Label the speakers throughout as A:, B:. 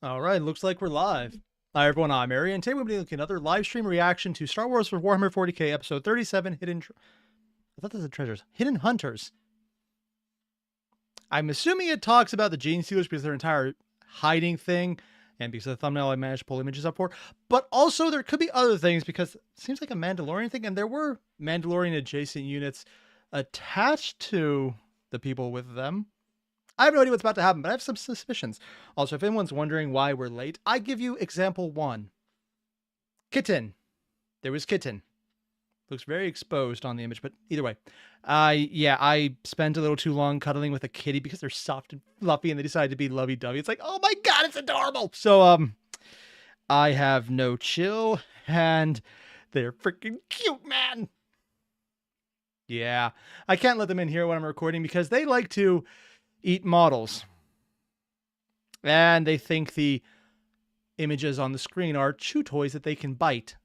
A: All right, looks like we're live. Hi everyone, I'm Airier, and today we'll be looking at another live stream reaction to Star Wars for Warhammer 40K episode 37, I thought this was treasures. Hidden Hunters. I'm assuming it talks about the Gene Stealers because their entire hiding thing, and because of the thumbnail I managed to pull images up for, but also there could be other things because it seems like a Mandalorian thing, and there were Mandalorian adjacent units attached to the people with them. I have no idea what's about to happen, but I have some suspicions. Also, if anyone's wondering why we're late, I give you example 1. Kitten. There was kitten. Looks very exposed on the image, but either way. Yeah, I spent a little too long cuddling with a kitty because they're soft and fluffy and they decided to be lovey-dovey. It's like, oh my god, it's adorable! So, I have no chill, and they're freaking cute, man! Yeah, I can't let them in here when I'm recording because they like to eat models. And they think the images on the screen are chew toys that they can bite.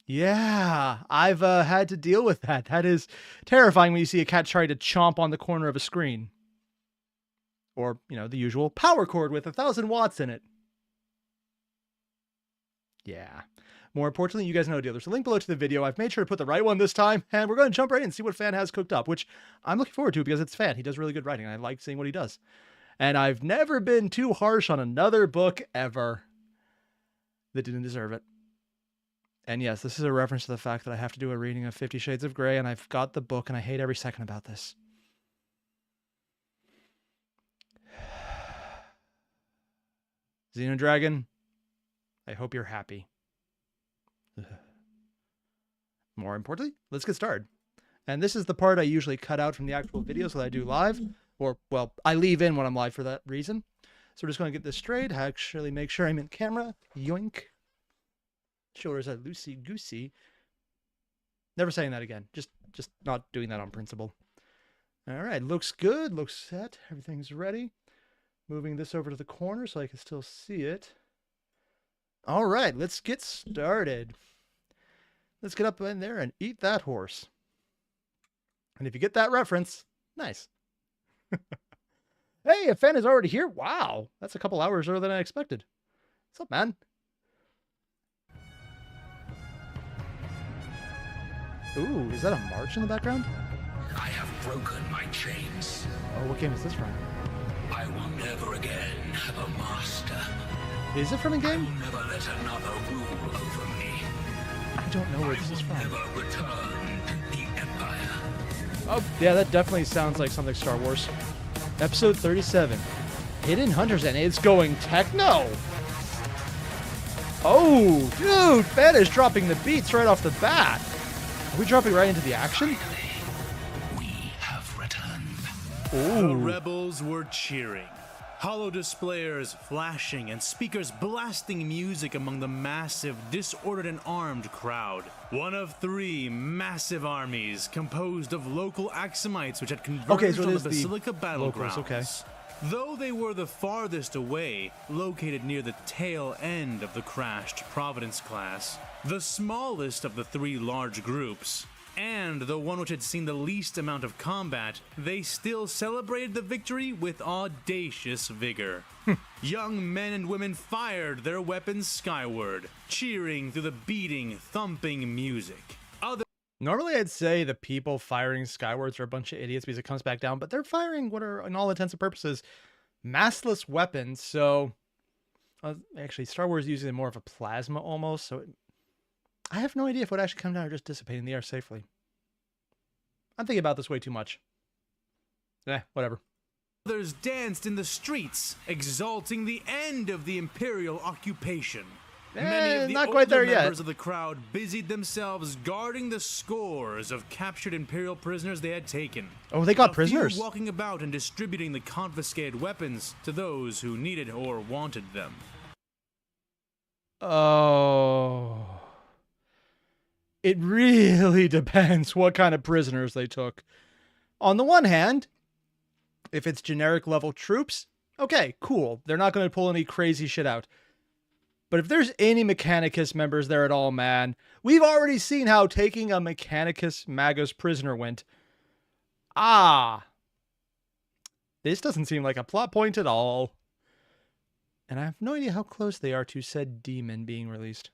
A: Yeah, I've had to deal with that. That is terrifying when you see a cat try to chomp on the corner of a screen. Or, you know, the usual power cord with 1,000 watts in it. Yeah. More importantly, you guys know the deal. There's a link below to the video. I've made sure to put the right one this time, and we're going to jump right in and see what Fan has cooked up, which I'm looking forward to because it's Fan. He does really good writing, and I like seeing what he does. And I've never been too harsh on another book ever that didn't deserve it. And yes, this is a reference to the fact that I have to do a reading of 50 Shades of Grey, and I've got the book, and I hate every second about this. Xenodragon, I hope you're happy. More importantly, let's get started. And this is the part I usually cut out from the actual videos that I do live. Or, well, I leave in when I'm live for that reason. So we're just going to get this straight. Actually make sure I'm in camera. Yoink. Shoulders are loosey-goosey. Never saying that again. Just not doing that on principle. All right, looks good. Looks set. Everything's ready. Moving this over to the corner so I can still see it. All right, let's get started. Let's get up in there and eat that horse. And if you get that reference, nice. Hey, a fan is already here. Wow, that's a couple hours earlier than I expected. What's up, man? Ooh, is that a march in the background?
B: I have broken my chains.
A: Oh, what game is this from?
B: I will never again have a master.
A: Is it from a
B: I
A: game?
B: will never let another rule over me.
A: I don't know where this is
B: I
A: from.
B: will never return the Empire.
A: Oh, yeah, that definitely sounds like something Star Wars. Episode 37. Hidden Hunters, and it's going techno. Oh, dude, Fan is dropping the beats right off the bat. Are we dropping right into the action?
B: We have returned.
A: Ooh.
C: The rebels were cheering. Hollow displayers flashing and speakers blasting music among the massive, disordered and armed crowd. One of 3 massive armies composed of local Axumites which had converged on the Basilica battlegrounds.
A: Okay.
C: Though they were the farthest away, located near the tail end of the crashed Providence class, the smallest of the 3 large groups, and the one which had seen the least amount of combat, they still celebrated the victory with audacious vigor. Young men and women fired their weapons skyward, cheering through the beating, thumping music.
A: Normally I'd say the people firing skywards are a bunch of idiots because it comes back down, but they're firing what are, in all intents and purposes, massless weapons, so... actually, Star Wars uses more of a plasma almost, so... I have no idea if it would actually come down or just dissipate in the air safely. I'm thinking about this way too much. Whatever.
C: Others danced in the streets, exalting the end of the Imperial occupation. Many of the
A: not quite there yet.
C: members of the crowd busied themselves guarding the scores of captured Imperial prisoners they had taken.
A: Oh, they got
C: A
A: prisoners.
C: few walking about and distributing the confiscated weapons to those who needed or wanted them.
A: Oh... It really depends what kind of prisoners they took. On the one hand, if it's generic level troops, okay, cool. They're not going to pull any crazy shit out. But if there's any Mechanicus members there at all, man, we've already seen how taking a Mechanicus Magus prisoner went. Ah. This doesn't seem like a plot point at all. And I have no idea how close they are to said demon being released.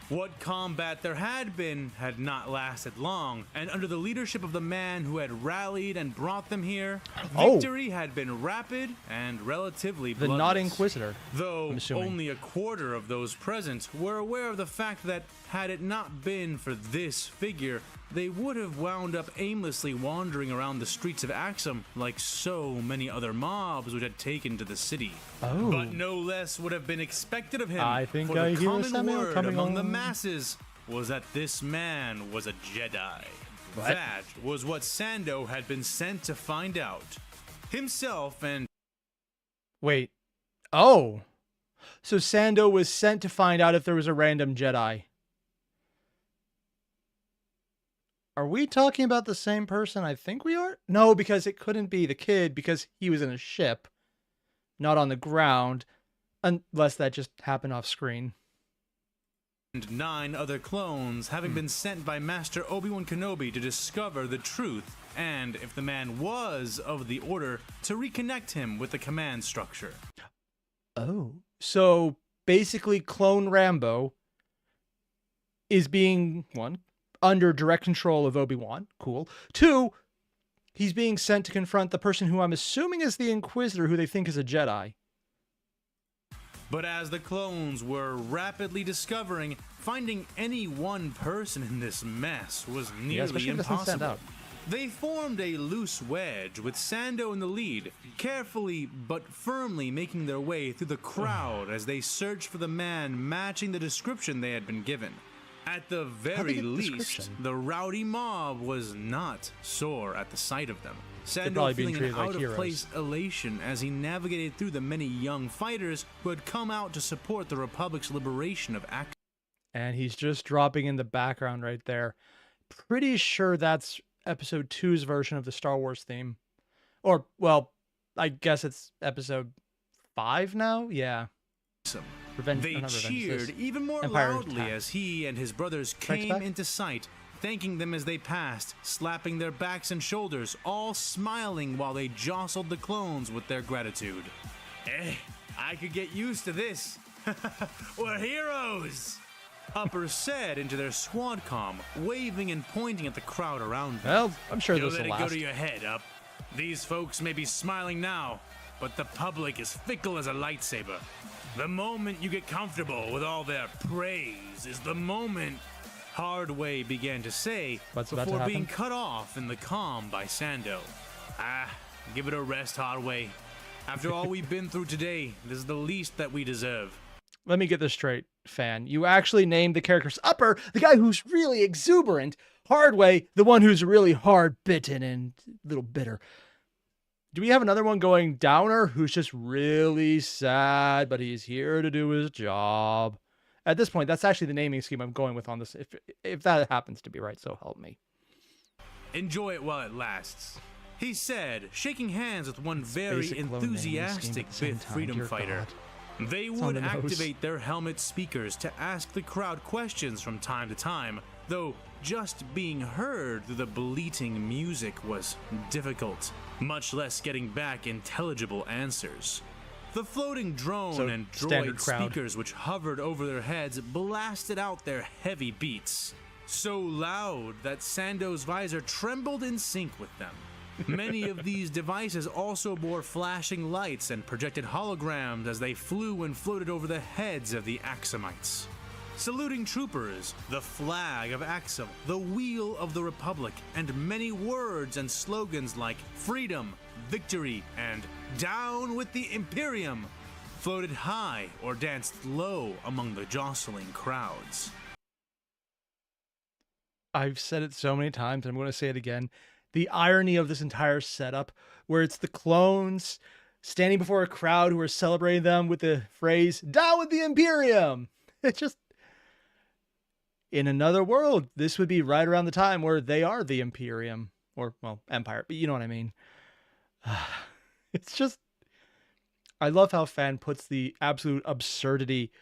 C: What combat there had been had not lasted long, and under the leadership of the man who had rallied and brought them here, victory had been rapid and relatively
A: The
C: bloodless.
A: not Inquisitor.
C: Though
A: I'm assuming.
C: only a quarter of those present were aware of the fact that, had it not been for this figure, they would have wound up aimlessly wandering around the streets of Axum like so many other mobs which had taken to the city.
A: Oh.
C: But no less would have been expected of him,
A: I think
C: for
A: I
C: the
A: hear
C: common
A: Samel
C: word
A: coming
C: among the
A: on.
C: masses was that this man was a Jedi.
A: What?
C: That was what Sando had been sent to find out. Himself and
A: Wait. Oh. So Sando was sent to find out if there was a random Jedi. Are we talking about the same person? I think we are. No, because it couldn't be the kid because he was in a ship, not on the ground, unless that just happened off screen.
C: 9 other clones having been sent by Master Obi-Wan Kenobi to discover the truth, and if the man was of the Order, to reconnect him with the command structure.
A: Oh. So basically Clone Rambo is being, one, under direct control of Obi-Wan. Cool. 2, he's being sent to confront the person who I'm assuming is the Inquisitor, who they think is a Jedi.
C: But as the clones were rapidly discovering, finding any one person in this mess was nearly
A: especially if it doesn't stand
C: impossible.
A: out.
C: They formed a loose wedge with Sando in the lead, carefully but firmly making their way through the crowd as they searched for the man matching the description they had been given. At the very
A: get the
C: least,
A: description?
C: the rowdy mob was not sore at the sight of them.
A: probably
C: Sando
A: being
C: feeling an
A: treated like
C: out-of-place elation as he navigated through the many young fighters who had come out to support the Republic's liberation of Axum.
A: And he's just dropping in the background right there. Pretty sure that's episode 2's version of the Star Wars theme. Or, well, I guess it's episode 5 now? Yeah. Revenge,
C: They
A: not Revenge,
C: cheered
A: this
C: even more
A: Empire
C: loudly
A: Attack.
C: as he and his brothers
A: Strikes
C: came
A: Back?
C: into sight, thanking them as they passed, slapping their backs and shoulders, all smiling while they jostled the clones with their gratitude. I could get used to this. We're heroes! Uppers said into their squad comm, waving and pointing at the crowd around them.
A: Well, I'm sure
C: You'll
A: this
C: let
A: will
C: it go
A: last.
C: to your head, Up. These folks may be smiling now, but the public is fickle as a lightsaber. The moment you get comfortable with all their praise is the moment, Hardway began to say
A: What's about to
C: before being
A: happen?
C: cut off in the comm by Sando. Give it a rest, Hardway. After all we've been through today, this is the least that we deserve.
A: Let me get this straight, fan. You actually named the characters Upper, the guy who's really exuberant, Hardway, the one who's really hard-bitten and a little bitter. Do we have another one going Downer, who's just really sad, but he's here to do his job? At this point, that's actually the naming scheme I'm going with on this, if that happens to be right, so help me.
C: Enjoy it while it lasts, he said, shaking hands with one very
A: basic clone naming
C: enthusiastic
A: scheme at the same
C: Fifth
A: time,
C: freedom
A: dear
C: fighter.
A: God.
C: They
A: on
C: would
A: the nose.
C: activate their helmet speakers to ask the crowd questions from time to time, though just being heard through the bleating music was difficult, much less getting back intelligible answers. The floating drone
A: So,
C: and
A: standard
C: droid
A: crowd.
C: speakers which hovered over their heads blasted out their heavy beats, so loud that Sando's visor trembled in sync with them. Many of these devices also bore flashing lights and projected holograms as they flew and floated over the heads of the Axumites. Saluting troopers, the flag of Axum, the wheel of the Republic, and many words and slogans like freedom, victory, and down with the Imperium floated high or danced low among the jostling crowds.
A: I've said it so many times, and I'm going to say it again. The irony of this entire setup, where it's the clones standing before a crowd who are celebrating them with the phrase, down with the Imperium. It's just, in another world, this would be right around the time where they are the Imperium, or, well, Empire, but you know what I mean. It's just, I love how Fan puts the absolute absurdity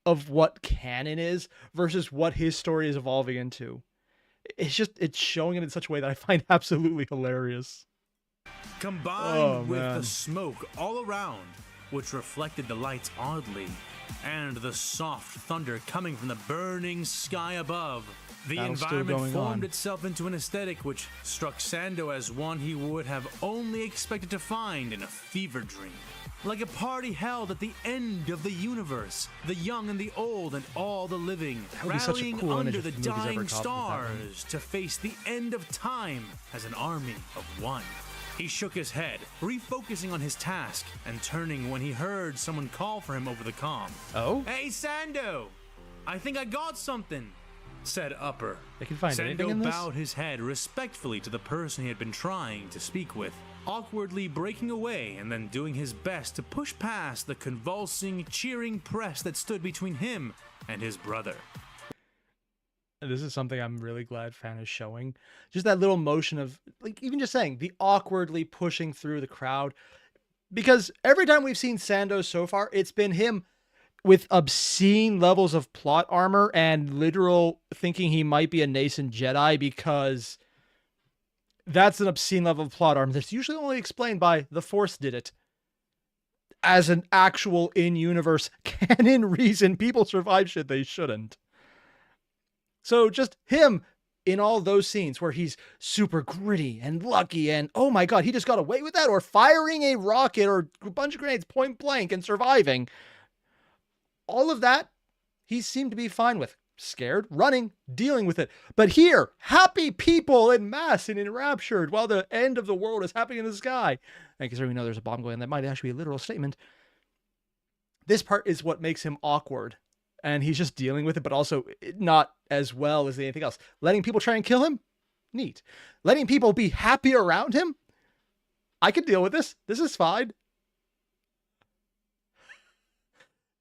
A: of what canon is versus what his story is evolving into. It's showing it in such a way that I find absolutely hilarious.
C: Combined with
A: man.
C: the smoke all around which reflected the lights oddly, and the soft thunder coming from the burning sky above. The
A: Battle's still
C: environment
A: going
C: formed
A: on.
C: itself into an aesthetic which struck Sando as one he would have only expected to find in a fever dream. Like a party held at the end of the universe, the young and the old and all the living,
A: would be such a
C: rallying
A: cool image
C: under
A: if
C: the
A: the movies ever
C: dying
A: copied that one.
C: stars to face the end of time as an army of one. He shook his head, refocusing on his task, and turning when he heard someone call for him over the comm.
A: Oh?
C: Hey, Sando! I think I got something, said Upper.
A: They can find anything in
C: Sando
A: this?
C: bowed his head respectfully to the person he had been trying to speak with, awkwardly breaking away and then doing his best to push past the convulsing, cheering press that stood between him and his brother.
A: This is something I'm really glad Fan is showing. Just that little motion of, like, even just saying, the awkwardly pushing through the crowd. Because every time we've seen Sando so far, it's been him with obscene levels of plot armor and literal thinking he might be a nascent Jedi, because that's an obscene level of plot armor that's usually only explained by the Force did it. As an actual in-universe canon reason people survive shit they shouldn't. So just him in all those scenes where he's super gritty and lucky and, oh my god, he just got away with that, or firing a rocket or a bunch of grenades point blank and surviving. All of that, he seemed to be fine with. Scared, running, dealing with it. But here, happy people en masse and enraptured while the end of the world is happening in the sky. And considering we know there's a bomb going, that might actually be a literal statement. This part is what makes him awkward. And he's just dealing with it, but also not as well as anything else. Letting people try and kill him? Neat. Letting people be happy around him? I can deal with this. This is fine.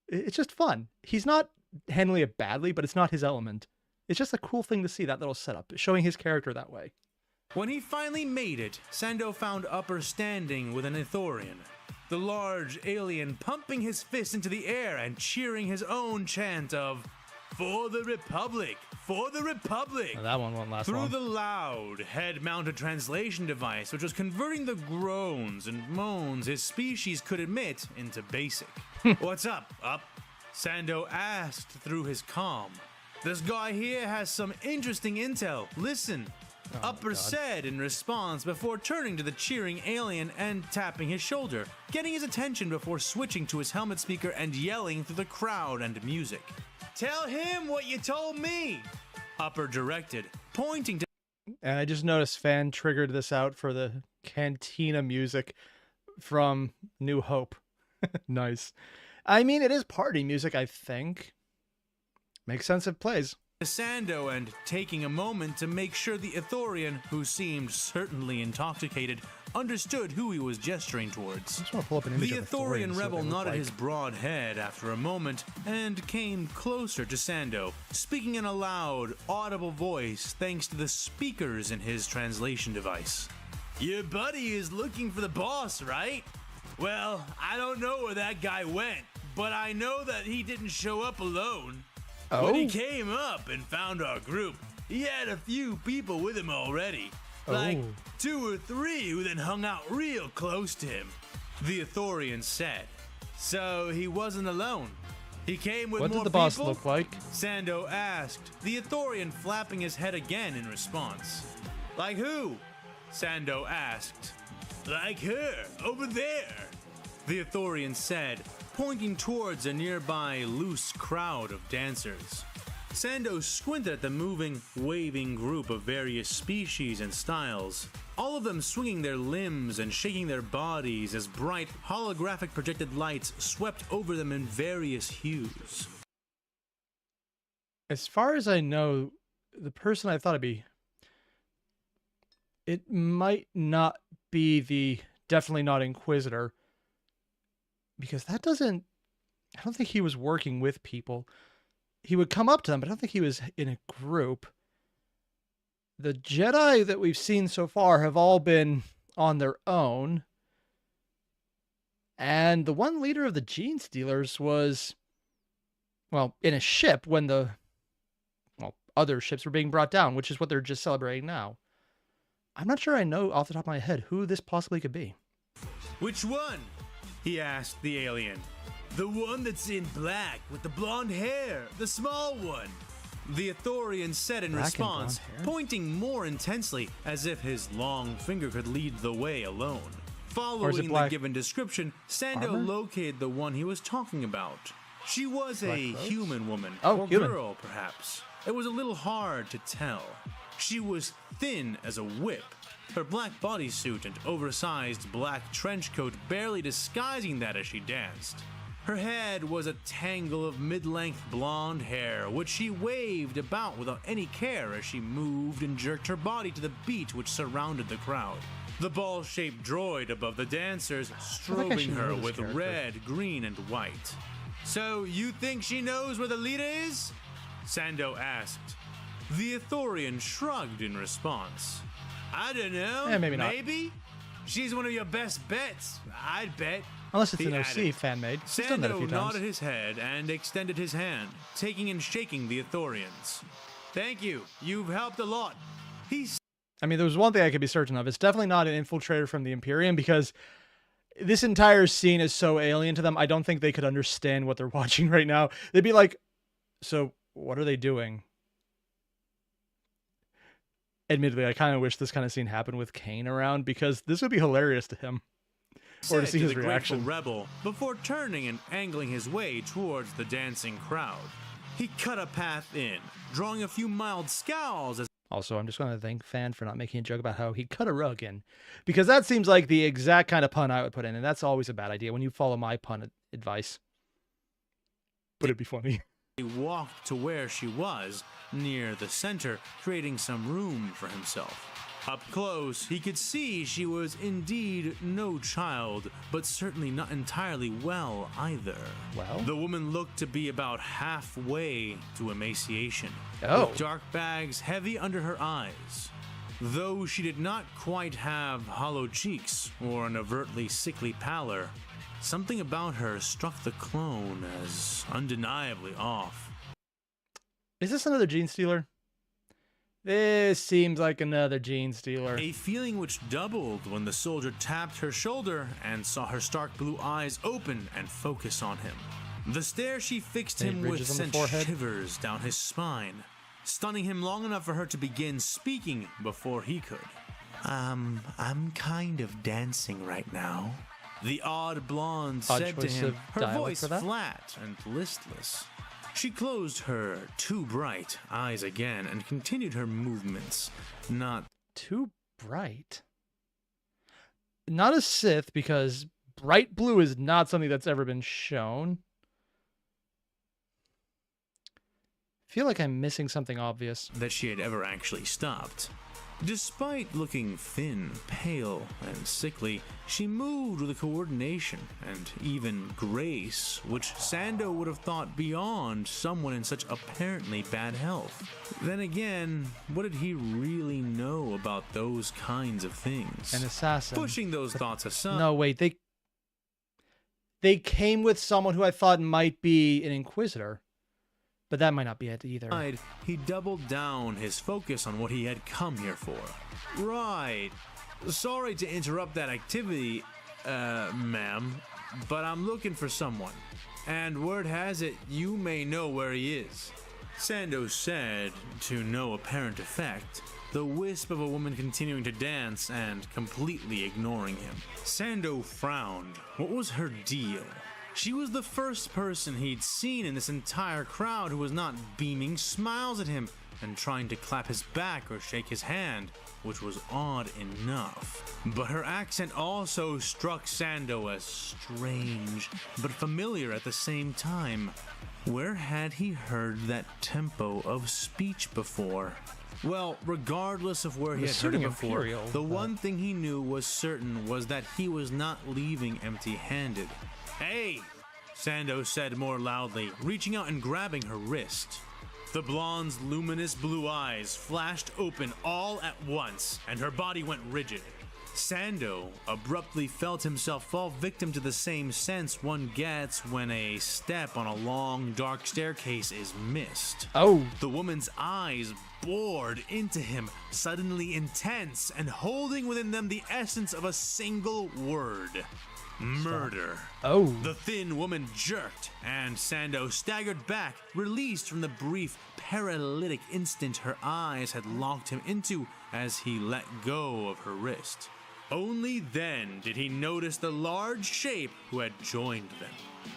A: It's just fun. He's not handling it badly, but it's not his element. It's just a cool thing to see, that little setup, showing his character that way.
C: When he finally made it, Sando found Upper standing with an Ithorian. The large alien pumping his fist into the air and cheering his own chant of, "For the Republic! For the Republic!"
A: Oh, that one won't last
C: Through
A: long.
C: the loud, head-mounted translation device, which was converting the groans and moans his species could emit into basic. "What's up, Up?" Sando asked through his comm. "This guy here has some interesting intel. Listen." Upper said in response before turning to the cheering alien and tapping his shoulder, getting his attention before switching to his helmet speaker and yelling through the crowd and music. "Tell him what you told me," Upper directed, pointing to...
A: And I just noticed Fan triggered this out for the cantina music from New Hope. Nice. I mean, it is party music, I think. Makes sense if it plays.
C: Sando and taking a moment to make sure the Ithorian, who seemed certainly intoxicated, understood who he was gesturing towards.
A: I just want to pull up an image
C: The
A: of
C: Ithorian
A: so
C: rebel
A: they look
C: nodded
A: like.
C: his broad head after a moment and came closer to Sando, speaking in a loud, audible voice thanks to the speakers in his translation device. "Your buddy is looking for the boss, right? Well, I don't know where that guy went, but I know that he didn't show up alone. When he came up and found our group, he had a few people with him already. Like 2 or 3 who then hung out real close to him," the Ithorian said. "So he wasn't alone. He came with
A: What
C: more
A: did the boss
C: people?"
A: look like?
C: Sando asked, the Ithorian flapping his head again in response. "Like who?" Sando asked. "Like her, over there," the Ithorian said, pointing towards a nearby loose crowd of dancers. Sando squinted at the moving, waving group of various species and styles, all of them swinging their limbs and shaking their bodies as bright, holographic projected lights swept over them in various hues.
A: As far as I know, the person I thought it'd be, it might not be the, definitely not Inquisitor, because that doesn't, I don't think he was working with people. He would come up to them, but I don't think he was in a group. The Jedi that we've seen so far have all been on their own. And the one leader of the Gene Stealers was, well, in a ship when the, well, other ships were being brought down, which is what they're just celebrating now. I'm not sure I know off the top of my head who this possibly could be.
C: "Which one?" he asked the alien. The one that's in black with the blonde hair, the small one. The Ithorian said in
A: Black and
C: response,
A: blonde hair?
C: pointing more intensely as if his long finger could lead the way alone.
A: Or is it
C: Following the
A: black
C: given description, Sando
A: armor?
C: located the one he was talking about. She was a
A: Black clothes?
C: human woman,
A: Oh,
C: or
A: human.
C: girl perhaps. It was a little hard to tell. She was thin as a whip, her black bodysuit and oversized black trench coat barely disguising that as she danced. Her head was a tangle of mid-length blonde hair, which she waved about without any care as she moved and jerked her body to the beat which surrounded the crowd. The ball-shaped droid above the dancers
A: I
C: strobing
A: should know
C: her
A: this
C: with
A: character.
C: red, green, and white. So you think she knows where the leader is? Sando asked. The Ithorian shrugged in response. I don't know.
A: Maybe not.
C: Maybe? She's one of your best bets, I'd bet.
A: Unless it's
C: He
A: an OC
C: added.
A: fan-made. He's done that a few
C: Sando
A: times.
C: nodded his head and extended his hand, taking and shaking the Ithorians. Thank you. You've helped a lot.
A: I mean, there was one thing I could be certain of. It's definitely not an infiltrator from the Imperium, because this entire scene is so alien to them. I don't think they could understand what they're watching right now. They'd be like, so what are they doing? Admittedly, I kind of wish this kind of scene happened with Kane around, because this would be hilarious to him. Or to
C: said
A: see his
C: the grateful
A: reaction.
C: rebel before turning and angling his way towards the dancing crowd. He cut a path in, drawing a few mild scowls as
A: Also, I'm just going to thank Fan for not making a joke about how he cut a rug in, because that seems like the exact kind of pun I would put in, and that's always a bad idea when you follow my pun advice. But it'd be funny.
C: he walked to where she was, near the center, creating some room for himself. Up close, he could see she was indeed no child, but certainly not entirely well either.
A: Well?
C: The woman looked to be about halfway to emaciation,
A: Oh.
C: with dark bags heavy under her eyes. Though she did not quite have hollow cheeks or an overtly sickly pallor, something about her struck the clone as undeniably off.
A: Is this another gene stealer? This seems like another gene stealer.
C: A feeling which doubled when the soldier tapped her shoulder and saw her stark blue eyes open and focus on him. The stare she fixed
A: Any
C: him with
A: ridges on the
C: sent
A: forehead?
C: shivers down his spine, stunning him long enough for her to begin speaking before he could. I'm kind of dancing right now. The odd blonde
A: Odd
C: said to
A: choice
C: him,
A: of
C: her
A: dialect
C: voice
A: for that?
C: flat and listless. She closed her too bright eyes again and continued her movements, not
A: Too bright. Not a Sith, because bright blue is not something that's ever been shown. Feel like I'm missing something obvious.
C: that she had ever actually stopped. Despite looking thin, pale, and sickly, she moved with a coordination and even grace, which Sando would have thought beyond someone in such apparently bad health. Then again, what did he really know about those kinds of things?
A: An assassin.
C: Pushing those thoughts aside,
A: No, wait, they came with someone who I thought might be an Inquisitor. But that might not be it either.
C: he doubled down his focus on what he had come here for. Right. Sorry to interrupt that activity, ma'am, but I'm looking for someone. And word has it, you may know where he is. Sando said, to no apparent effect, the wisp of a woman continuing to dance and completely ignoring him. Sando frowned. What was her deal? She was the first person he'd seen in this entire crowd who was not beaming smiles at him and trying to clap his back or shake his hand, which was odd enough. But her accent also struck Sando as strange, but familiar at the same time. Where had he heard that tempo of speech before? Well, regardless of where he had heard it
A: assuming
C: before,
A: Imperial,
C: the
A: but-
C: one thing he knew was certain was that he was not leaving empty-handed. Hey! Sando said more loudly, reaching out and grabbing her wrist. The blonde's luminous blue eyes flashed open all at once, and her body went rigid. Sando abruptly felt himself fall victim to the same sense one gets when a step on a long, dark staircase is missed.
A: Oh.
C: The woman's eyes bored into him, suddenly intense and holding within them the essence of a single word. Murder.
A: Oh.
C: The thin woman jerked, and Sando staggered back, released from the brief, paralytic instant her eyes had locked him into as he let go of her wrist. Only then did he notice the large shape who had joined them.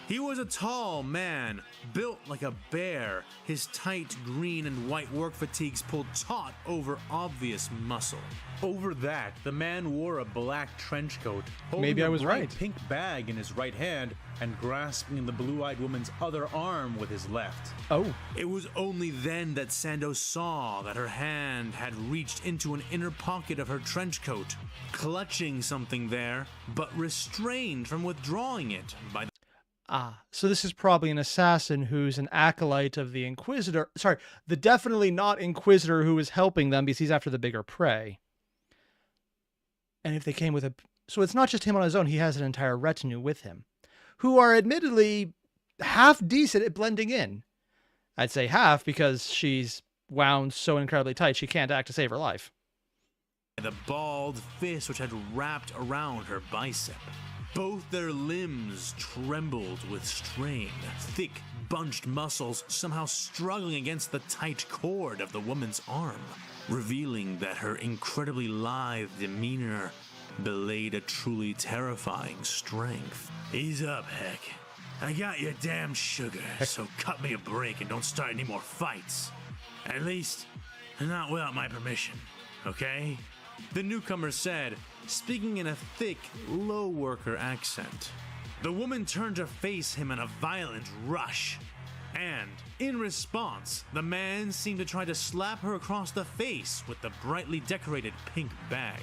C: He was a tall man, built like a bear, his tight green and white work fatigues pulled taut over obvious muscle. Over that, the man wore a black trench coat, holding
A: Maybe I was
C: a bright
A: right.
C: pink bag in his right hand and grasping the blue-eyed woman's other arm with his left.
A: Oh.
C: It was only then that Sando saw that her hand had reached into an inner pocket of her trench coat, clutching something there, but restrained from withdrawing it by the
A: So this is probably an assassin who's an acolyte of the Inquisitor. Sorry, the definitely not Inquisitor who is helping them because he's after the bigger prey. And if they came with a... So it's not just him on his own, he has an entire retinue with him, who are admittedly half decent at blending in. I'd say half because she's wound so incredibly tight she can't act to save her life.
C: the balled fist which had wrapped around her bicep. Both their limbs trembled with strain, thick, bunched muscles somehow struggling against the tight cord of the woman's arm, revealing that her incredibly lithe demeanor belayed a truly terrifying strength. Ease up, Heck. I got your damn sugar, so cut me a break and don't start any more fights. At least, not without my permission, okay? The newcomer said, speaking in a thick, low worker accent. The woman turned to face him in a violent rush, and, in response, the man seemed to try to slap her across the face with the brightly decorated pink bag.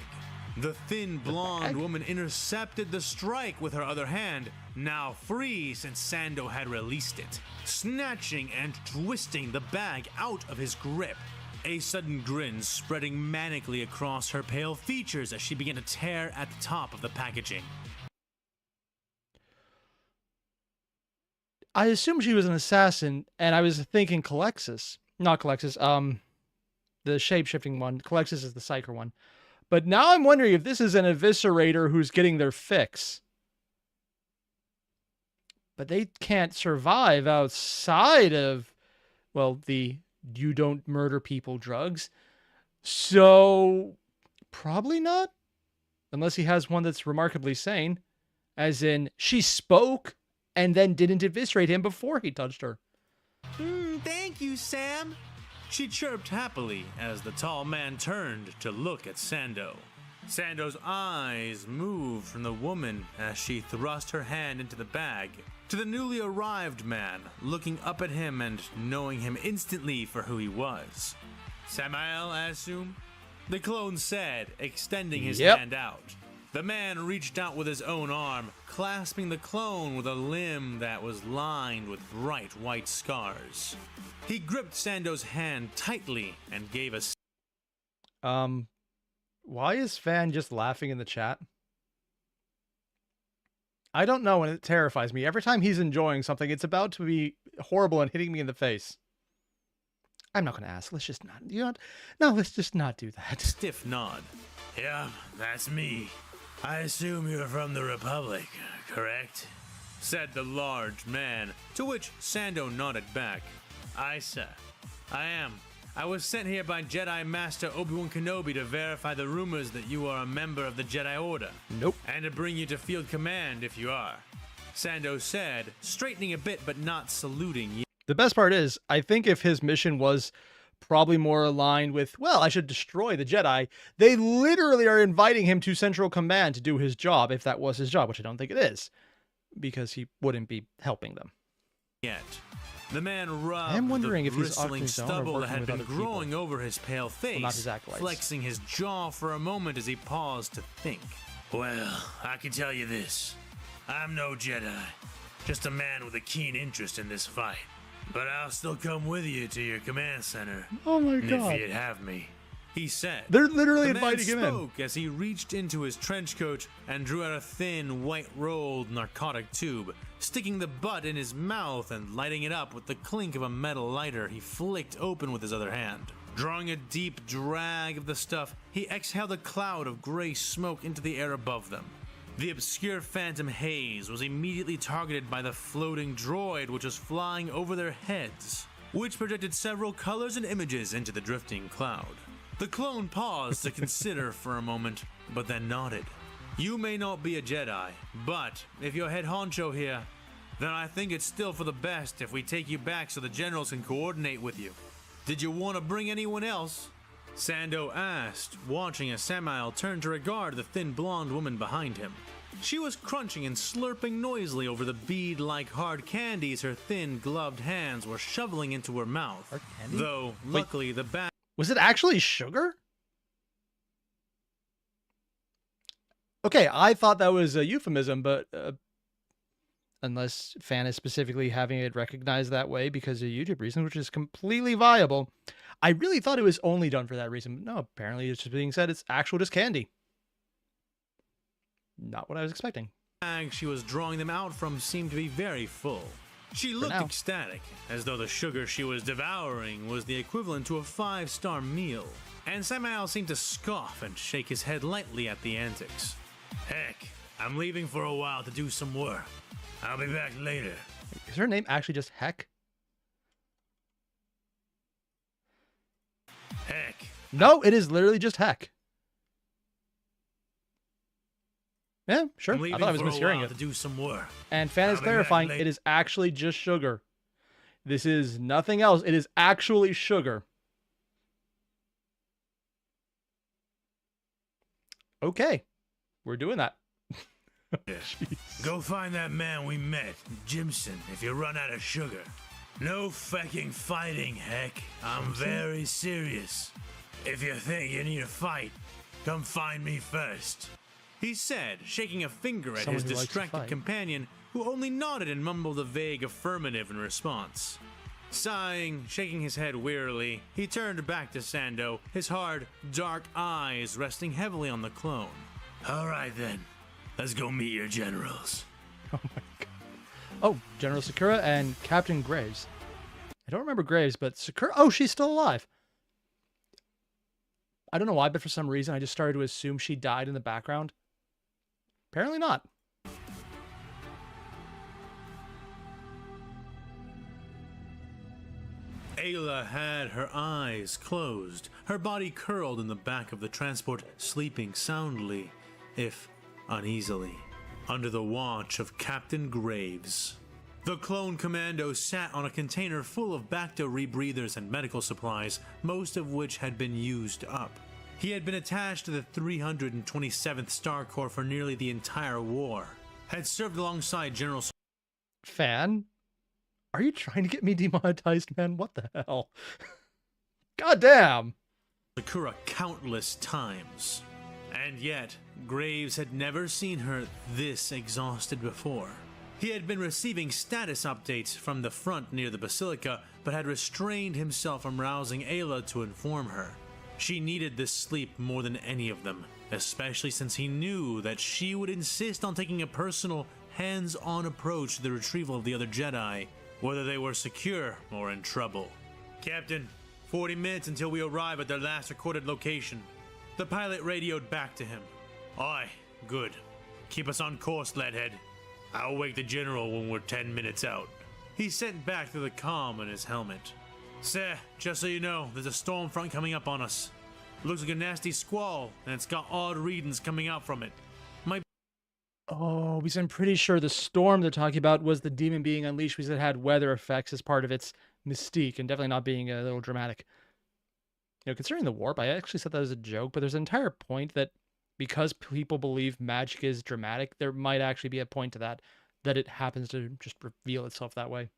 C: The thin blonde woman intercepted the strike with her other hand, now free since Sando had released it, snatching and twisting the bag out of his grip. A sudden grin spreading manically across her pale features as she began to tear at the top of the packaging.
A: I assumed she was an assassin, and I was thinking Calexis. Not Calexis, the shape-shifting one. Calexis is the Psyker one. But now I'm wondering if this is an eviscerator who's getting their fix. But they can't survive outside of, well, the you don't murder people drugs. So, probably not. Unless he has one that's remarkably sane. As in, she spoke and then didn't eviscerate him before he touched her.
C: Thank you, Sam. She chirped happily as the tall man turned to look at Sando. Sando's eyes moved from the woman as she thrust her hand into the bag to the newly arrived man, looking up at him and knowing him instantly for who he was. Samel, Axum? The clone said, extending his hand out. The man reached out with his own arm, clasping the clone with a limb that was lined with bright white scars. He gripped Sando's hand tightly and gave a...
A: Why is Fan just laughing in the chat? I don't know, and it terrifies me. Every time he's enjoying something, it's about to be horrible and hitting me in the face. I'm not going to ask. Let's just not... You know what? No, let's just not do that.
C: Stiff nod. Yeah, that's me. I assume you're from the Republic, correct? Said the large man, to which Sando nodded back. Aye, sir. I am. I was sent here by Jedi Master Obi-Wan Kenobi to verify the rumors that you are a member of the Jedi Order.
A: Nope.
C: And to bring you to field command if you are. Sando said, straightening a bit but not saluting.
A: The best part is, I think if his mission was probably more aligned with, well, I should destroy the Jedi, they literally are inviting him to Central Command to do his job, if that was his job, which I don't think it is, because he wouldn't be helping them.
C: Yet. The man rubbed
A: I am wondering
C: the
A: if he's
C: bristling stubble that had been growing over his pale face,
A: not his acolytes.
C: flexing his jaw for a moment as he paused to think. Well, I can tell you this. I'm no Jedi, just a man with a keen interest in this fight. But I'll still come with you to your command center.
A: Oh my god.
C: If you'd have me. he said.
A: They're literally
C: The man
A: inviting him in.
C: spoke as he reached into his trench coat and drew out a thin, white-rolled narcotic tube, sticking the butt in his mouth and lighting it up with the clink of a metal lighter he flicked open with his other hand. Drawing a deep drag of the stuff, he exhaled a cloud of gray smoke into the air above them. The obscure phantom haze was immediately targeted by the floating droid which was flying over their heads, which projected several colors and images into the drifting cloud. The clone paused to consider for a moment, but then nodded. You may not be a Jedi, but if you're head honcho here, then I think it's still for the best if we take you back so the generals can coordinate with you. Did you want to bring anyone else? Sando asked, watching as Samel turned to regard the thin blonde woman behind him. She was crunching and slurping noisily over the bead-like hard candies her thin, gloved hands were shoveling into her mouth.
A: Hard candy?
C: Though, luckily, the bag...
A: Was it actually sugar? Okay, I thought that was a euphemism, but unless Fan is specifically having it recognized that way because of YouTube reasons, which is completely viable, I really thought it was only done for that reason. No, apparently it's just being said it's actual just candy. Not what I was expecting.
C: The bag she was drawing them out from seemed to be very full. She looked ecstatic, as though the sugar she was devouring was the equivalent to a 5-star meal. And Samel seemed to scoff and shake his head lightly at the antics. Heck, I'm leaving for a while to do some work. I'll be back later.
A: Is her name actually just Heck?
C: Heck.
A: No, it is literally just Heck. Yeah, sure.
C: I'm
A: I
C: leaving
A: thought I was
C: for a
A: mishearing
C: while
A: it.
C: to do some work.
A: And Fan is
C: I'll be back
A: clarifying
C: later.
A: it is actually just sugar. This is nothing else. It is actually sugar. Okay. We're doing that.
C: Go find that man we met, Jimson, if you run out of sugar. No fecking fighting, Heck. I'm very serious. If you think you need a fight, come find me first. He said, shaking a finger at
A: Someone
C: his
A: who likes to
C: distracted
A: fight.
C: companion, who only nodded and mumbled a vague affirmative in response. Sighing, shaking his head wearily, he turned back to Sando, his hard, dark eyes resting heavily on the clone. All right then, let's go meet your generals.
A: Oh my god. Oh, General Sakura and Captain Graves. I don't remember Graves, but Sakura... Oh, she's still alive. I don't know why, but for some reason I just started to assume she died in the background. Apparently not.
C: Ayla had her eyes closed, her body curled in the back of the transport, sleeping soundly, if uneasily, under the watch of Captain Graves. The clone commando sat on a container full of Bacta rebreathers and medical supplies, most of which had been used up. He had been attached to the 327th Star Corps for nearly the entire war, had served alongside General
A: Fan? Are you trying to get me demonetized, man? What the hell? God damn.
C: Sakura countless times. And yet, Graves had never seen her this exhausted before. He had been receiving status updates from the front near the Basilica, but had restrained himself from rousing Ayla to inform her. She needed this sleep more than any of them, especially since he knew that she would insist on taking a personal, hands-on approach to the retrieval of the other Jedi, whether they were secure or in trouble. Captain, 40 minutes until we arrive at their last recorded location. The pilot radioed back to him. Aye, good. Keep us on course, Leadhead. I'll wake the General when we're 10 minutes out. He sent back through the comm in his helmet. Sir, just so you know, there's a storm front coming up on us. Looks like a nasty squall, and it's got odd readings coming out from it.
A: Oh, because I'm pretty sure the storm they're talking about was the demon being unleashed because it had weather effects as part of its mystique and definitely not being a little dramatic. You know, considering the warp, I actually said that as a joke, but there's an entire point that because people believe magic is dramatic, there might actually be a point to that it happens to just reveal itself that way.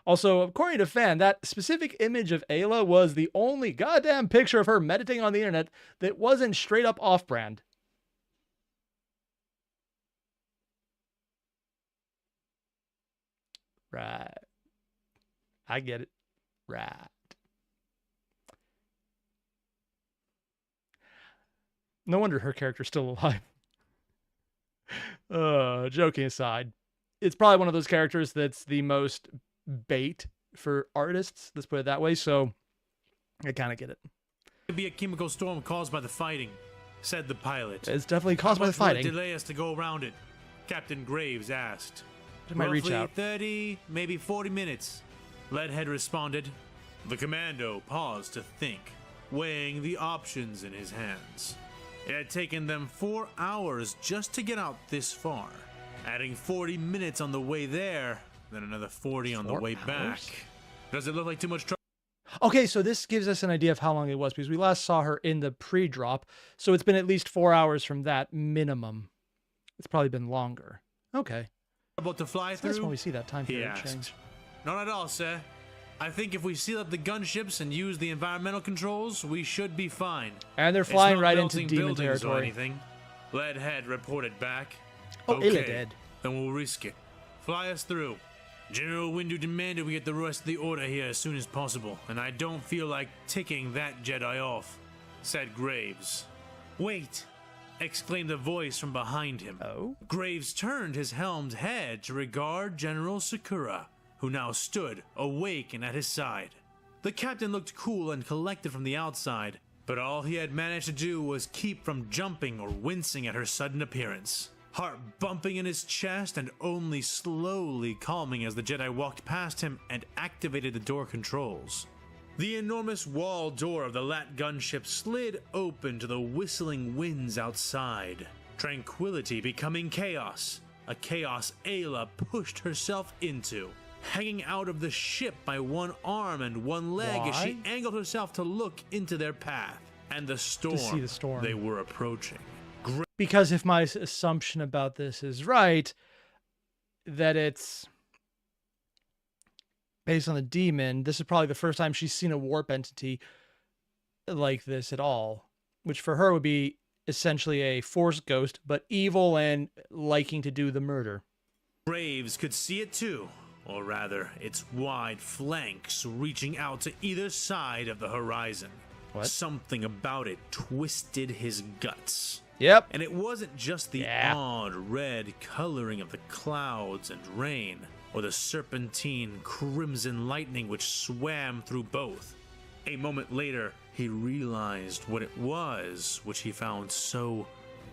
A: Also, according to Fan, that specific image of Ayla was the only goddamn picture of her meditating on the internet that wasn't straight up off-brand. Right. I get it. Right. No wonder her character's still alive. Joking aside, it's probably one of those characters that's the most bait for artists. Let's put it that way. So I kind of get it.
C: Could be a chemical storm caused by the fighting, said the pilot.
A: It's definitely caused by the
C: How much will it
A: fighting.
C: delay us to go around it? Captain Graves asked.
A: It might reach
C: Roughly
A: out.
C: 30, maybe 40 minutes. Leadhead responded. The commando paused to think, weighing the options in his hands. It had taken them 4 hours just to get out this far, adding 40 minutes on the way there, then another 40 on the
A: 4
C: way
A: hours?
C: back. Does it look like too much trouble?
A: Okay, so this gives us an idea of how long it was because we last saw her in the pre-drop. So it's been at least 4 hours from that minimum. It's probably been longer. Okay.
C: To fly
A: So that's
C: through?
A: when we see that time
C: He
A: period
C: asked.
A: change.
C: Not at all, sir. I think if we seal up the gunships and use the environmental controls, we should be fine.
A: And they're
C: It's
A: flying
C: not
A: right into
C: melting
A: demon
C: buildings or
A: territory.
C: anything. Leadhead reported back.
A: Oh,
C: okay,
A: Illa dead.
C: then we'll risk it. Fly us through. General Windu demanded we get the rest of the order here as soon as possible, and I don't feel like ticking that Jedi off, said Graves. Wait! Exclaimed a voice from behind him.
A: Oh?
C: Graves turned his helmed head to regard General Sakura, who now stood, awake and at his side. The captain looked cool and collected from the outside, but all he had managed to do was keep from jumping or wincing at her sudden appearance. Heart bumping in his chest and only slowly calming as the Jedi walked past him and activated the door controls. The enormous wall door of the Lat gunship slid open to the whistling winds outside. Tranquility becoming chaos. A chaos Ayla pushed herself into. Hanging out of the ship by one arm and one leg as she
A: Why?
C: angled herself to look into their path and the storm,
A: see the storm.
C: they were approaching.
A: Because if my assumption about this is right, that it's based on the demon, this is probably the first time she's seen a warp entity like this at all, which for her would be essentially a force ghost, but evil and liking to do the murder.
C: Graves could see it too, or rather, its wide flanks reaching out to either side of the horizon.
A: What?
C: Something about it twisted his guts.
A: Yep.
C: And it wasn't just the
A: Yeah.
C: odd red coloring of the clouds and rain, or the serpentine crimson lightning which swam through both. A moment later, he realized what it was, which he found so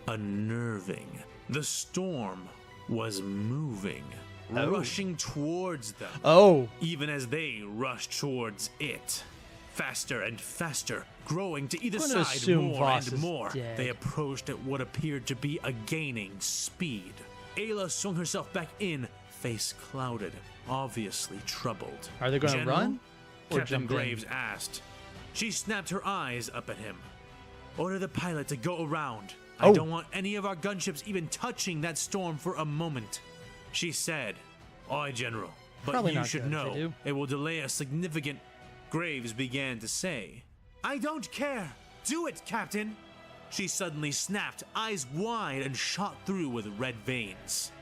C: unnerving. The storm was moving,
A: Oh.
C: rushing towards them,
A: Oh,
C: even as they rushed towards it. Faster and faster, growing to either
A: I'm gonna
C: side
A: assume
C: more
A: Voss
C: and
A: is
C: more.
A: dead.
C: They approached at what appeared to be a gaining speed. Ayla swung herself back in, face clouded, obviously troubled.
A: are they going to
C: General?
A: run or
C: Captain
A: jump in?
C: Graves asked. She snapped her eyes up at him. Order the pilot to go around. I
A: Oh.
C: don't want any of our gunships even touching that storm for a moment. She said, Aye, General, but
A: Probably
C: you
A: not
C: should
A: good if they
C: know
A: do.
C: it will delay a significant... Graves began to say, I don't care. Do it, Captain. She suddenly snapped, eyes wide and shot through with red veins.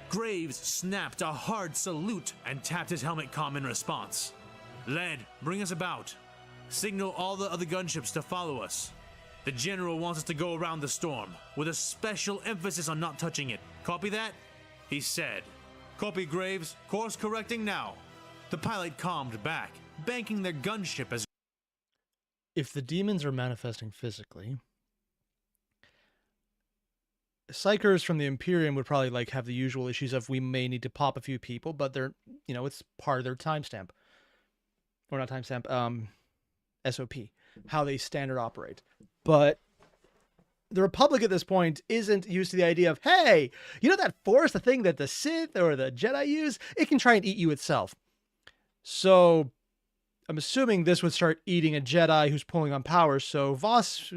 C: Graves snapped a hard salute and tapped his helmet comm in response. Led, bring us about. Signal all the other gunships to follow us. The General wants us to go around the storm, with a special emphasis on not touching it. Copy that? He said. Copy, Graves. Course correcting now. The pilot calmed back, banking their gunship as...
A: If the demons are manifesting physically, psychers from the Imperium would probably like have the usual issues of we may need to pop a few people, but they're, you know, it's part of their timestamp. Or not timestamp, SOP, how they standard operate. But the Republic at this point isn't used to the idea of, hey, you know that force, the thing that the Sith or the Jedi use, it can try and eat you itself. So I'm assuming this would start eating a Jedi who's pulling on power. So Voss,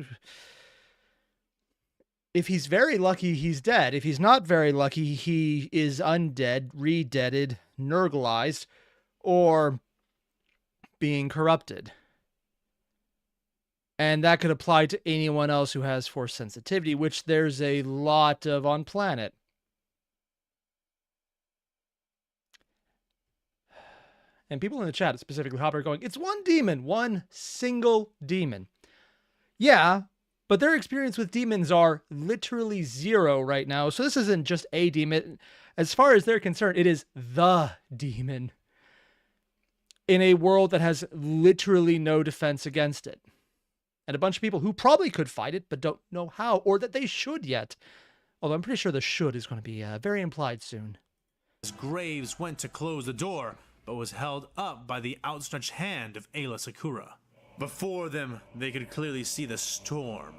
A: if he's very lucky, he's dead. If he's not very lucky, he is undead, re-deaded, nurglized, or being corrupted. And that could apply to anyone else who has force sensitivity, which there's a lot of on planet. And people in the chat, specifically Hopper, going, it's one demon, one single demon. Yeah, But their experience with demons are literally 0 right now. So this isn't just a demon. As far as they're concerned, it is the demon in a world that has literally no defense against it. And a bunch of people who probably could fight it, but don't know how, or that they should yet. Although I'm pretty sure the should is going to be very implied soon.
C: As Graves went to close the door, but was held up by the outstretched hand of Ayla Sakura. Before them, they could clearly see the storm,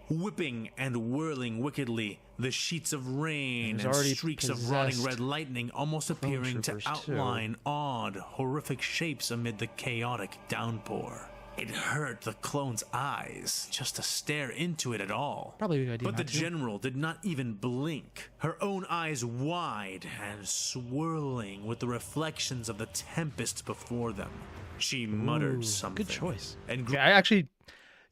C: whipping and whirling wickedly, the sheets of rain and streaks of rotting red lightning almost appearing to outline odd, horrific shapes amid the chaotic downpour. It hurt the clone's eyes just to stare into it at all.
A: Probably a good idea.
C: But the general did not even blink, her own eyes wide and swirling with the reflections of the tempest before them. She muttered something.
A: Good choice.
C: And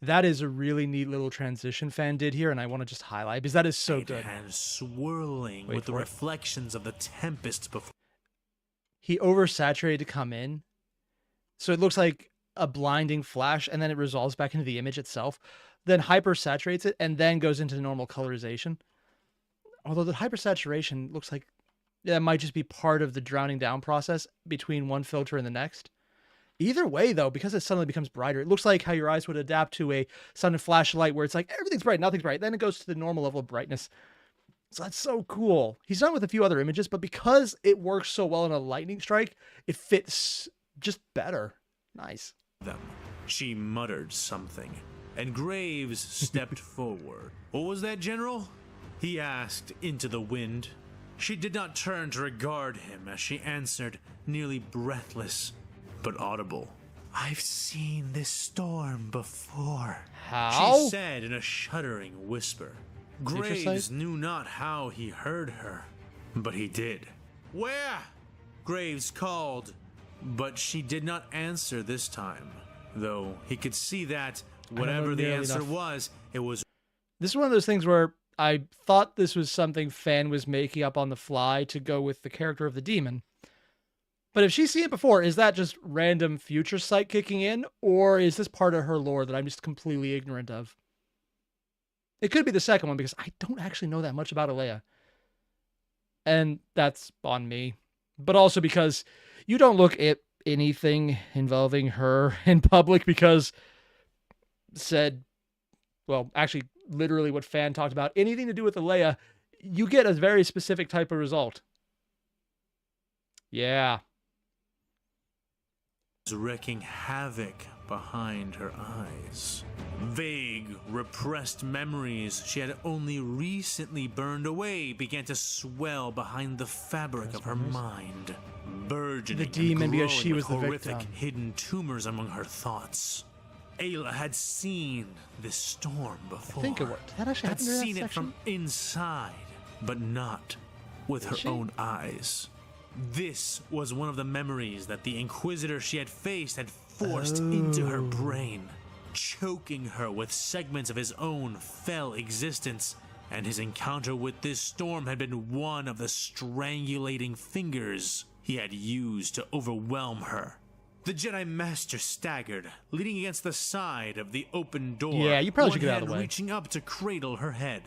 A: that is a really neat little transition Fan did here, and I want to just highlight because that is so good.
C: And swirling with the reflections of the tempest before.
A: He oversaturated to come in, so it looks like a blinding flash, and then it resolves back into the image itself, then hypersaturates it, and then goes into normal colorization. Although the hypersaturation looks like that might just be part of the drowning down process between one filter and the next. Either way, though, because it suddenly becomes brighter, it looks like how your eyes would adapt to a sudden flash of light where it's like everything's bright, nothing's bright. Then it goes to the normal level of brightness. So that's so cool. He's done it with a few other images, but because it works so well in a lightning strike, it fits just better. Nice.
C: Them. She muttered something, and Graves stepped forward. What was that, General? He asked into the wind. She did not turn to regard him as she answered, nearly breathless, but audible. I've seen this storm before.
A: How?
C: She said in a shuddering whisper. Graves knew not how he heard her, but he did. Where? Graves called. But she did not answer this time, though he could see that whatever the answer was, it was...
A: This is one of those things where I thought this was something Fan was making up on the fly to go with the character of the demon. But if she's seen it before, is that just random future sight kicking in, or is this part of her lore that I'm just completely ignorant of? It could be the second one, because I don't actually know that much about Leia. And that's on me. But also because you don't look at anything involving her in public because actually, literally what Fan talked about, anything to do with Leia, you get a very specific type of result. Yeah.
C: Wreaking havoc behind her eyes. Vague, repressed memories she had only recently burned away began to swell behind the fabric of her mind, burgeoning
A: the demon
C: and
A: because
C: growing
A: she
C: with
A: was the
C: horrific
A: victim.
C: hidden tumors among her thoughts. Ayla had seen this storm before.
A: I think it worked. That actually
C: had
A: happened in that
C: seen it
A: section?
C: from inside, but not with her own eyes. This was one of the memories that the Inquisitor she had faced had forced into her brain, choking her with segments of his own fell existence, and his encounter with this storm had been one of the strangulating fingers he had used to overwhelm her. The Jedi Master staggered, leaning against the side of the open door.
A: Yeah, you probably should
C: one
A: get out of
C: hand
A: the way.
C: reaching up to cradle her head.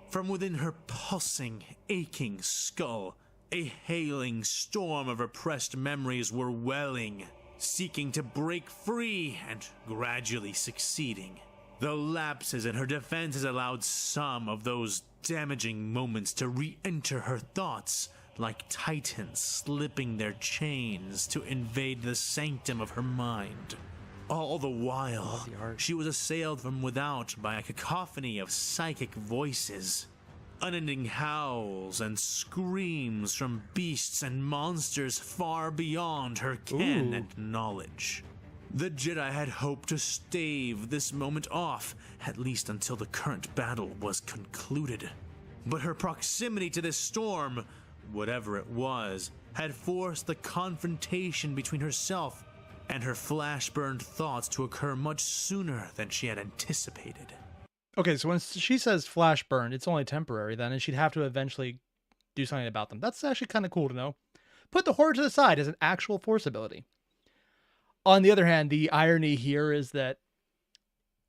C: From within her pulsing, aching skull, a hailing storm of repressed memories were welling, seeking to break free and gradually succeeding. The lapses in her defenses allowed some of those damaging moments to re-enter her thoughts, like titans slipping their chains to invade the sanctum of her mind. All the while, she was assailed from without by a cacophony of psychic voices. Unending howls and screams from beasts and monsters far beyond her ken and knowledge. The Jedi had hoped to stave this moment off, at least until the current battle was concluded. But her proximity to this storm, whatever it was, had forced the confrontation between herself and her flash-burned thoughts to occur much sooner than she had anticipated.
A: Okay, so when she says flash burn, it's only temporary then, and she'd have to eventually do something about them. That's actually kind of cool to know. Put the horror to the side as an actual Force ability. On the other hand, the irony here is that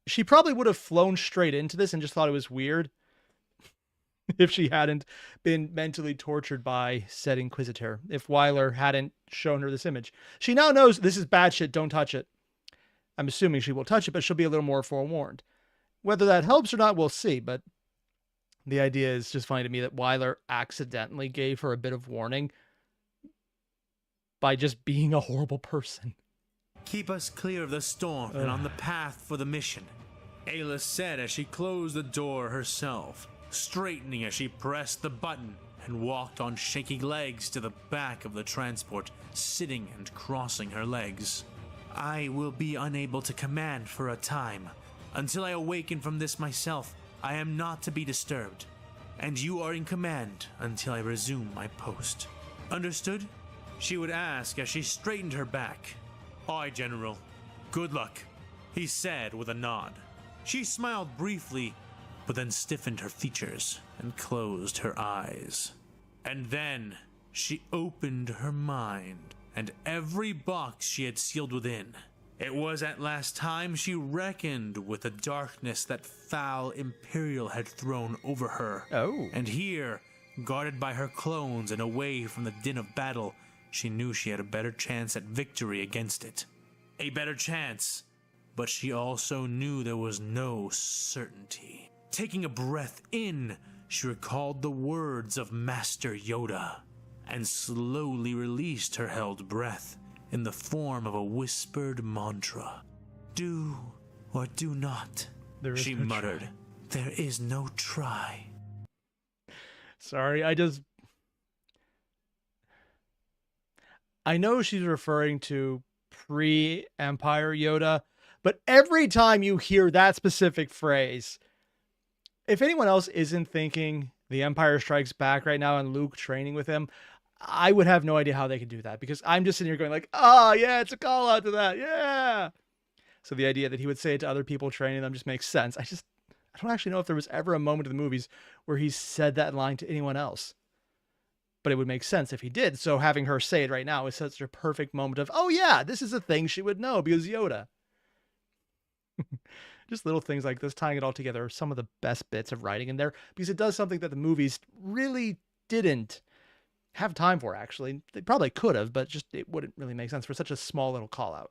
A: she probably would have flown straight into this and just thought it was weird if she hadn't been mentally tortured by said Inquisitor, if Wyler hadn't shown her this image. She now knows this is bad shit, don't touch it. I'm assuming she will touch it, but she'll be a little more forewarned. Whether that helps or not, we'll see, but the idea is just funny to me that Wyler accidentally gave her a bit of warning by just being a horrible person.
C: Keep us clear of the storm and on the path for the mission, Ayla said as she closed the door herself, straightening as she pressed the button and walked on shaky legs to the back of the transport, sitting and crossing her legs. I will be unable to command for a time. Until I awaken from this myself, I am not to be disturbed, and you are in command until I resume my post. Understood? She would ask as she straightened her back. Aye, General. Good luck, he said with a nod. She smiled briefly, but then stiffened her features and closed her eyes. And then she opened her mind, and every box she had sealed within. It was at last time she reckoned with the darkness that foul Imperial had thrown over her.
A: Oh.
C: And here, guarded by her clones and away from the din of battle, she knew she had a better chance at victory against it. A better chance, but she also knew there was no certainty. Taking a breath in, she recalled the words of Master Yoda, and slowly released her held breath in the form of a whispered mantra. Do or do not, she muttered. There is no try.
A: Sorry, I know she's referring to pre-Empire Yoda, but every time you hear that specific phrase, if anyone else isn't thinking The Empire Strikes Back right now and Luke training with him, I would have no idea how they could do that, because I'm just sitting here going like, oh yeah, it's a call out to that. Yeah. So the idea that he would say it to other people training them just makes sense. I don't actually know if there was ever a moment in the movies where he said that line to anyone else, but it would make sense if he did. So having her say it right now is such a perfect moment of, oh yeah, this is a thing she would know because Yoda. Just little things like this, tying it all together, are some of the best bits of writing in there, because it does something that the movies really didn't have time for, actually. They probably could have, but just it wouldn't really make sense for such a small little call out.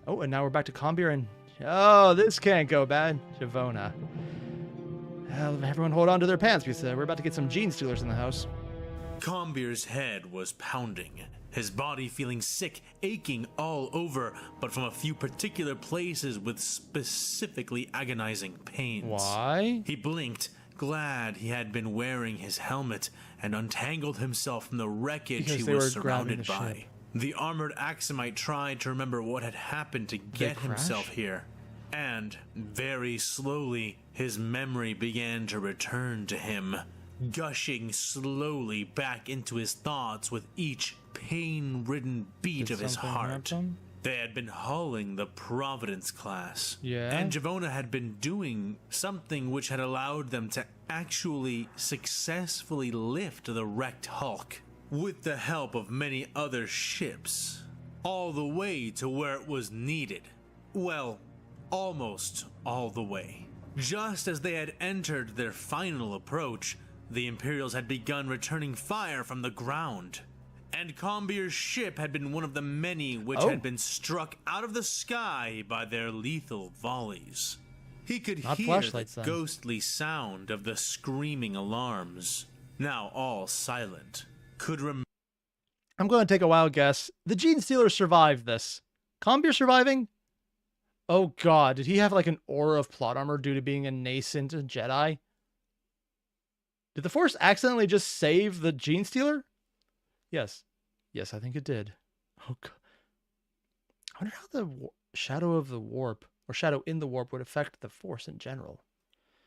A: Oh, and now we're back to Combir and, oh, this can't go bad. Javona. Everyone hold on to their pants, because we're about to get some gene stealers in the house.
C: Combir's head was pounding, his body feeling sick, aching all over, but from a few particular places with specifically agonizing pains.
A: Why?
C: He blinked, glad he had been wearing his helmet, and untangled himself from the wreckage he was surrounded by. The armored Axumite tried to remember what had happened to get himself here, and very slowly his memory began to return to him, gushing slowly back into his thoughts with each pain-ridden beat of his heart. They had been hauling the Providence class, and Javona had been doing something which had allowed them to actually successfully lift the wrecked hulk, with the help of many other ships, all the way to where it was needed. Well, almost all the way. Just as they had entered their final approach, the Imperials had begun returning fire from the ground, and Combir's ship had been one of the many which had been struck out of the sky by their lethal volleys. He could hear the ghostly sound of the screaming alarms, now all silent. I'm
A: going to take a wild guess. The Gene Stealer survived this. Combir surviving? Oh god, did he have like an aura of plot armor due to being a nascent Jedi? Did the Force accidentally just save the Gene Stealer? Yes. Yes, I think it did. Oh god. I wonder how the shadow of the warp, or shadow in the warp, would affect the Force in general.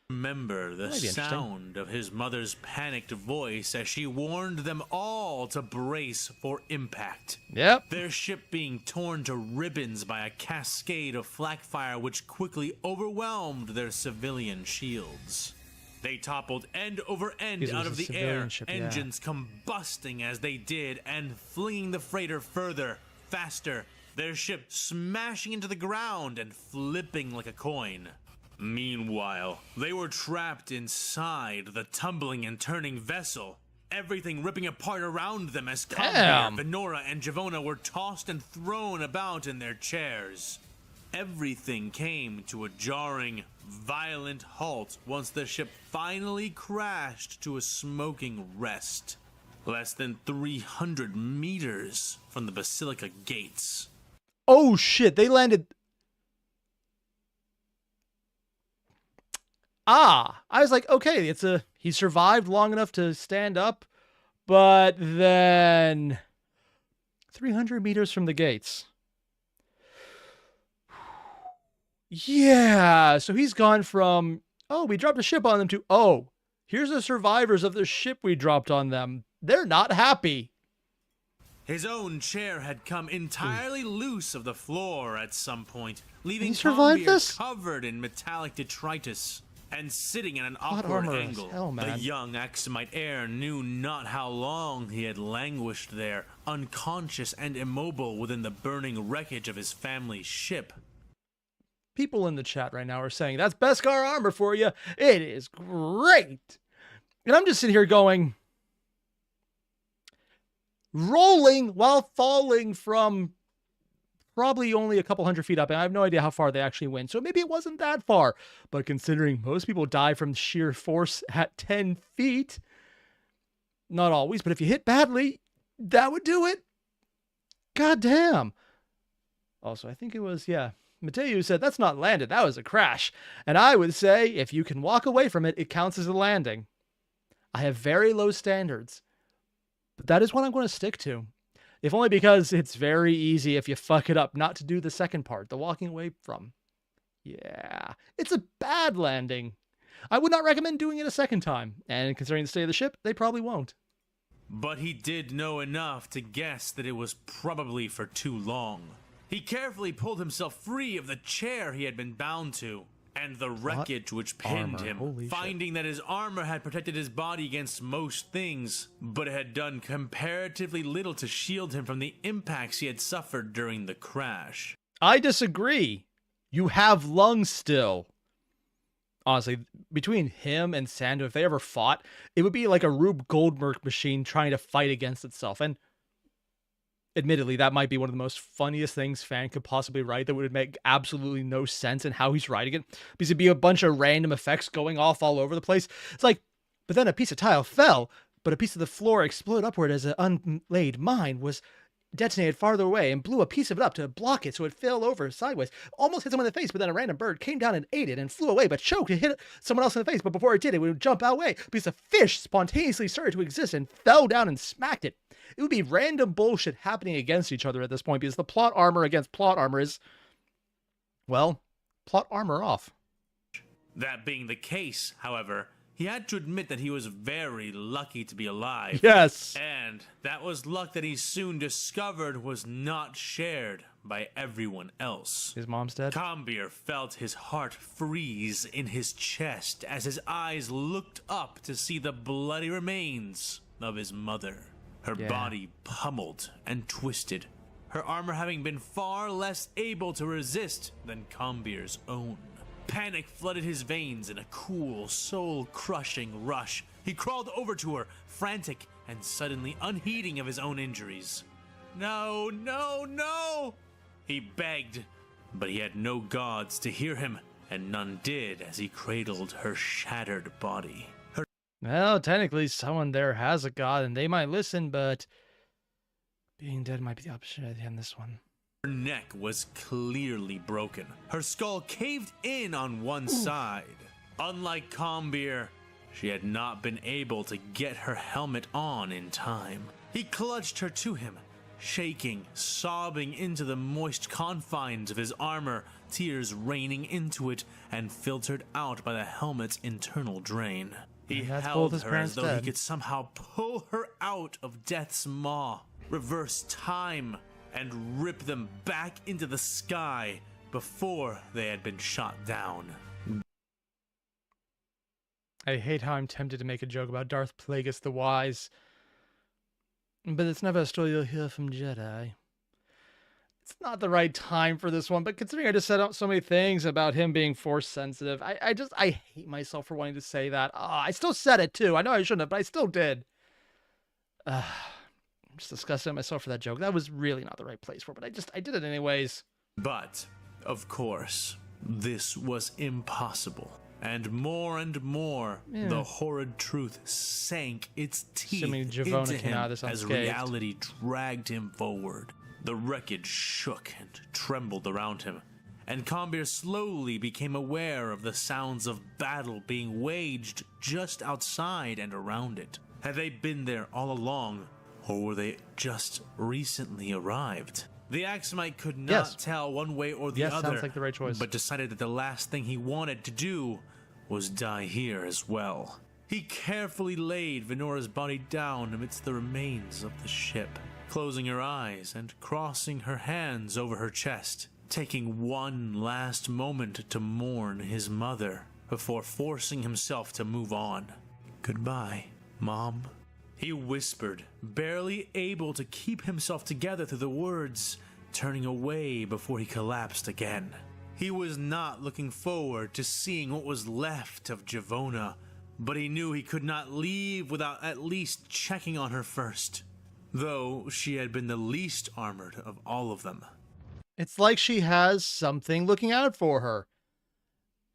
C: Remember the sound of his mother's panicked voice as she warned them all to brace for impact.
A: Yep.
C: Their ship being torn to ribbons by a cascade of flak fire which quickly overwhelmed their civilian shields. They toppled end over end out of the air, engines combusting as they did and flinging the freighter further, faster, their ship smashing into the ground and flipping like a coin. Meanwhile, they were trapped inside the tumbling and turning vessel, everything ripping apart around them as Combier, Venora, and Javona were tossed and thrown about in their chairs. Everything came to a jarring, violent halt once the ship finally crashed to a smoking rest, less than 300 meters from the Basilica gates.
A: Oh shit, they landed... I was like, okay, he survived long enough to stand up, but then 300 meters from the gates. Yeah, so he's gone from, oh, we dropped a ship on them to, oh, here's the survivors of the ship we dropped on them. They're not happy.
C: His own chair had come entirely loose of the floor at some point, leaving
A: Combier
C: covered in metallic detritus. And sitting at an awkward angle, the young Axumite heir knew not how long he had languished there, unconscious and immobile within the burning wreckage of his family's ship.
A: People in the chat right now are saying, that's Beskar armor for you. It is great. And I'm just sitting here going, rolling while falling from probably only a couple hundred feet up, and I have no idea how far they actually went, so maybe it wasn't that far. But considering most people die from sheer force at 10 feet, not always, but if you hit badly, that would do it. God damn. Also, I think it was, Mateo said, that's not landed, that was a crash. And I would say, if you can walk away from it, it counts as a landing. I have very low standards, but that is what I'm going to stick to. If only because it's very easy if you fuck it up not to do the second part, the walking away from. Yeah, it's a bad landing. I would not recommend doing it a second time, and considering the state of the ship, they probably won't.
C: But he did know enough to guess that it was probably for too long. He carefully pulled himself free of the chair he had been bound to, and the wreckage which pinned him, finding that his armor had protected his body against most things, but it had done comparatively little to shield him from the impacts he had suffered during the crash.
A: I disagree. You have lungs still. Honestly, between him and Sandu, if they ever fought, it would be like a Rube Goldberg machine trying to fight against itself. And admittedly, that might be one of the most funniest things fan could possibly write that would make absolutely no sense in how he's writing it. Because it'd be a bunch of random effects going off all over the place. It's like, but then a piece of tile fell, but a piece of the floor exploded upward as an unlaid mine was detonated farther away and blew a piece of it up to block it so it fell over sideways. Almost hit someone in the face, but then a random bird came down and ate it and flew away, but choked and hit someone else in the face. But before it did, it would jump away because a fish spontaneously started to exist and fell down and smacked it. It would be random bullshit happening against each other at this point because the plot armor against plot armor is, well, plot armor off.
C: That being the case, however, he had to admit that he was very lucky to be alive.
A: Yes.
C: And that was luck that he soon discovered was not shared by everyone else.
A: His mom's dead?
C: Combier felt his heart freeze in his chest as his eyes looked up to see the bloody remains of his mother. Her body pummeled and twisted, her armor having been far less able to resist than Combier's own. Panic flooded his veins in a cool, soul-crushing rush. He crawled over to her, frantic and suddenly unheeding of his own injuries. No, no, no! He begged, but he had no gods to hear him, and none did as he cradled her shattered body.
A: Well, technically, someone there has a god, and they might listen, but being dead might be the option on this one.
C: Her neck was clearly broken. Her skull caved in on one side. Unlike Combier, she had not been able to get her helmet on in time. He clutched her to him, shaking, sobbing into the moist confines of his armor, tears raining into it and filtered out by the helmet's internal drain. He held her as though he could somehow pull her out of death's maw, reverse time, and rip them back into the sky before they had been shot down.
A: I hate how I'm tempted to make a joke about Darth Plagueis the Wise, but it's never a story you'll hear from Jedi. it's not the right time for this one, but considering I just said out so many things about him being force sensitive, I hate myself for wanting to say that. I still said it too. I know I shouldn't have, but I still did. I'm just disgusted at myself for that joke. That was really not the right place for it, but I did it anyways.
C: But, of course, this was impossible. And more, the horrid truth sank its teeth
A: Javona
C: into
A: came
C: him
A: out of this
C: as
A: unscathed.
C: reality dragged him forward. The wreckage shook and trembled around him, and Combir slowly became aware of the sounds of battle being waged just outside and around it. Had they been there all along, or were they just recently arrived? The Axumite could not tell one way or the other,
A: sounds like the right choice.
C: but decided that the last thing he wanted to do was die here as well. He carefully laid Venora's body down amidst the remains of the ship, closing her eyes and crossing her hands over her chest, taking one last moment to mourn his mother before forcing himself to move on. "Goodbye, Mom," he whispered, barely able to keep himself together through the words, turning away before he collapsed again. He was not looking forward to seeing what was left of Javona, but he knew he could not leave without at least checking on her first, though she had been the least armored of all of them.
A: It's like she has something looking out for her.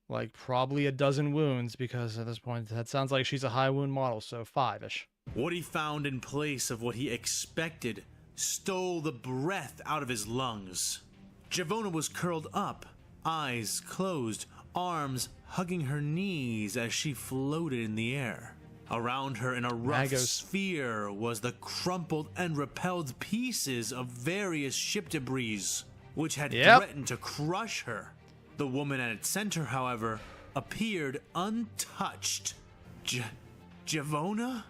A: Like probably a dozen wounds, because at this point that sounds like she's a high wound model, so 5-ish.
C: What he found in place of what he expected stole the breath out of his lungs. Javona was curled up, eyes closed, arms hugging her knees as she floated in the air. Around her in a rough sphere was the crumpled and repelled pieces of various ship debris, which had threatened to crush her. The woman at its center, however, appeared untouched. Javona?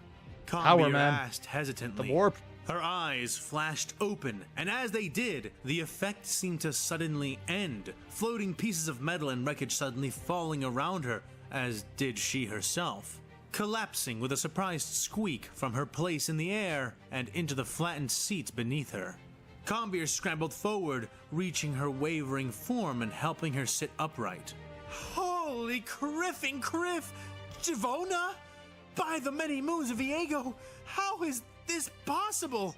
C: Combir asked hesitantly.
A: The warp.
C: Her eyes flashed open, and as they did, the effect seemed to suddenly end, floating pieces of metal and wreckage suddenly falling around her, as did she herself, collapsing with a surprised squeak from her place in the air and into the flattened seats beneath her. Combir scrambled forward, reaching her wavering form and helping her sit upright. "Holy criffing criff! Javona? By the many moons of Viego, how is this possible?"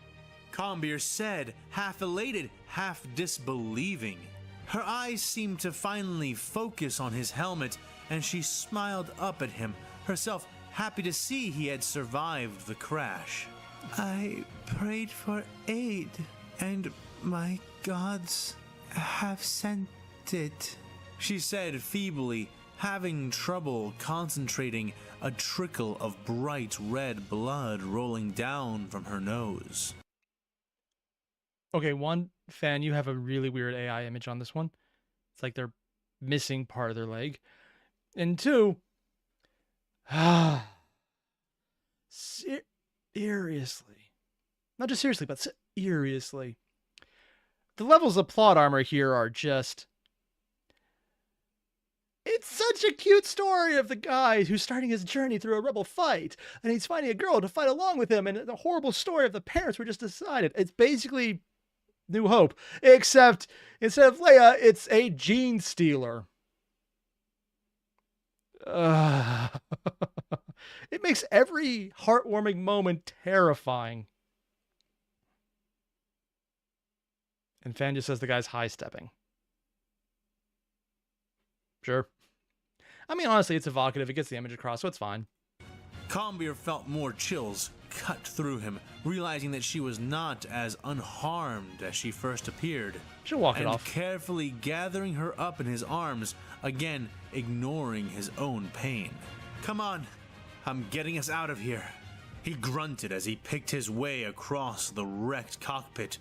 C: Combir said, half elated, half disbelieving. Her eyes seemed to finally focus on his helmet, and she smiled up at him, herself happy to see he had survived the crash. "I prayed for aid, and my gods have sent it," she said feebly, having trouble concentrating, a trickle of bright red blood rolling down from her nose.
A: Okay, one, Fan, you have a really weird AI image on this one. It's like they're missing part of their leg. And two, seriously. Not just seriously, but seriously. The levels of plot armor here are just... It's such a cute story of the guy who's starting his journey through a rebel fight, and he's finding a girl to fight along with him, and the horrible story of the parents were just decided. It's basically New Hope, except instead of Leia, it's a gene stealer. It makes every heartwarming moment terrifying. And Fan just says the guy's high-stepping. Sure. I mean, honestly, it's evocative. It gets the image across, so it's fine.
C: Combir felt more chills cut through him, realizing that she was not as unharmed as she first appeared.
A: She'll walk it off.
C: And carefully gathering her up in his arms, again ignoring his own pain. "Come on, I'm getting us out of here," he grunted as he picked his way across the wrecked cockpit.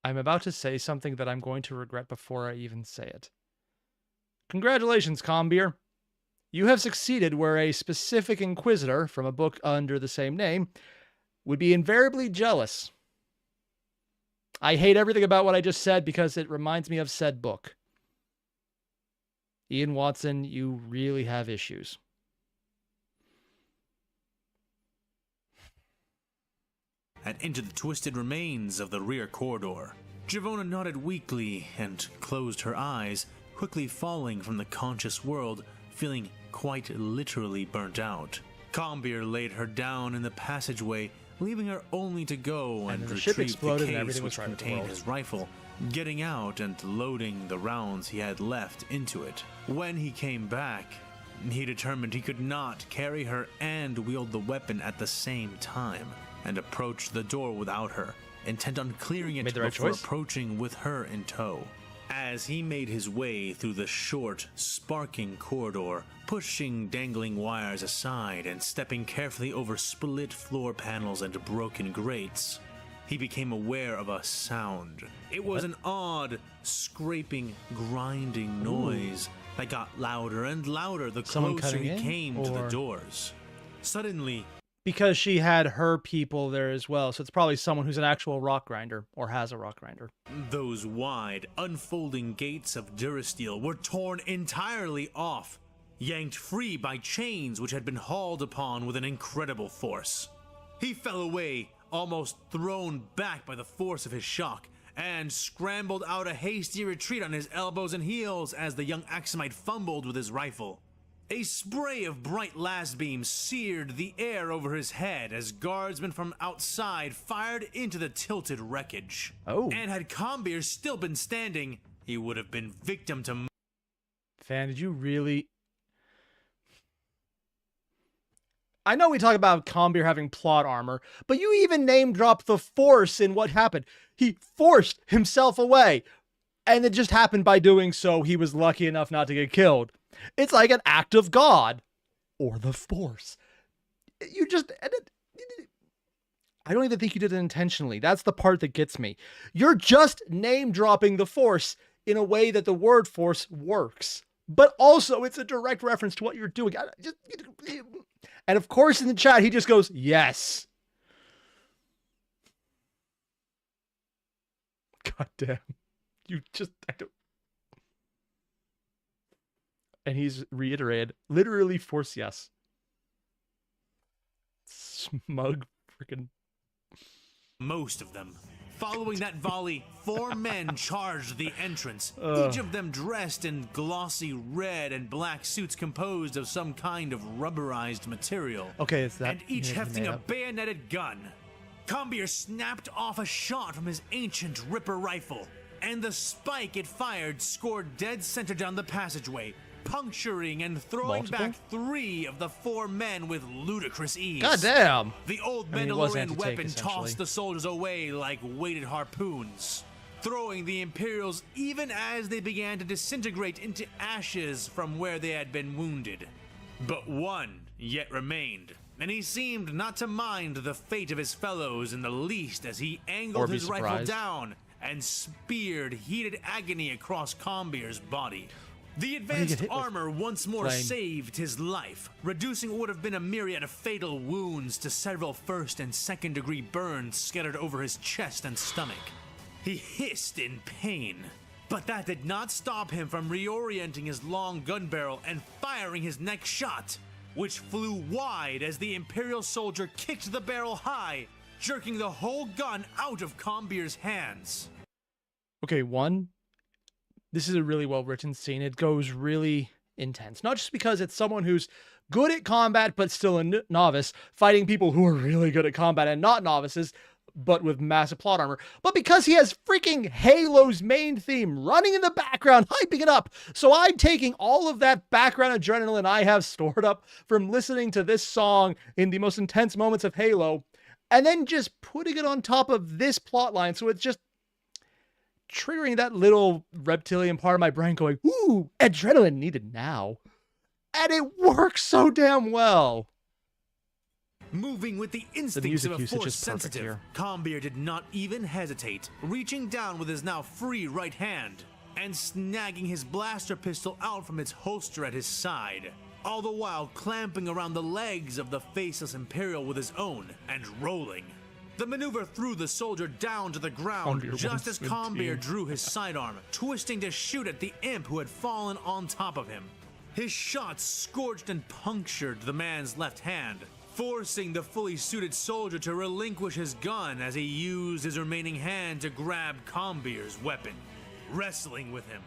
A: I'm about to say something that I'm going to regret before I even say it. Congratulations, Combir. You have succeeded where a specific inquisitor from a book under the same name would be invariably jealous. I hate everything about what I just said because it reminds me of said book. Ian Watson, you really have issues.
C: and into the twisted remains of the rear corridor. Javona nodded weakly and closed her eyes, quickly falling from the conscious world, feeling quite literally burnt out. Combeer laid her down in the passageway, leaving her only to go and
A: the ship
C: retrieve the
A: exploded and
C: case
A: everything was
C: which
A: right with the
C: contained
A: world.
C: his rifle, getting out and loading the rounds he had left into it. When he came back, he determined he could not carry her and wield the weapon at the same time, and approached the door without her, intent on clearing it
A: Made the right
C: before
A: choice.
C: approaching with her in tow. As he made his way through the short, sparking corridor, pushing dangling wires aside and stepping carefully over split floor panels and broken grates, he became aware of a sound. It was an odd, scraping, grinding noise that got louder and louder the
A: Someone
C: closer
A: cutting
C: he
A: in,
C: came to the
A: or-
C: doors. Suddenly,
A: Because she had her people there as well, so it's probably someone who's an actual rock grinder or has a rock grinder.
C: those wide, unfolding gates of durasteel were torn entirely off, yanked free by chains which had been hauled upon with an incredible force. He fell away, almost thrown back by the force of his shock, and scrambled out a hasty retreat on his elbows and heels as the young Axumite fumbled with his rifle. A spray of bright las beams seared the air over his head as guardsmen from outside fired into the tilted wreckage.
A: Oh.
C: And had Combeer still been standing, he would have been victim to...
A: Fan, did you really... I know we talk about Combeer having plot armor, but you even name-dropped the Force in what happened. He forced himself away, and it just happened by doing so he was lucky enough not to get killed. It's like an act of God. Or the Force. You just... I don't even think you did it intentionally. That's the part that gets me. You're just name-dropping the Force in a way that the word Force works. But also, it's a direct reference to what you're doing. And of course, in the chat, he just goes, yes. God damn. You just... I don't... And he's reiterated, literally Force yes. Smug freaking...
C: most of them. Following that volley, 4 men charged the entrance, each of them dressed in glossy red and black suits composed of some kind of rubberized material.
A: Okay, it's that...
C: And each hefting a
A: up.
C: bayoneted gun. Combeer snapped off a shot from his ancient Ripper rifle, and the spike it fired scored dead center down the passageway, puncturing and throwing
A: Multiple?
C: back 3 of the 4 men with ludicrous ease.
A: God damn.
C: The old
A: I mean, it was
C: Mandalorian
A: anti-tank,
C: weapon
A: essentially.
C: tossed the soldiers away like weighted harpoons, throwing the Imperials even as they began to disintegrate into ashes from where they had been wounded. But one yet remained, and he seemed not to mind the fate of his fellows in the least as he
A: Or
C: angled
A: be
C: his rifle
A: surprised.
C: down and speared heated agony across Combeer's body. The
A: you get
C: advanced
A: hit with?
C: armor once more
A: Flame.
C: saved his life, reducing what would have been a myriad of fatal wounds to several first and second degree burns scattered over his chest and stomach. He hissed in pain, but that did not stop him from reorienting his long gun barrel and firing his next shot, which flew wide as the Imperial soldier kicked the barrel high, jerking the whole gun out of Combeer's hands.
A: Okay, one, this is a really well-written scene. It goes really intense. Not just because it's someone who's good at combat, but still a novice, fighting people who are really good at combat and not novices, but with massive plot armor, but because he has freaking Halo's main theme running in the background, hyping it up. So I'm taking all of that background adrenaline I have stored up from listening to this song in the most intense moments of Halo, and then just putting it on top of this plot line. So it's just triggering that little reptilian part of my brain going, ooh, adrenaline needed now. And it works so damn well.
C: Moving with the instincts
A: music
C: of a
A: usage
C: force
A: is perfect
C: sensitive,
A: here.
C: Combeer did not even hesitate, reaching down with his now free right hand and snagging his blaster pistol out from its holster at his side, all the while clamping around the legs of the faceless Imperial with his own and rolling. The maneuver threw the soldier down to the ground
A: Combeer
C: just as
A: 117.
C: Combeer drew his sidearm, twisting to shoot at the imp who had fallen on top of him. His shot scorched and punctured the man's left hand, forcing the fully suited soldier to relinquish his gun as he used his remaining hand to grab Combier's weapon, wrestling with him.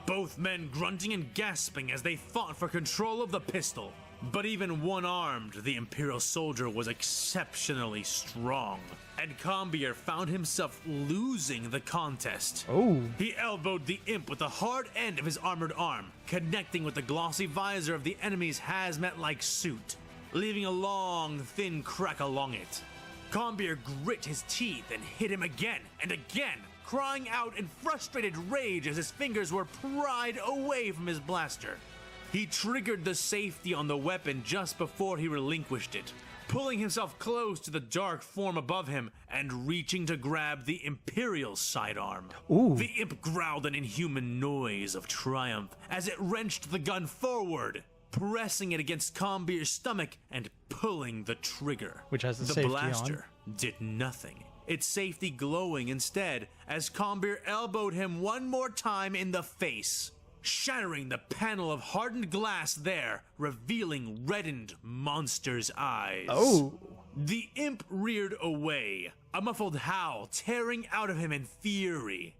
C: Both men grunting and gasping as they fought for control of the pistol. But even one-armed, the Imperial soldier was exceptionally strong, and Combier found himself losing the contest.
A: Oh.
C: He elbowed the imp with the hard end of his armored arm, connecting with the glossy visor of the enemy's hazmat-like suit, leaving a long, thin crack along it. Combier grit his teeth and hit him again and again, crying out in frustrated rage as his fingers were pried away from his blaster. He triggered the safety on the weapon just before he relinquished it, pulling himself close to the dark form above him and reaching to grab the Imperial sidearm.
A: Ooh.
C: The imp growled an inhuman noise of triumph as it wrenched the gun forward, pressing it against Combier's stomach and pulling the trigger.
A: Which has the
C: The
A: safety
C: blaster did nothing, its safety glowing instead as Combier elbowed him one more time in the face, shattering the panel of hardened glass there, revealing reddened monster's eyes.
A: Oh.
C: The imp reared away, a muffled howl tearing out of him in fury.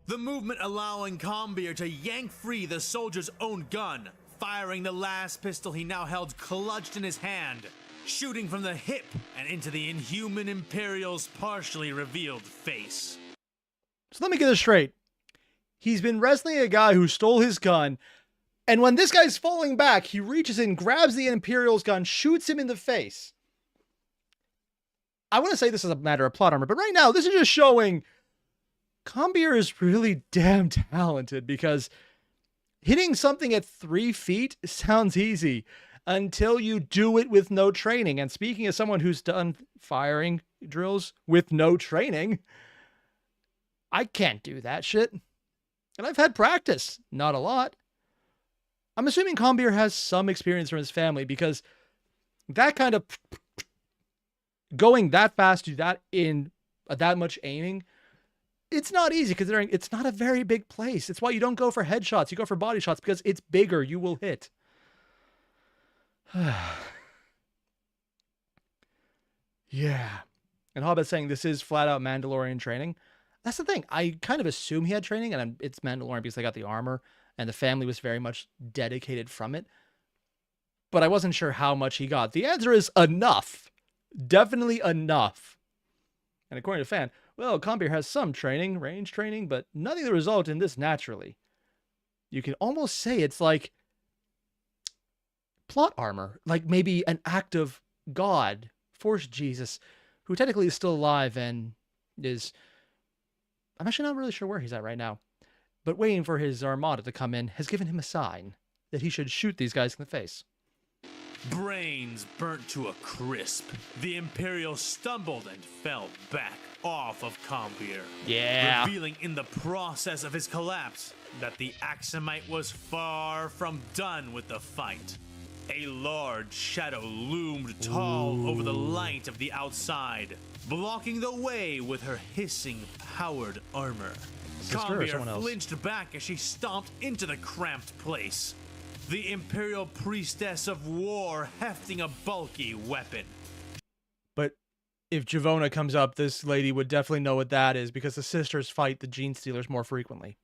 C: The movement allowing Combier to yank free the soldier's own gun, firing the last pistol he now held clutched in his hand, shooting from the hip and into the inhuman Imperial's partially revealed face.
A: So let me get this straight. He's been wrestling a guy who stole his gun, and when this guy's falling back, he reaches in, grabs the Imperial's gun, shoots him in the face. I want to say this is a matter of plot armor, but right now, this is just showing Combier is really damn talented, because hitting something at 3 feet sounds easy until you do it with no training. And speaking as someone who's done firing drills with no training, I can't do that shit. And I've had practice, not a lot. I'm assuming Combier has some experience from his family, because that kind of going that fast to that in that much aiming, it's not easy considering it's not a very big place. It's why you don't go for headshots. You go for body shots because it's bigger. You will hit. Yeah. And Hobbit's saying this is flat out Mandalorian training. That's the thing. I kind of assume he had training, and it's Mandalorian because they got the armor, and the family was very much dedicated from it. But I wasn't sure how much he got. The answer is enough. Definitely enough. And according to Fan, well, Combier has some training, range training, but nothing that result in this naturally. You can almost say it's like plot armor, like maybe an act of God, Force Jesus, who technically is still alive and is... I'm actually not really sure where he's at right now, but waiting for his armada to come in has given him a sign that he should shoot these guys in the face.
C: Brains burnt to a crisp, the Imperial stumbled and fell back off of Combier, revealing in the process of his collapse that the Axumite was far from done with the fight. A large shadow loomed tall over the light of the outside, blocking the way with her hissing, powered armor. Combier flinched back as she stomped into the cramped place, the Imperial Priestess of War hefting a bulky weapon.
A: But if Javona comes up, this lady would definitely know what that is, because the sisters fight the Gene Stealers more frequently.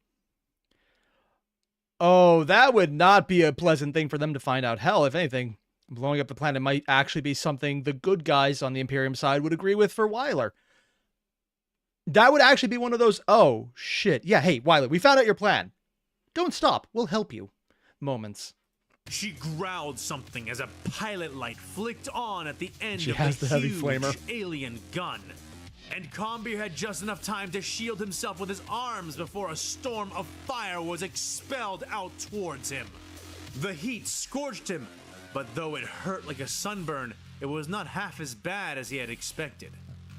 A: Oh, that would not be a pleasant thing for them to find out. Hell, if anything, blowing up the planet might actually be something the good guys on the Imperium side would agree with for Wyler. That would actually be one of those, oh, shit. Yeah, hey, Wyler, we found out your plan. Don't stop. We'll help you. Moments.
C: She growled something as a pilot light flicked on at the end
A: She
C: of
A: has
C: the
A: the heavy
C: huge
A: flamer.
C: alien gun. And Combier had just enough time to shield himself with his arms before a storm of fire was expelled out towards him. The heat scorched him, but though it hurt like a sunburn, it was not half as bad as he had expected.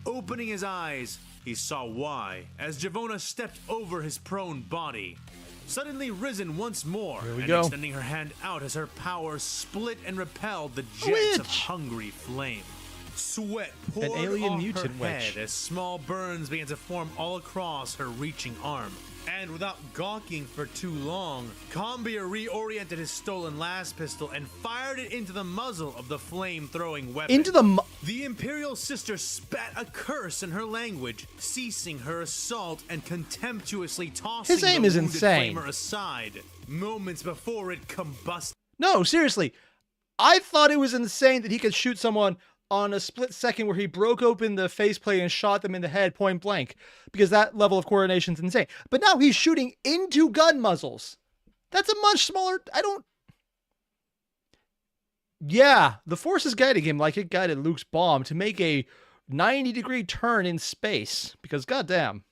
C: Opening his eyes, he saw why, as Javona stepped over his prone body, suddenly risen once more and extending her hand out as her power split and repelled the jets of hungry flame. Sweat poured off her head as small burns began to form all across her reaching arm. And without gawking for too long, Combier reoriented his stolen las pistol and fired it into the muzzle of the flame-throwing weapon. The Imperial sister spat a curse in her language, ceasing her assault and contemptuously tossing
A: His aim
C: the
A: is
C: wounded
A: insane.
C: flamer aside, moments before it combusted.
A: No, seriously. I thought it was insane that he could shoot someone on a split second where he broke open the faceplate and shot them in the head point blank, because that level of coordination is insane. But now he's shooting into gun muzzles. That's a much smaller... Yeah, the Force is guiding him like it guided Luke's bomb to make a 90-degree turn in space, because goddamn.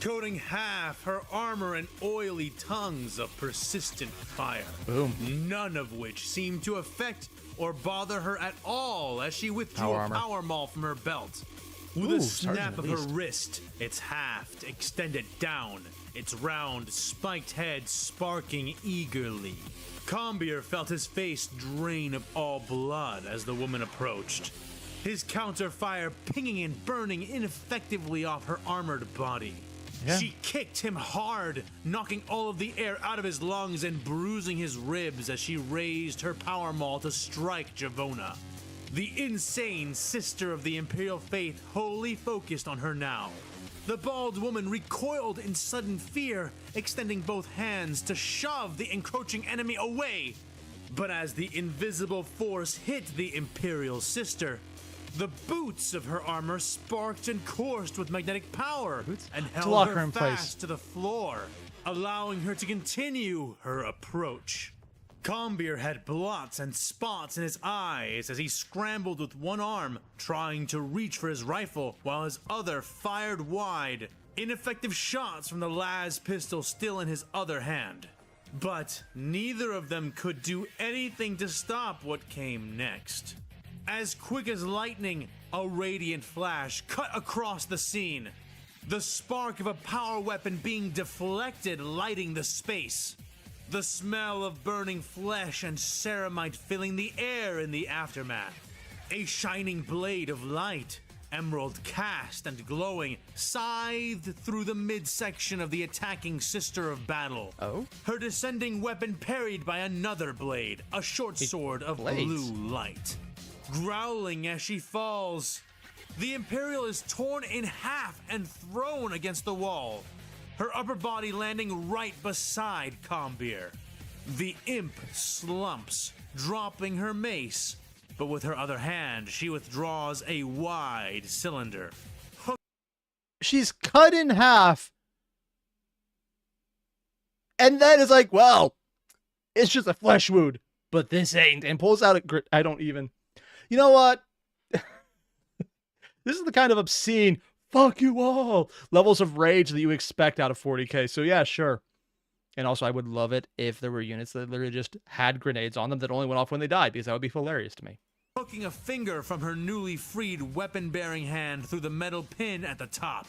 C: Coating half her armor in oily tongues of persistent fire.
A: Boom.
C: None of which seemed to affect or bother her at all as she withdrew a power maul from her belt. With a snap of her wrist, its haft extended down, its round, spiked head sparking eagerly. Combier felt his face drain of all blood as the woman approached, his counterfire pinging and burning ineffectively off her armored body. Yeah. She kicked him hard, knocking all of the air out of his lungs and bruising his ribs as she raised her power maul to strike Javona. The insane sister of the Imperial faith wholly focused on her now. The bald woman recoiled in sudden fear, extending both hands to shove the encroaching enemy away. But as the invisible force hit the Imperial sister, the boots of her armor sparked and coursed with magnetic power and held her fast to the floor, allowing her to continue her approach. Combier had blots and spots in his eyes as he scrambled with one arm, trying to reach for his rifle while his other fired wide, ineffective shots from the las pistol still in his other hand. But neither of them could do anything to stop what came next. As quick as lightning, a radiant flash cut across the scene, the spark of a power weapon being deflected, lighting the space. The smell of burning flesh and ceramite filling the air in the aftermath. A shining blade of light, emerald cast and glowing, scythed through the midsection of the attacking sister of battle. Her descending weapon parried by another blade, a short sword of blue light. Growling as she falls, the Imperial is torn in half and thrown against the wall, her upper body landing right beside Combier. The imp slumps, dropping her mace, but with her other hand, she withdraws a wide cylinder.
A: She's cut in half, and then is like, well, it's just a flesh wound, but this ain't, and pulls out I don't even... You know what? This is the kind of obscene, fuck you all, levels of rage that you expect out of 40K. So yeah, sure. And also, I would love it if there were units that literally just had grenades on them that only went off when they died, because that would be hilarious to me.
C: Hooking a finger from her newly freed weapon-bearing hand through the metal pin at the top.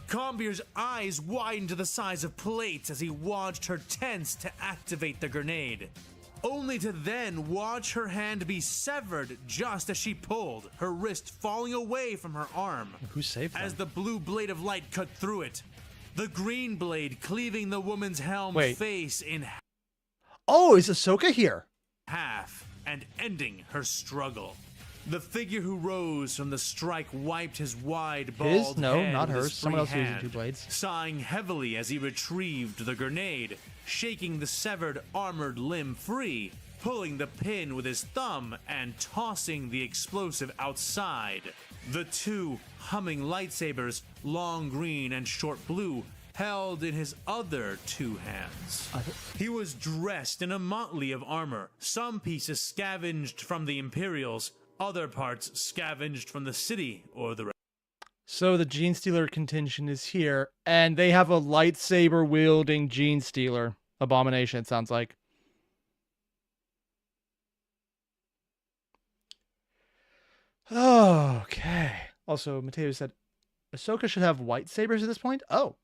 C: Combier's eyes widened to the size of plates as he watched her tense to activate the grenade, only to then watch her hand be severed just as she pulled, her wrist falling away from her arm.
A: Who saved them?
C: As the blue blade of light cut through it, the green blade cleaving the woman's helm face in half.
A: Oh, is Ahsoka here?
C: Half, and ending her struggle. The figure who rose from the strike wiped his wide, bald head
A: not
C: with
A: hers.
C: his
A: Someone else
C: free
A: using
C: hand,
A: 2 blades.
C: sighing heavily as he retrieved the grenade, shaking the severed armored limb free, pulling the pin with his thumb and tossing the explosive outside. The 2 humming lightsabers, long green and short blue, held in his other 2 hands. He was dressed in a motley of armor, some pieces scavenged from the Imperials, other parts scavenged from the city or the...
A: So the Gene Stealer contingent is here, and they have a lightsaber-wielding Gene Stealer. Abomination, it sounds like. Okay. Also, Mateo said, Ahsoka should have white sabers at this point? Oh,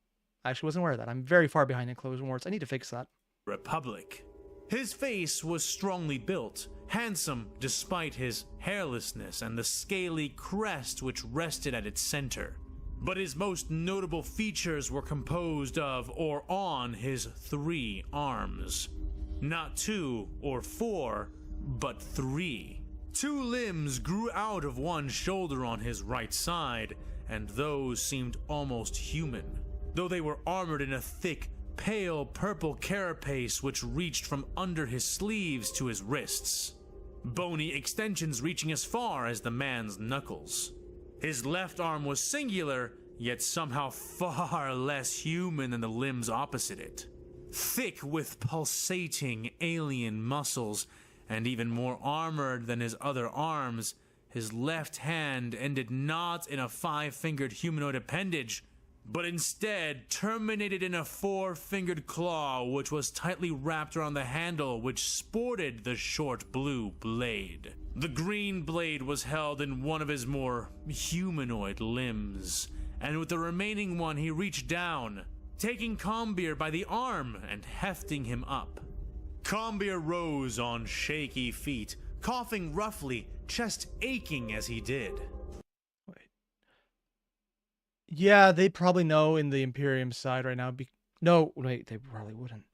A: I actually wasn't aware of that. I'm very far behind in Clone Wars. I need to fix that.
C: Republic. His face was strongly built, handsome despite his hairlessness and the scaly crest which rested at its center. but his most notable features were composed of or on his 3 arms. Not 2 or 4, but 3. 2 limbs grew out of one shoulder on his right side, and those seemed almost human, though they were armored in a thick, pale purple carapace which reached from under his sleeves to his wrists, bony extensions reaching as far as the man's knuckles. His left arm was singular, yet somehow far less human than the limbs opposite it. Thick with pulsating alien muscles, and even more armored than his other arms, his left hand ended not in a 5-fingered humanoid appendage, but instead terminated in a 4-fingered claw which was tightly wrapped around the handle which sported the short blue blade. The green blade was held in one of his more humanoid limbs, and with the remaining one he reached down, taking Combeer by the arm and hefting him up. Combeer rose on shaky feet, coughing roughly, chest aching as he did.
A: Yeah, they probably know in the Imperium side right now. No, wait, they probably wouldn't.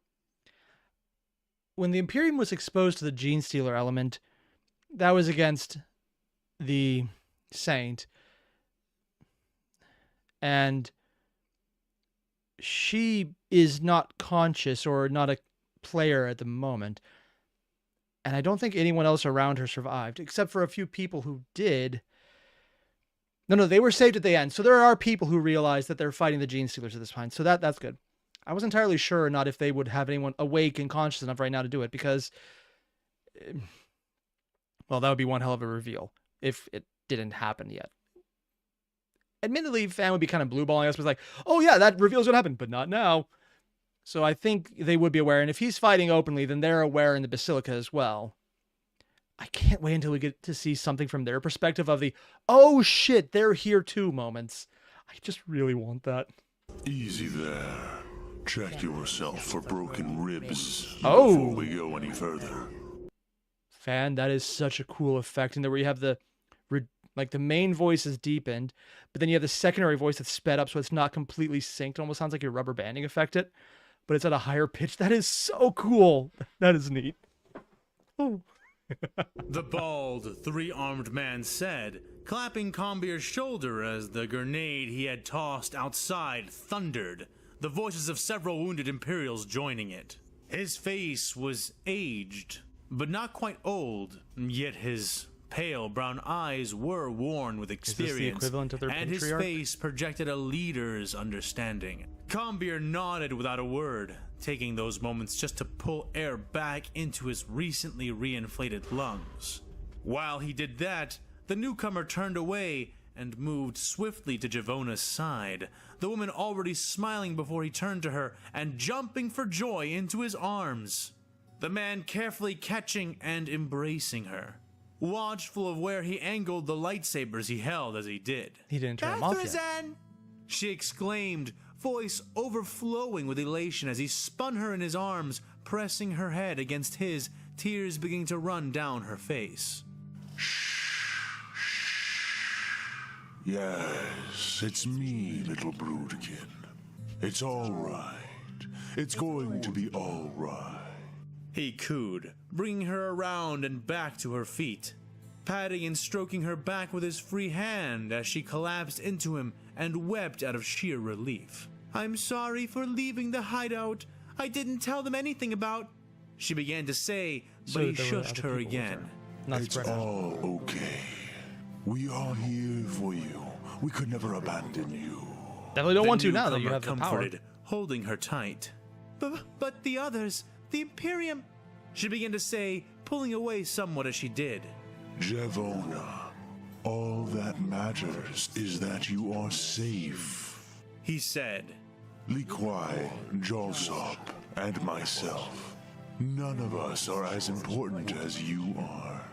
A: When the Imperium was exposed to the Gene Stealer element, that was against the Saint. And she is not conscious or not a player at the moment. And I don't think anyone else around her survived, except for a few people who did. No, they were saved at the end. So there are people who realize that they're fighting the Gene Stealers at this point. So that's good. I was entirely sure or not if they would have anyone awake and conscious enough right now to do it, because, well, that would be one hell of a reveal if it didn't happen yet. Admittedly, fan would be kind of blue-balling us, was like, oh yeah, that reveals what happened, but not now. So I think they would be aware, and if he's fighting openly, then they're aware in the Basilica as well. I can't wait until we get to see something from their perspective of the, oh shit, they're here too moments. I just really want that.
D: Easy there. Check yourself for broken ribs
A: before
D: we go any further.
A: Fan, that is such a cool effect in there where you have the, like the main voice is deepened, but then you have the secondary voice that's sped up so it's not completely synced. It almost sounds like you're rubber banding affected, but it's at a higher pitch. That is so cool. That is neat. Oh.
C: The bald, 3-armed man said, clapping Combeer's shoulder as the grenade he had tossed outside thundered, the voices of several wounded Imperials joining it. His face was aged, but not quite old, yet his pale brown eyes were worn with experience,
A: is this the equivalent of their
C: and
A: patriarch?
C: his face projected a leader's understanding. Combeer nodded without a word, taking those moments just to pull air back into his recently reinflated lungs. While he did that, the newcomer turned away and moved swiftly to Javona's side, the woman already smiling before he turned to her and jumping for joy into his arms. The man carefully catching and embracing her, watchful of where he angled the lightsabers he held as he did.
A: He didn't turn them off yet.
C: She exclaimed, voice overflowing with elation as he spun her in his arms, pressing her head against his, tears beginning to run down her face.
D: Yes, it's me, little broodkin. It's all right. It's going to be all right.
C: He cooed, bringing her around and back to her feet, patting and stroking her back with his free hand as she collapsed into him and wept out of sheer relief. I'm sorry for leaving the hideout. I didn't tell them anything about... She began to say, but he shushed her again.
D: It's all okay. We are here for you. We could never abandon you.
A: Definitely don't want to now that you have the power.
C: Comforted, holding her tight. But the others, the Imperium... She began to say, pulling away somewhat as she did.
D: Javona, all that matters is that you are safe.
C: He said.
D: Liquai, Jalsop, and myself. None of us are as important as you are.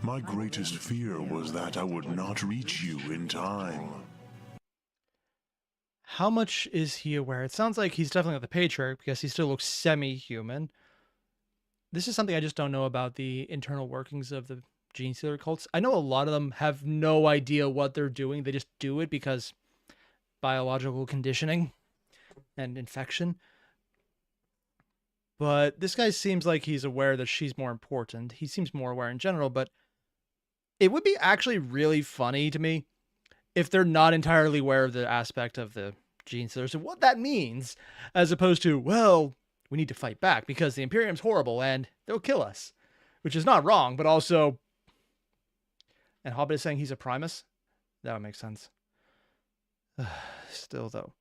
D: My greatest fear was that I would not reach you in time.
A: How much is he aware? It sounds like he's definitely not the Patriarch because he still looks semi-human. This is something I just don't know about the internal workings of the Gene Stealer cults. I know a lot of them have no idea what they're doing. They just do it because biological conditioning and infection. But this guy seems like he's aware that she's more important. He seems more aware in general, but it would be actually really funny to me if they're not entirely aware of the aspect of the gene stealers and what that means, as opposed to, well, we need to fight back because the Imperium's horrible and they'll kill us, which is not wrong, but also, and Hobbit is saying he's a Primus. That would make sense. Still, though,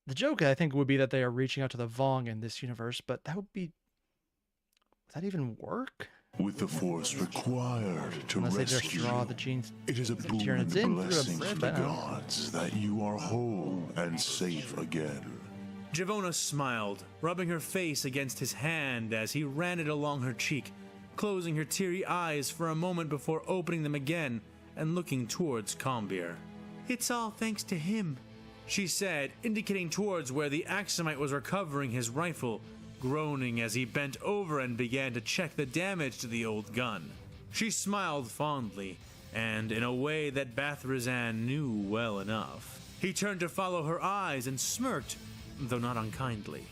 A: the joke, I think, would be that they are reaching out to the Vong in this universe, but that would that even work?
D: With the force required to
A: Unless they just
D: rescue
A: draw
D: you,
A: the genes.
D: it is a boon
A: Tyranids
D: and
A: in through a
D: blessing from the
A: bread.
D: gods that you are whole and safe again.
C: Javona smiled, rubbing her face against his hand as he ran it along her cheek, closing her teary eyes for a moment before opening them again and looking towards Combir. "It's all thanks to him," she said, indicating towards where the Axumite was recovering his rifle, groaning as he bent over and began to check the damage to the old gun. She smiled fondly, and in a way that Bathrazan knew well enough. He turned to follow her eyes and smirked, though not unkindly.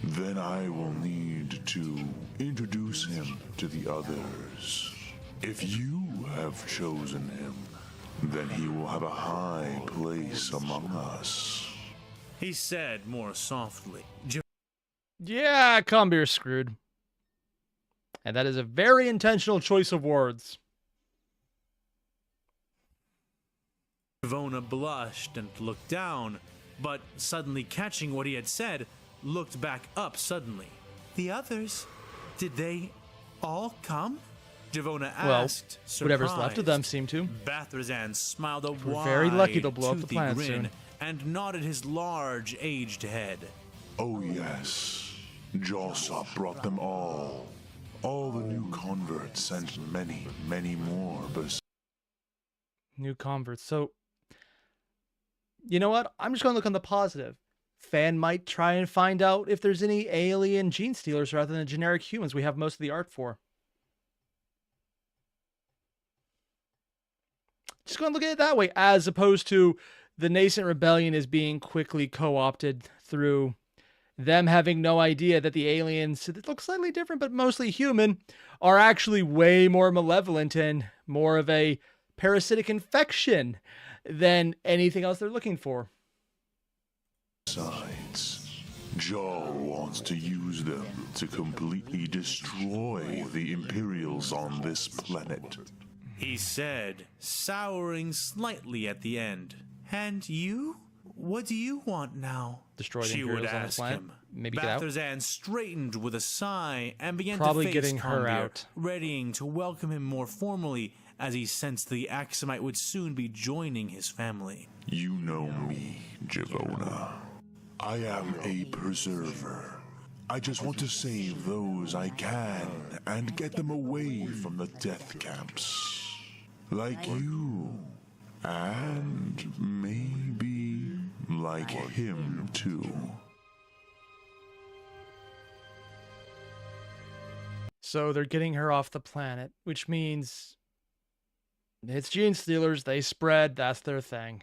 D: Then I will need to introduce him to the others. If you have chosen him, then he will have a high place among us.
C: He said more softly.
A: Yeah, Combir's screwed. And that is a very intentional choice of words.
C: Javona blushed and looked down, but suddenly catching what he had said, looked back up suddenly. "The others? Did they all come?" Javona asked, surprised.
A: Whatever's left of them seem to.
C: Bathrazan smiled a wide,
A: very lucky they'll blow up the
C: toothy
A: planet
C: grin
A: soon.
C: and nodded his large, aged head.
D: Oh yes, Josop brought them all. All the new converts and many, many more besides.
A: New converts. So, you know what? I'm just going to look on the positive. Fan might try and find out if there's any alien gene stealers rather than generic humans we have most of the art for. Just going to look at it that way, as opposed to the nascent rebellion is being quickly co-opted through them having no idea that the aliens, that look slightly different but mostly human, are actually way more malevolent and more of a parasitic infection than anything else they're looking for.
D: Besides, Jaw wants to use them to completely destroy the Imperials on this planet.
C: He said, souring slightly at the end. "And you? What do you want now?"
A: Destroy the
C: she would
A: Imperials on the
C: ask
A: planet?
C: him.
A: Maybe get out?
C: Bathrazan straightened with a sigh and began
A: Probably
C: to face
A: getting her
C: Combir,
A: out.
C: readying to welcome him more formally as he sensed the Axumite would soon be joining his family.
D: You know me, Javona. I am a preserver. I just want to save those I can and get them away from the death camps. Like you. And maybe like him too.
A: So they're getting her off the planet, which means it's gene stealers. They spread. That's their thing.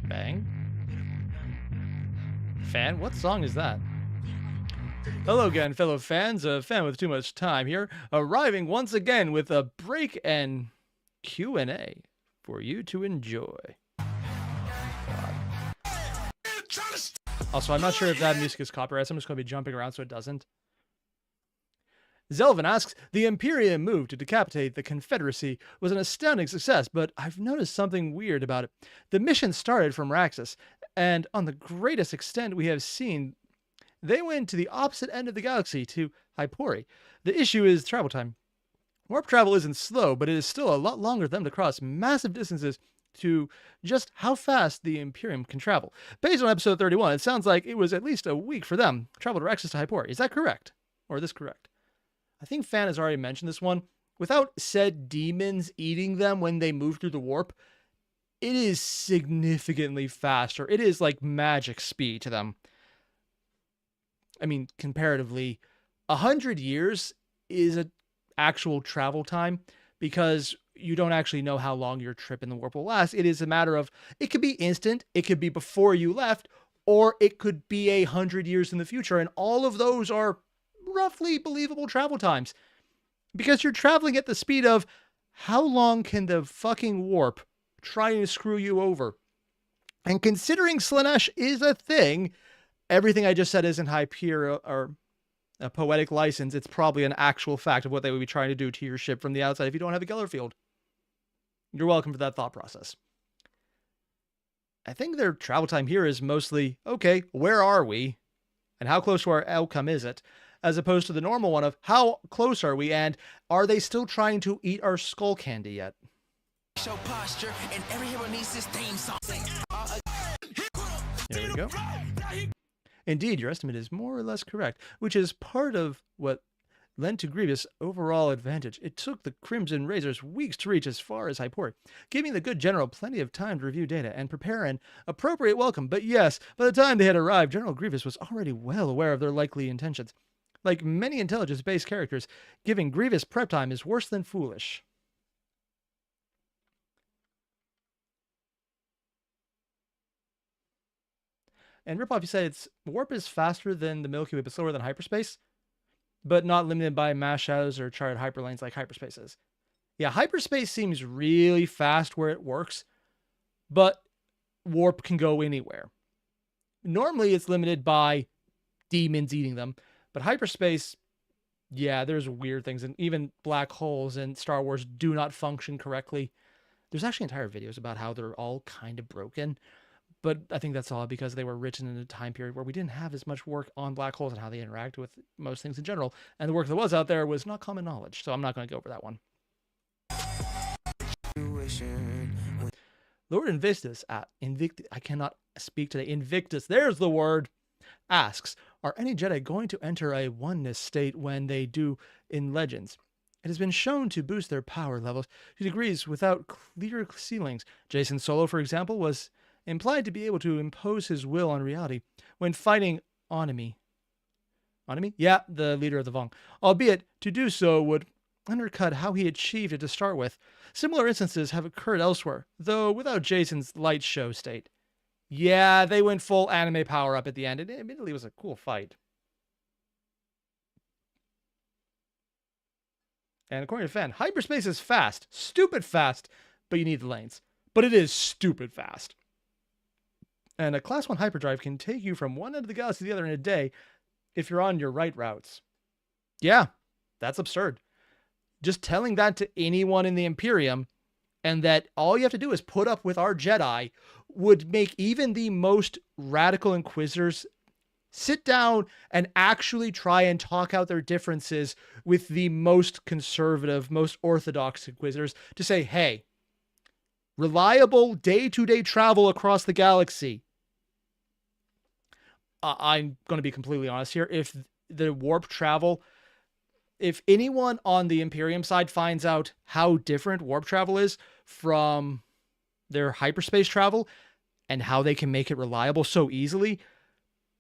A: Bang. Fan? What song is that? Hello again, fellow fans. A fan with too much time here, arriving once again with a break and Q&A for you to enjoy. Also, I'm not sure if that music is copyrighted, so I'm just going to be jumping around so it doesn't. Zelvin asks, the Imperium move to decapitate the Confederacy was an astounding success, but I've noticed something weird about it. The mission started from Raxus, and on the greatest extent we have seen, they went to the opposite end of the galaxy, to Hypori. The issue is travel time. Warp travel isn't slow, but it is still a lot longer for them to cross massive distances to just how fast the Imperium can travel. Based on episode 31, it sounds like it was at least a week for them to travel to Raxus to Hypori. Is that correct? Or is this correct? I think Fan has already mentioned this one. Without said demons eating them when they move through the warp, it is significantly faster. It is like magic speed to them. I mean, comparatively, 100 years is an actual travel time, because you don't actually know how long your trip in the warp will last. It is a matter of, it could be instant, it could be before you left, or it could be 100 years in the future. And all of those are roughly believable travel times, because you're traveling at the speed of how long can the fucking warp try to screw you over? And considering Slaanesh is a thing, everything I just said isn't Hyperion or a poetic license. It's probably an actual fact of what they would be trying to do to your ship from the outside if you don't have a Geller field. You're welcome for that thought process. I think their travel time here is mostly, okay, where are we? And how close to our outcome is it? As opposed to the normal one of, how close are we? And are they still trying to eat our skull candy yet?
B: Show posture, and every hero needs his theme song.
A: There we go. Indeed, your estimate is more or less correct, which is part of what lent to Grievous' overall advantage. It took the Crimson Razors weeks to reach as far as Hyport, giving the good general plenty of time to review data and prepare an appropriate welcome. But yes, by the time they had arrived, General Grievous was already well aware of their likely intentions. Like many intelligence-based characters, giving Grievous prep time is worse than foolish. And Ripoff, you said warp is faster than the Milky Way, but slower than hyperspace, but not limited by mass shadows or charted hyperlanes like hyperspace is. Yeah, hyperspace seems really fast where it works, but warp can go anywhere. Normally, it's limited by demons eating them, but hyperspace, yeah, there's weird things, and even black holes in Star Wars do not function correctly. There's actually entire videos about how they're all kind of broken. But I think that's all because they were written in a time period where we didn't have as much work on black holes and how they interact with most things in general. And the work that was out there was not common knowledge. So I'm not going to go over that one. Lord Invictus at Invictus, I cannot speak today. Invictus, there's the word, asks, are any Jedi going to enter a oneness state when they do in Legends? It has been shown to boost their power levels to degrees without clear ceilings. Jason Solo, for example, was implied to be able to impose his will on reality when fighting Onimi. Onimi? Yeah, the leader of the Vong. Albeit, to do so would undercut how he achieved it to start with. Similar instances have occurred elsewhere, though without Jason's light show state. Yeah, they went full anime power up at the end. It admittedly was a cool fight. And according to Fan, hyperspace is fast. Stupid fast, but you need the lanes. But it is stupid fast. And a Class 1 hyperdrive can take you from one end of the galaxy to the other in a day if you're on your right routes. Yeah, that's absurd. Just telling that to anyone in the Imperium, and that all you have to do is put up with our Jedi, would make even the most radical Inquisitors sit down and actually try and talk out their differences with the most conservative, most orthodox Inquisitors to say, hey, reliable day-to-day travel across the galaxy. I'm going to be completely honest here. If the warp travel, if anyone on the Imperium side finds out how different warp travel is from their hyperspace travel and how they can make it reliable so easily,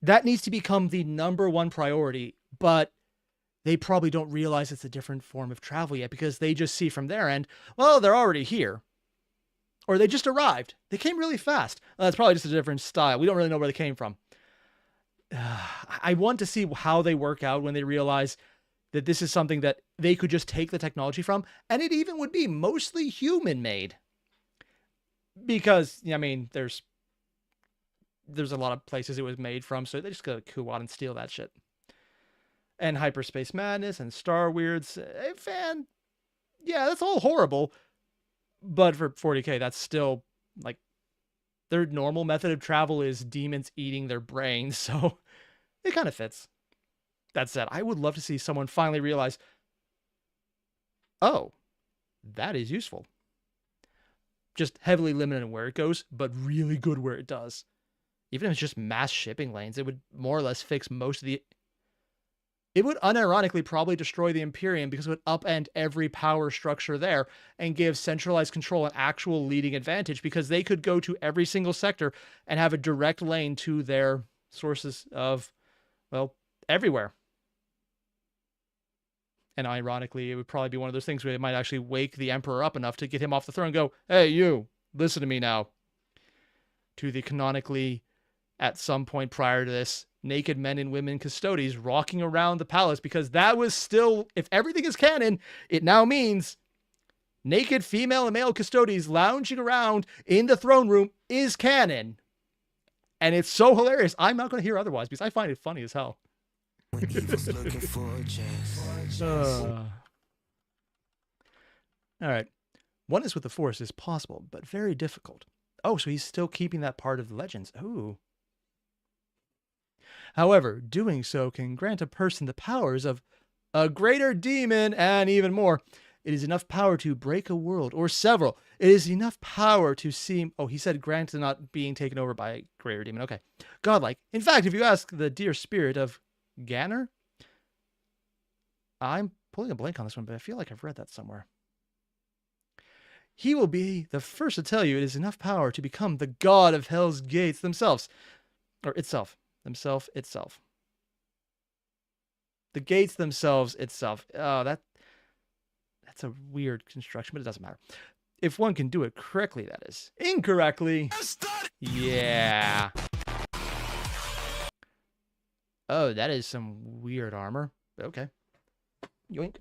A: that needs to become the #1 priority. But they probably don't realize it's a different form of travel yet because they just see from their end, well, they're already here. Or they just arrived. They came really fast. That's probably just a different style. We don't really know where they came from. I want to see how they work out when they realize that this is something that they could just take the technology from, and it even would be mostly human-made. Because, I mean, there's a lot of places it was made from, so they just gotta coup out and steal that shit. And Hyperspace Madness and Star Weirds, Fan, yeah, that's all horrible. But for 40K, that's still, like, their normal method of travel is demons eating their brains, so it kind of fits. That said, I would love to see someone finally realize, oh, that is useful. Just heavily limited in where it goes, but really good where it does. Even if it's just mass shipping lanes, it would more or less fix most of the... It would unironically probably destroy the Imperium because it would upend every power structure there and give centralized control an actual leading advantage because they could go to every single sector and have a direct lane to their sources of, well, everywhere. And ironically, it would probably be one of those things where it might actually wake the Emperor up enough to get him off the throne and go, hey, you, listen to me now. To the canonically, at some point prior to this, naked men and women custodies rocking around the palace, because that was still, if everything is canon, it now means naked female and male custodies lounging around in the throne room is canon. And it's so hilarious. I'm not going to hear otherwise because I find it funny as hell. All right. Oneness with the Force is possible, but very difficult. Oh, so he's still keeping that part of the legends. Ooh. However, doing so can grant a person the powers of a greater demon and even more. It is enough power to break a world or several. It is enough power to seem... Oh, he said grant not being taken over by a greater demon. Okay. Godlike. In fact, if you ask the dear spirit of Ganner... I'm pulling a blank on this one, but I feel like I've read that somewhere. He will be the first to tell you it is enough power to become the god of Hell's gates themselves. Or itself. Itself. The gates themselves itself. Oh, that's a weird construction, but it doesn't matter. If one can do it correctly, that is. Incorrectly. Yeah. Oh, that is some weird armor. Okay. Yoink.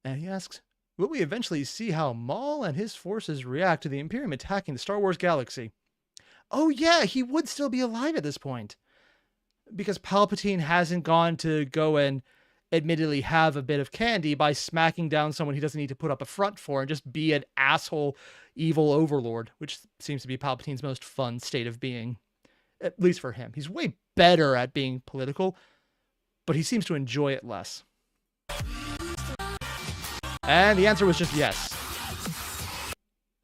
A: And he asks, will we eventually see how Maul and his forces react to the Imperium attacking the Star Wars galaxy? Oh yeah, he would still be alive at this point. Because Palpatine hasn't gone to go and admittedly have a bit of candy by smacking down someone he doesn't need to put up a front for and just be an asshole evil overlord, which seems to be Palpatine's most fun state of being. At least for him. He's way better at being political, but he seems to enjoy it less. And the answer was just yes.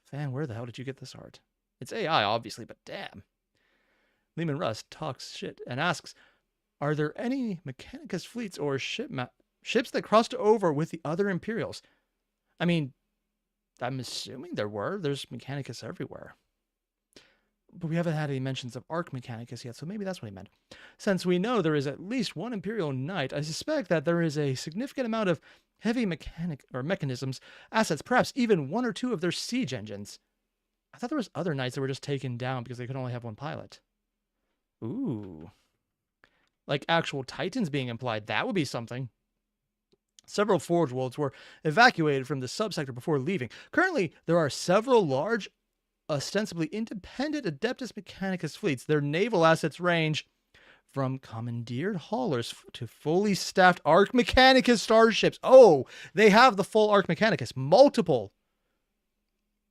A: Fan, where the hell did you get this art? It's AI, obviously, but damn. Lehman Russ talks shit and asks, are there any Mechanicus fleets or ships that crossed over with the other Imperials? I mean, I'm assuming there were. There's Mechanicus everywhere. But we haven't had any mentions of Arc Mechanicus yet, so maybe that's what he meant. Since we know there is at least one Imperial Knight, I suspect that there is a significant amount of heavy mechanisms, assets, perhaps even one or two of their siege engines. I thought there was other knights that were just taken down because they could only have one pilot. Ooh. Like actual Titans being implied. That would be something. Several Forge Worlds were evacuated from the subsector before leaving. Currently, there are several large, ostensibly independent Adeptus Mechanicus fleets. Their naval assets range from commandeered haulers to fully staffed Arc Mechanicus starships. Oh, they have the full Arc Mechanicus. Multiple.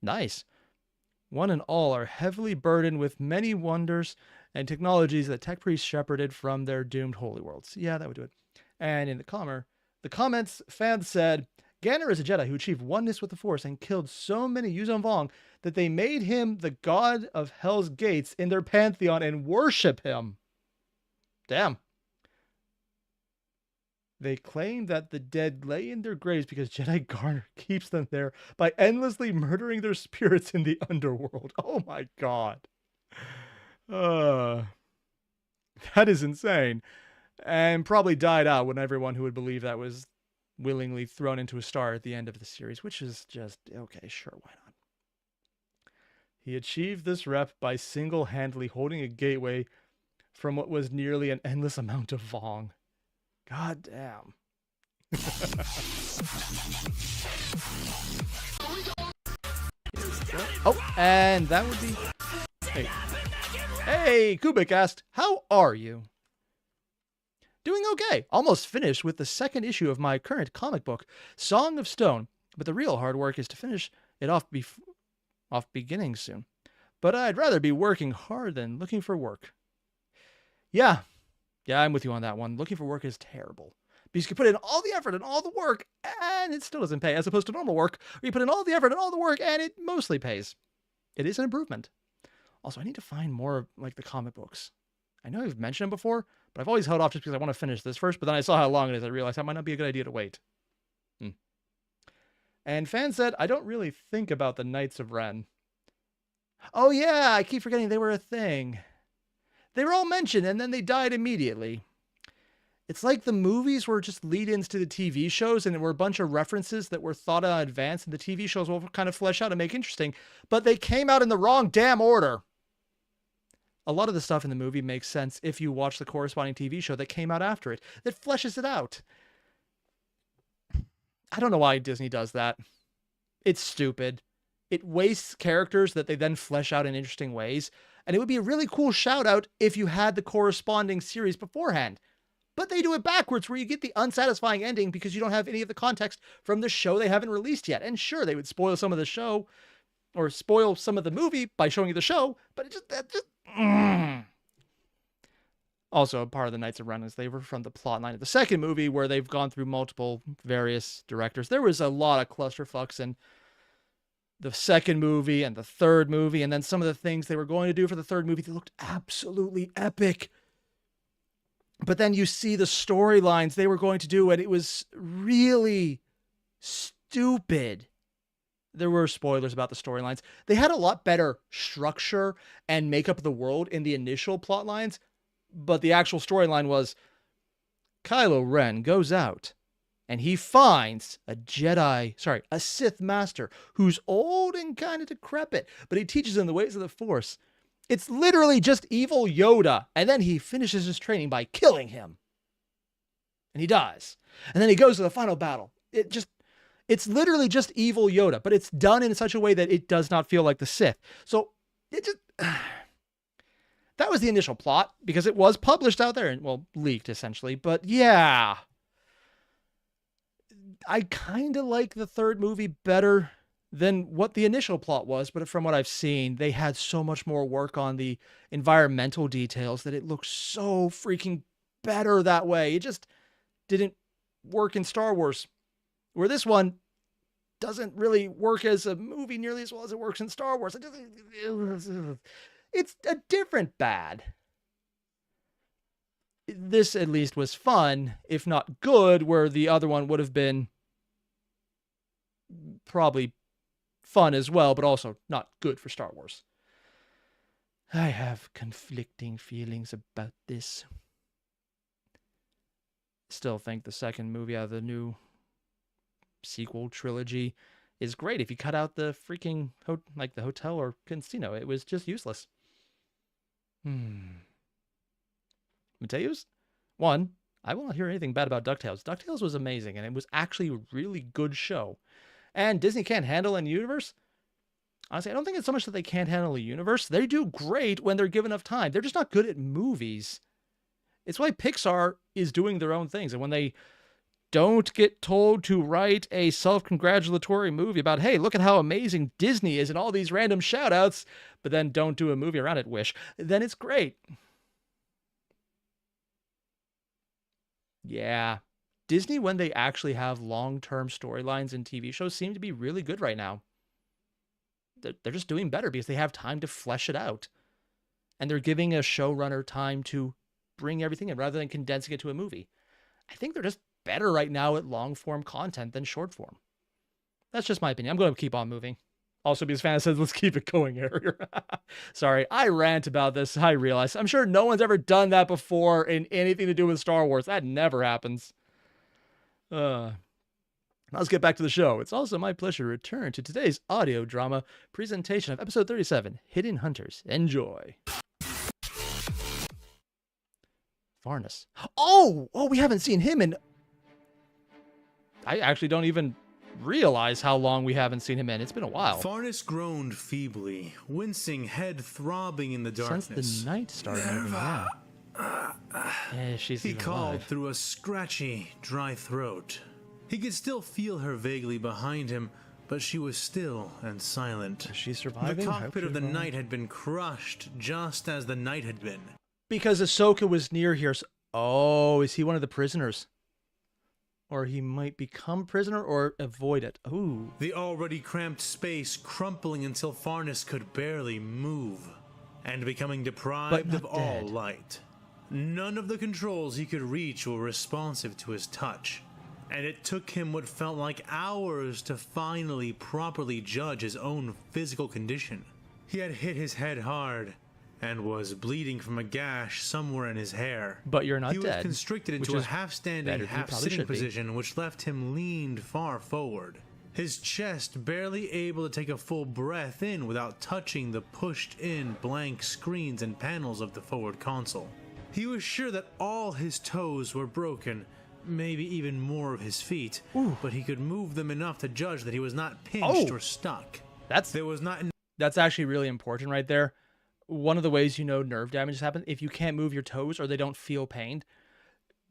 A: Nice. One and all are heavily burdened with many wonders and technologies that tech priests shepherded from their doomed holy worlds. Yeah, that would do it. And in the comments, fans said, Ganner is a Jedi who achieved oneness with the Force and killed so many Yuzon Vong that they made him the god of Hell's gates in their pantheon and worship him. Damn. They claim that the dead lay in their graves because Jedi Garner keeps them there by endlessly murdering their spirits in the underworld. Oh my god. That is insane. And probably died out when everyone who would believe that was willingly thrown into a star at the end of the series, which is just, okay, sure, why not? He achieved this rep by single-handedly holding a gateway from what was nearly an endless amount of Vong. God damn. Oh, and that would be... Hey, Kubik asked, how are you? Doing okay. Almost finished with the second issue of my current comic book, Song of Stone, but the real hard work is to finish it off beginning soon. But I'd rather be working hard than looking for work. Yeah, I'm with you on that one. Looking for work is terrible. Because you can put in all the effort and all the work, and it still doesn't pay, as opposed to normal work, where you put in all the effort and all the work, and it mostly pays. It is an improvement. Also, I need to find more of, like, the comic books. I know I've mentioned them before, but I've always held off just because I want to finish this first, but then I saw how long it is, I realized that might not be a good idea to wait. And Fan said, I don't really think about the Knights of Ren. Oh yeah, I keep forgetting they were a thing. They were all mentioned, and then they died immediately. It's like the movies were just lead-ins to the TV shows, and there were a bunch of references that were thought out in advance, and the TV shows will kind of flesh out and make interesting, but they came out in the wrong damn order. A lot of the stuff in the movie makes sense if you watch the corresponding TV show that came out after it, that fleshes it out. I don't know why Disney does that. It's stupid. It wastes characters that they then flesh out in interesting ways, and it would be a really cool shout-out if you had the corresponding series beforehand. But they do it backwards, where you get the unsatisfying ending because you don't have any of the context from the show they haven't released yet. And sure, they would spoil some of the show, or spoil some of the movie by showing you the show, but it just... Also, part of the Knights of Ren is they were from the plot line of the second movie, where they've gone through multiple various directors. There was a lot of clusterfucks in the second movie and the third movie, and then some of the things they were going to do for the third movie that looked absolutely epic. But then you see the storylines they were going to do, and it was really stupid. There were spoilers about the storylines. They had a lot better structure and makeup of the world in the initial plot lines, but the actual storyline was Kylo Ren goes out and he finds a Sith master who's old and kind of decrepit, but he teaches him the ways of the Force. It's literally just evil Yoda, and then he finishes his training by killing him. And he dies. And then he goes to the final battle. It's literally just evil Yoda, but it's done in such a way that it does not feel like the Sith. So that was the initial plot, because it was published out there, and, well, leaked essentially. But yeah, I kind of like the third movie better than what the initial plot was, but from what I've seen, they had so much more work on the environmental details that it looks so freaking better that way. It just didn't work in Star Wars, where this one doesn't really work as a movie nearly as well as it works in Star Wars. It's a different bad. This at least was fun, if not good, where the other one would have been probably fun as well, but also not good for Star Wars. I have conflicting feelings about this. Still think the second movie out of the new sequel trilogy is great. If you cut out the freaking the hotel or casino, it was just useless. Mateus? One, I will not hear anything bad about DuckTales. DuckTales was amazing, and it was actually a really good show. And Disney can't handle a universe? Honestly, I don't think it's so much that they can't handle a universe. They do great when they're given enough time. They're just not good at movies. It's why Pixar is doing their own things. And when they don't get told to write a self-congratulatory movie about, hey, look at how amazing Disney is and all these random shout-outs, but then don't do a movie around it, then it's great. Yeah. Disney, when they actually have long-term storylines and TV shows, seem to be really good right now. They're just doing better because they have time to flesh it out. And they're giving a showrunner time to bring everything in rather than condensing it to a movie. I think they're just better right now at long-form content than short-form. That's just my opinion. I'm going to keep on moving. Also, because Farness says, let's keep it going, Airier. Sorry, I rant about this. I realize. I'm sure no one's ever done that before in anything to do with Star Wars. That never happens. Let's get back to the show. It's also my pleasure to return to today's audio drama presentation of episode 37, Hidden Hunters. Enjoy. Farness. Oh, we haven't seen him in... I actually don't even realize how long we haven't seen him in. It's been a while.
C: Farness groaned feebly, wincing, head throbbing in the darkness.
A: Since the night started moving around.
C: He called through a scratchy, dry throat. He could still feel her vaguely behind him, but she was still and silent.
A: Is she surviving?
C: The cockpit of the night had been crushed, just as the night had been.
A: Because Ahsoka was near here. Oh, is he one of the prisoners? Or he might become a prisoner or avoid it. Ooh.
C: The already cramped space crumpling until Farness could barely move, and becoming deprived of all light. None of the controls he could reach were responsive to his touch, and it took him what felt like hours to finally properly judge his own physical condition. He had hit his head hard, and was bleeding from a gash somewhere in his hair.
A: But you're not
C: He
A: dead.
C: was constricted into a half-standing, half-sitting position, which left him leaned far forward. His chest barely able to take a full breath in without touching the pushed-in blank screens and panels of the forward console. He was sure that all his toes were broken, maybe even more of his feet, but he could move them enough to judge that he was not pinched or stuck.
A: That's actually really important right there. One of the ways you know nerve damage has happened, if you can't move your toes or they don't feel pained,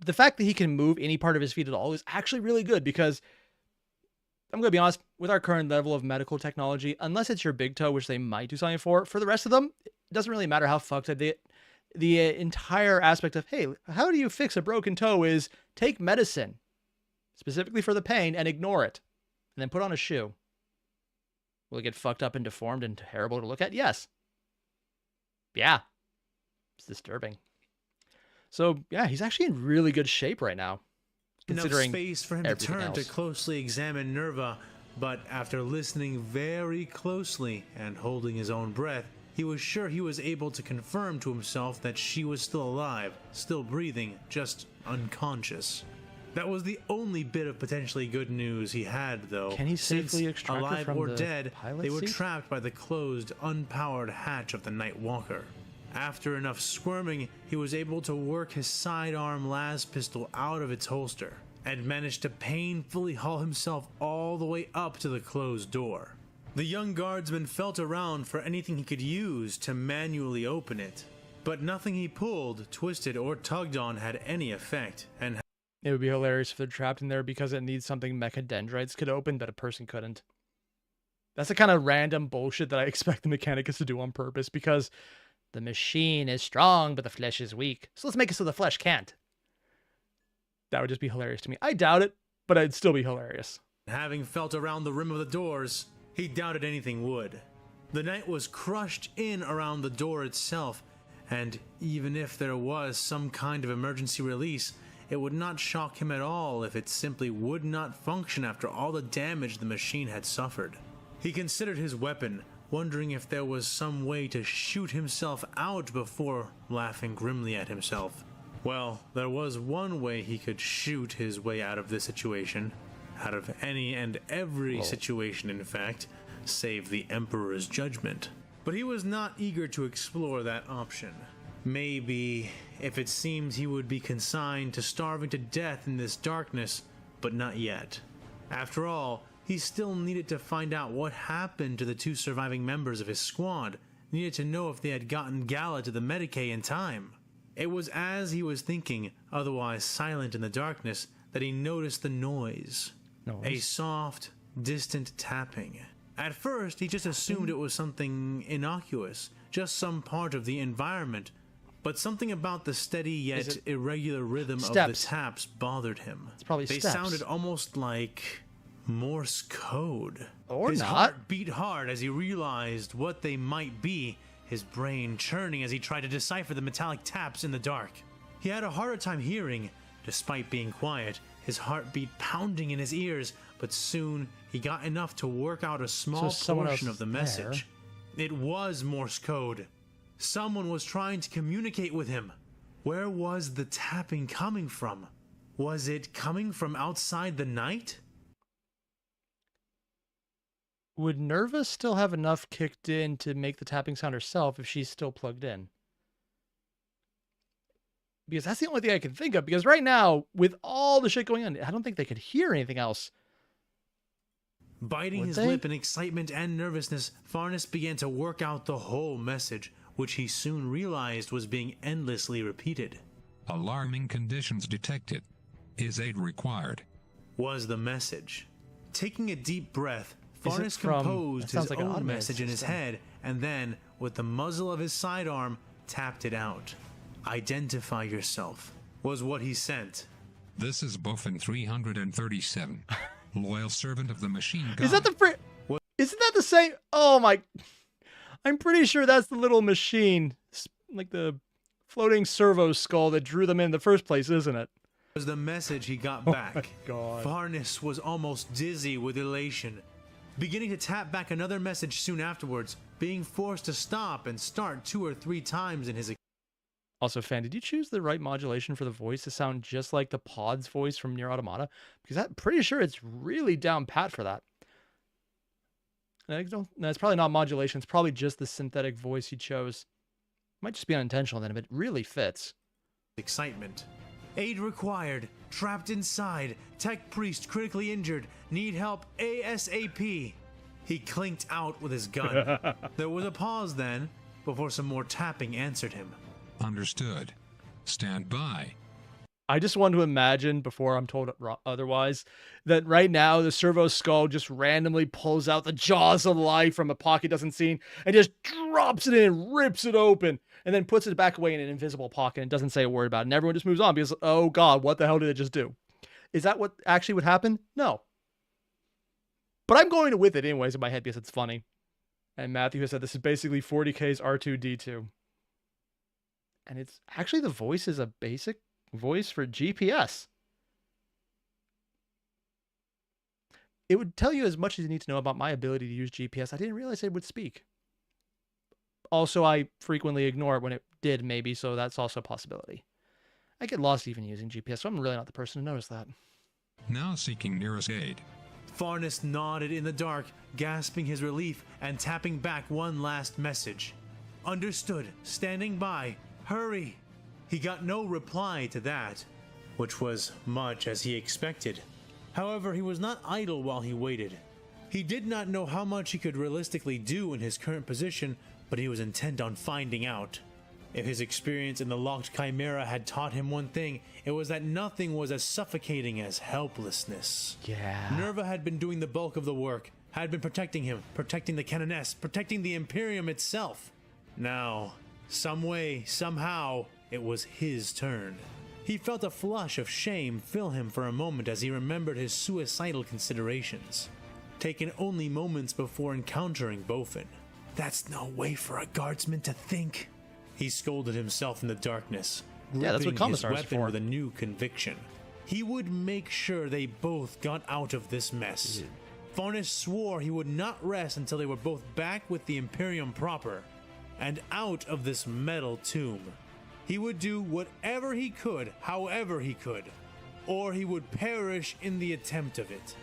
A: the fact that he can move any part of his feet at all is actually really good, because I'm going to be honest, with our current level of medical technology, unless it's your big toe, which they might do something for the rest of them, it doesn't really matter how fucked up the entire aspect of, hey, how do you fix a broken toe is take medicine, specifically for the pain, and ignore it, and then put on a shoe. Will it get fucked up and deformed and terrible to look at? Yes. Yeah. It's disturbing. So, yeah, he's actually in really good shape right now.
C: Enough space for him to turn to closely examine Nerva, but after listening very closely and holding his own breath, he was sure he was able to confirm to himself that she was still alive, still breathing, just unconscious. That was the only bit of potentially good news he had, though.
A: Can he safely extract
C: alive
A: her from
C: or
A: the
C: dead,
A: pilot
C: they were
A: seat?
C: trapped by the closed, unpowered hatch of the Night Walker. After enough squirming, he was able to work his sidearm las pistol out of its holster, and managed to painfully haul himself all the way up to the closed door. The young guardsman felt around for anything he could use to manually open it, but nothing he pulled, twisted, or tugged on had any effect, and
A: it would be hilarious if they're trapped in there because it needs something mechadendrites could open, but a person couldn't. That's the kind of random bullshit that I expect the Mechanicus to do on purpose, because the machine is strong, but the flesh is weak. So let's make it so the flesh can't. That would just be hilarious to me. I doubt it, but it'd still be hilarious.
C: having felt around the rim of the doors, he doubted anything would. The night was crushed in around the door itself, and even if there was some kind of emergency release, it would not shock him at all if it simply would not function after all the damage the machine had suffered. He considered his weapon, wondering if there was some way to shoot himself out before laughing grimly at himself. Well, there was one way he could shoot his way out of this situation. Out of any and every situation, in fact, save the Emperor's judgment. But he was not eager to explore that option. Maybe if it seemed he would be consigned to starving to death in this darkness, but not yet. After all, he still needed to find out what happened to the two surviving members of his squad, needed to know if they had gotten Gala to the Medicae in time. It was as he was thinking, otherwise silent in the darkness, that he noticed the noise. A soft, distant tapping. At first, he just assumed it was something innocuous, just some part of the environment, but something about the steady yet irregular rhythm of the taps bothered him.
A: It's probably
C: They
A: steps.
C: sounded almost like Morse code.
A: Or
C: His
A: not.
C: heart beat hard as he realized what they might be, his brain churning as he tried to decipher the metallic taps in the dark. He had a harder time hearing, despite being quiet, his heartbeat pounding in his ears, but soon he got enough to work out a small portion of the message. It was Morse code. Someone was trying to communicate with him. Where was the tapping coming from? Was it coming from outside the night?
A: Would Nerva still have enough kicked in to make the tapping sound herself if she's still plugged in? Because that's the only thing I can think of. Because right now, with all the shit going on, I don't think they could hear anything else.
C: Biting his lip in excitement and nervousness, Farness began to work out the whole message, which he soon realized was being endlessly repeated.
E: Alarming conditions detected. Is aid required?
C: Was the message. Taking a deep breath, Farness composed his own message in his head, and then, with the muzzle of his sidearm, tapped it out. Identify yourself, was what he sent.
E: This is Bofin 337, loyal servant of the machine god.
A: Is that the Isn't that the same? Oh my! I'm pretty sure that's the little machine, like the floating servo skull that drew them in the first place, isn't it?
C: Was the message he got back.
A: My God.
C: Farness was almost dizzy with elation. beginning to tap back another message soon afterwards, being forced to stop and start 2 or 3 times in his.
A: Also, Fan, did you choose the right modulation for the voice to sound just like the Pod's voice from Nier Automata? Because I'm pretty sure it's really down pat for that. No, it's probably not modulation. It's probably just the synthetic voice you chose. Might just be unintentional then, but it really fits.
C: Excitement. Aid required. Trapped inside. Tech priest critically injured. Need help ASAP. He clinked out with his gun. There was a pause then, before some more tapping answered him.
E: Understood. Stand by.
A: I just want to imagine, before I'm told otherwise, that right now the servo skull just randomly pulls out the jaws of life from a pocket doesn't seen and just drops it in and rips it open and then puts it back away in an invisible pocket and doesn't say a word about it. And everyone just moves on because, oh God, what the hell did it just do? Is that what actually would happen? No. But I'm going with it anyways in my head because it's funny. And Matthew has said this is basically 40K's R2-D2. And it's actually the voice is a basic voice for GPS. It would tell you as much as you need to know about my ability to use GPS. I didn't realize it would speak. Also, I frequently ignore it when it did, maybe, so that's also a possibility. I get lost even using GPS, so I'm really not the person to notice that.
E: Now seeking nearest aid.
C: Farness nodded in the dark, gasping his relief and tapping back one last message. Understood. Standing by. Hurry. He got no reply to that, which was much as he expected. However, he was not idle while he waited. He did not know how much he could realistically do in his current position, but he was intent on finding out. If his experience in the locked chimera had taught him one thing, it was that nothing was as suffocating as helplessness.
A: Yeah.
C: Nerva had been doing the bulk of the work, had been protecting him, protecting the Canoness, protecting the Imperium itself. Now, some way, somehow, it was his turn. He felt a flush of shame fill him for a moment as he remembered his suicidal considerations, taken only moments before encountering Bofin. That's no way for a guardsman to think. He scolded himself in the darkness,
A: Yeah, that's what
C: gripping his
A: commissars are
C: weapon
A: for.
C: with a new conviction. He would make sure they both got out of this mess. Farness swore he would not rest until they were both back with the Imperium proper, and out of this metal tomb. He would do whatever he could, however he could, or he would perish in the attempt of it.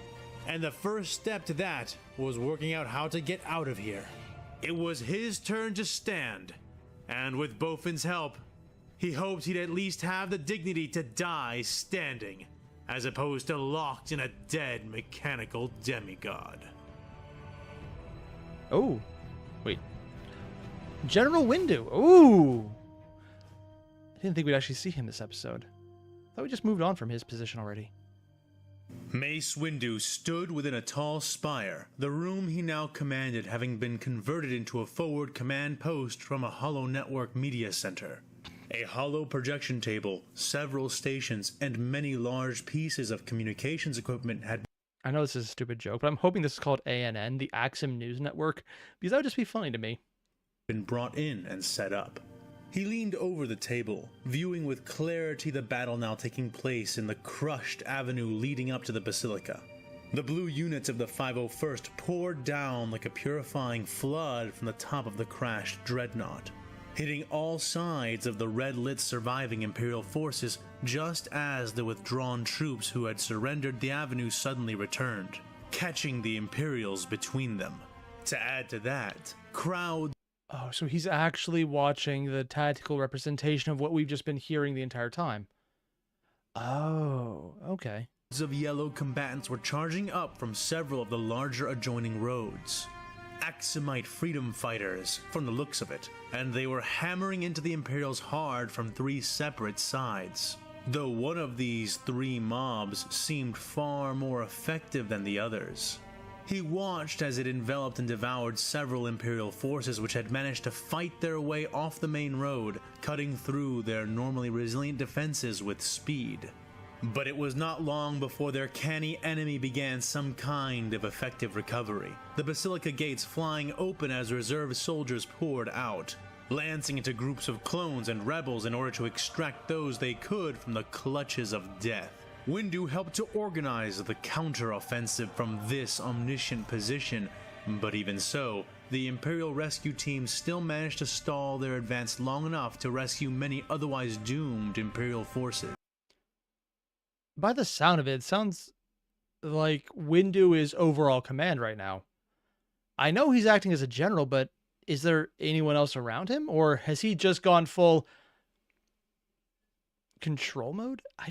C: And the first step to that was working out how to get out of here. It was his turn to stand, and with Bofin's help, he hoped he'd at least have the dignity to die standing, as opposed to locked in a dead mechanical demigod.
A: Oh, wait. General Windu. Ooh. I didn't think we'd actually see him this episode. Thought we just moved on from his position already.
C: Mace Windu stood within a tall spire, the room he now commanded having been converted into a forward command post from a hollow network media center. A hollow projection table, several stations, and many large pieces of communications equipment had
A: I know this is a stupid joke, but I'm hoping this is called ANN, the Axum News Network, because that would just be funny to me.
C: been brought in and set up. He leaned over the table, viewing with clarity the battle now taking place in the crushed avenue leading up to the Basilica. The blue units of the 501st poured down like a purifying flood from the top of the crashed dreadnought, hitting all sides of the red-lit surviving Imperial forces just as the withdrawn troops who had surrendered the avenue suddenly returned, catching the Imperials between them. To add to that, crowds
A: Oh, so he's actually watching the tactical representation of what we've just been hearing the entire time. Oh, okay.
C: of yellow combatants were charging up from several of the larger adjoining roads. Axumite freedom fighters, from the looks of it, and they were hammering into the Imperials hard from three separate sides. Though one of these three mobs seemed far more effective than the others. He watched as it enveloped and devoured several Imperial forces which had managed to fight their way off the main road, cutting through their normally resilient defenses with speed. But it was not long before their canny enemy began some kind of effective recovery, the Basilica gates flying open as reserve soldiers poured out, lancing into groups of clones and rebels in order to extract those they could from the clutches of death. Windu helped to organize the counter-offensive from this omniscient position, but even so, the Imperial rescue team still managed to stall their advance long enough to rescue many otherwise doomed Imperial forces.
A: By the sound of it, it sounds like Windu is overall command right now. I know he's acting as a general, but is there anyone else around him? Or has he just gone full control mode? I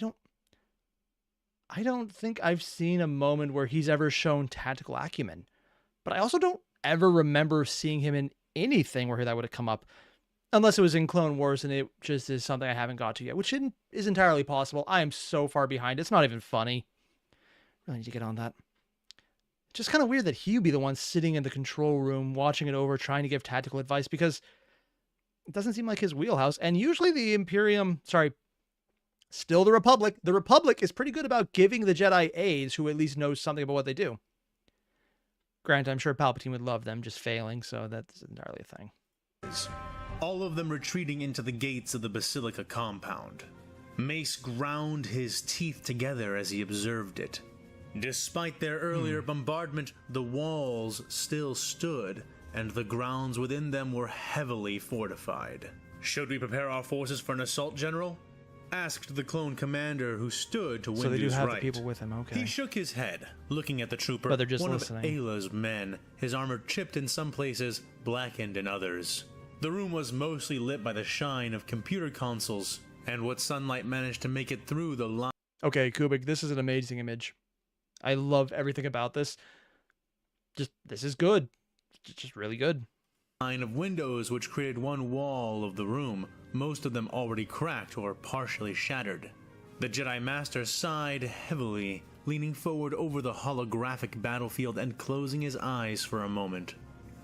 A: don't think I've seen a moment where he's ever shown tactical acumen. But I also don't ever remember seeing him in anything where that would have come up. Unless it was in Clone Wars and it just is something I haven't got to yet, which is entirely possible. I am so far behind. It's not even funny. Really need to get on that. It's just kind of weird that he would be the one sitting in the control room, watching it over, trying to give tactical advice, because it doesn't seem like his wheelhouse. And usually still the Republic. The Republic is pretty good about giving the Jedi aides who at least know something about what they do. Granted, I'm sure Palpatine would love them just failing, so that's entirely a thing.
C: All of them retreating into the gates of the Basilica compound. Mace ground his teeth together as he observed it. Despite their earlier bombardment, the walls still stood, and the grounds within them were heavily fortified. "Should we prepare our forces for an assault, General?" asked the clone commander who stood to Windu's right.
A: So they do have the people with him, okay.
C: He shook his head, looking at the trooper,
A: but they're just
C: one
A: listening.
C: of Ayla's men, his armor chipped in some places, blackened in others. The room was mostly lit by the shine of computer consoles, and what sunlight managed to make it through the line.
A: Okay, Kubik, this is an amazing image. I love everything about this. This is good. It's just really good.
C: Line of windows which created one wall of the room, most of them already cracked or partially shattered. The Jedi Master sighed heavily, leaning forward over the holographic battlefield and closing his eyes for a moment.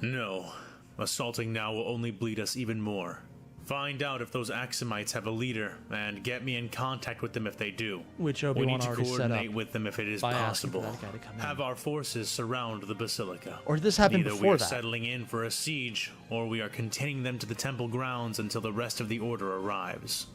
C: "No, assaulting now will only bleed us even more. Find out if those Axumites have a leader, and get me in contact with them if they do.
A: Which
C: We
A: Obi-Wan
C: need to
A: already set up
C: coordinate with them if it is
A: by asking for
C: possible.
A: that guy to come in.
C: Have our forces surround the Basilica.
A: Or did this happen
C: Either we
A: before
C: are
A: that?
C: settling in for a siege, or we are containing them to the temple grounds until the rest of the Order arrives."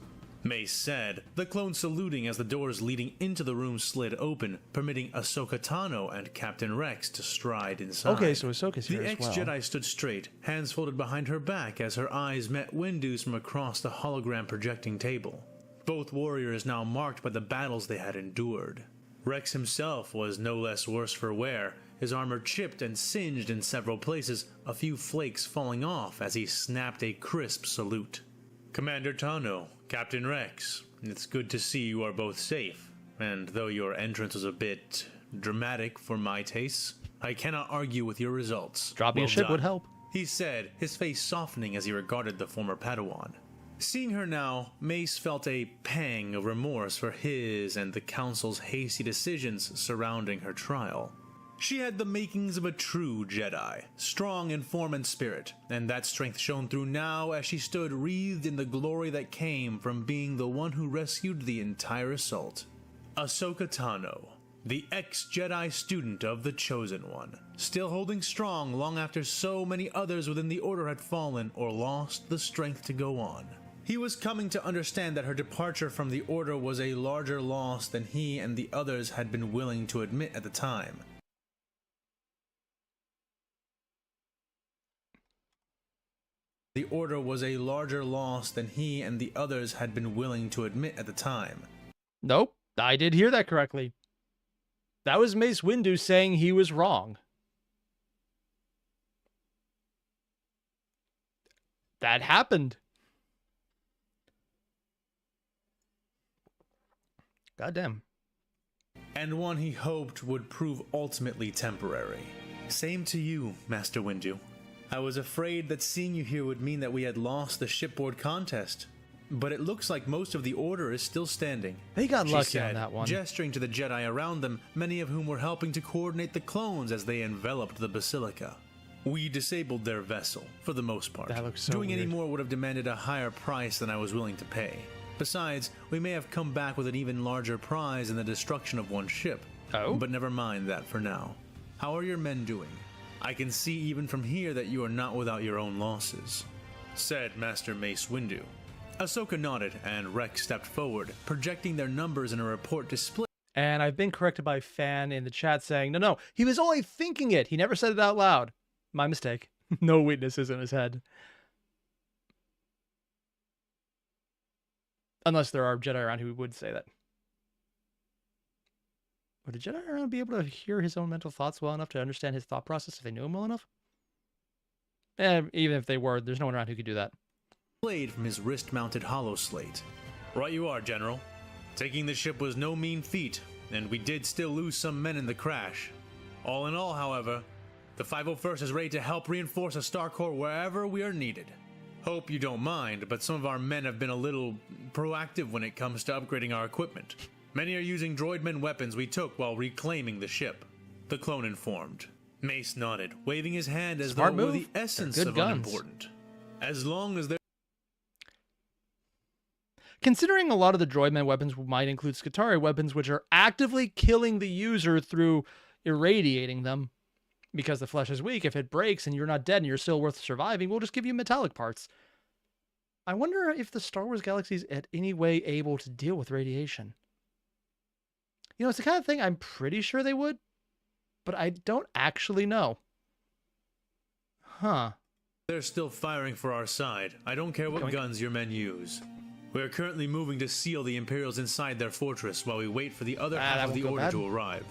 C: Mace said, the clone saluting as the doors leading into the room slid open, permitting Ahsoka Tano and Captain Rex to stride inside.
A: Okay, so Ahsoka's here
C: The
A: as well.
C: ex-Jedi stood straight, hands folded behind her back as her eyes met Windu's from across the hologram projecting table. Both warriors now marked by the battles they had endured. Rex himself was no less worse for wear, his armor chipped and singed in several places, a few flakes falling off as he snapped a crisp salute. "Commander Tano, Captain Rex, it's good to see you are both safe, and though your entrance was a bit dramatic for my tastes, I cannot argue with your results.
A: Dropping a
C: Well
A: ship
C: done,"
A: would help.
C: he said, his face softening as he regarded the former Padawan. Seeing her now, Mace felt a pang of remorse for his and the Council's hasty decisions surrounding her trial. She had the makings of a true Jedi, strong in form and spirit, and that strength shone through now as she stood wreathed in the glory that came from being the one who rescued the entire assault. Ahsoka Tano, the ex-Jedi student of the Chosen One, still holding strong long after so many others within the Order had fallen or lost the strength to go on. He was coming to understand that her departure from the Order was a larger loss than he and the others had been willing to admit at the time. The Order was a larger loss than he and the others had been willing to admit at the time.
A: Nope, I did hear that correctly. That was Mace Windu saying he was wrong. That happened. Goddamn.
C: And one he hoped would prove ultimately temporary. Same to you, Master Windu. I was afraid that seeing you here would mean that we had lost the shipboard contest. But it looks like most of the Order is still standing.
A: They got
C: She
A: lucky
C: said,
A: on that one.
C: gesturing to the Jedi around them, many of whom were helping to coordinate the clones as they enveloped the Basilica. We disabled their vessel, for the most part.
A: That looks so
C: Doing any
A: weird.
C: more would have demanded a higher price than I was willing to pay. Besides, we may have come back with an even larger prize in the destruction of one ship.
A: Oh?
C: But never mind that for now. How are your men doing? I can see even from here that you are not without your own losses," said Master Mace Windu. Ahsoka nodded, and Rex stepped forward, projecting their numbers in a report display.
A: And I've been corrected by a fan in the chat saying, no, he was only thinking it. He never said it out loud. My mistake. No weaknesses in his head. Unless there are Jedi around who would say that. Would a Jedi around be able to hear his own mental thoughts well enough to understand his thought process if they knew him well enough? Even if they were, there's no one around who could do that.
C: Played from his wrist-mounted holoslate. Right you are, General. Taking the ship was no mean feat, and we did still lose some men in the crash. All in all, however, the 501st is ready to help reinforce a Star Corps wherever we are needed. Hope you don't mind, but some of our men have been a little proactive when it comes to upgrading our equipment. Many are using droidman weapons we took while reclaiming the ship, the clone informed. Mace nodded, waving his hand as
A: Smart
C: though it were
A: move.
C: the essence
A: They're
C: of
A: good guns.
C: unimportant. As long as they're
A: Considering a lot of the droidman weapons might include Skitarii weapons, which are actively killing the user through irradiating them, because the flesh is weak, if it breaks and you're not dead and you're still worth surviving, we'll just give you metallic parts. I wonder if the Star Wars galaxy is in any way able to deal with radiation. You know, it's the kind of thing I'm pretty sure they would, but I don't actually know. Huh.
C: They're still firing for our side. I don't care what guns your men use. We are currently moving to seal the Imperials inside their fortress while we wait for the other half of the order to arrive.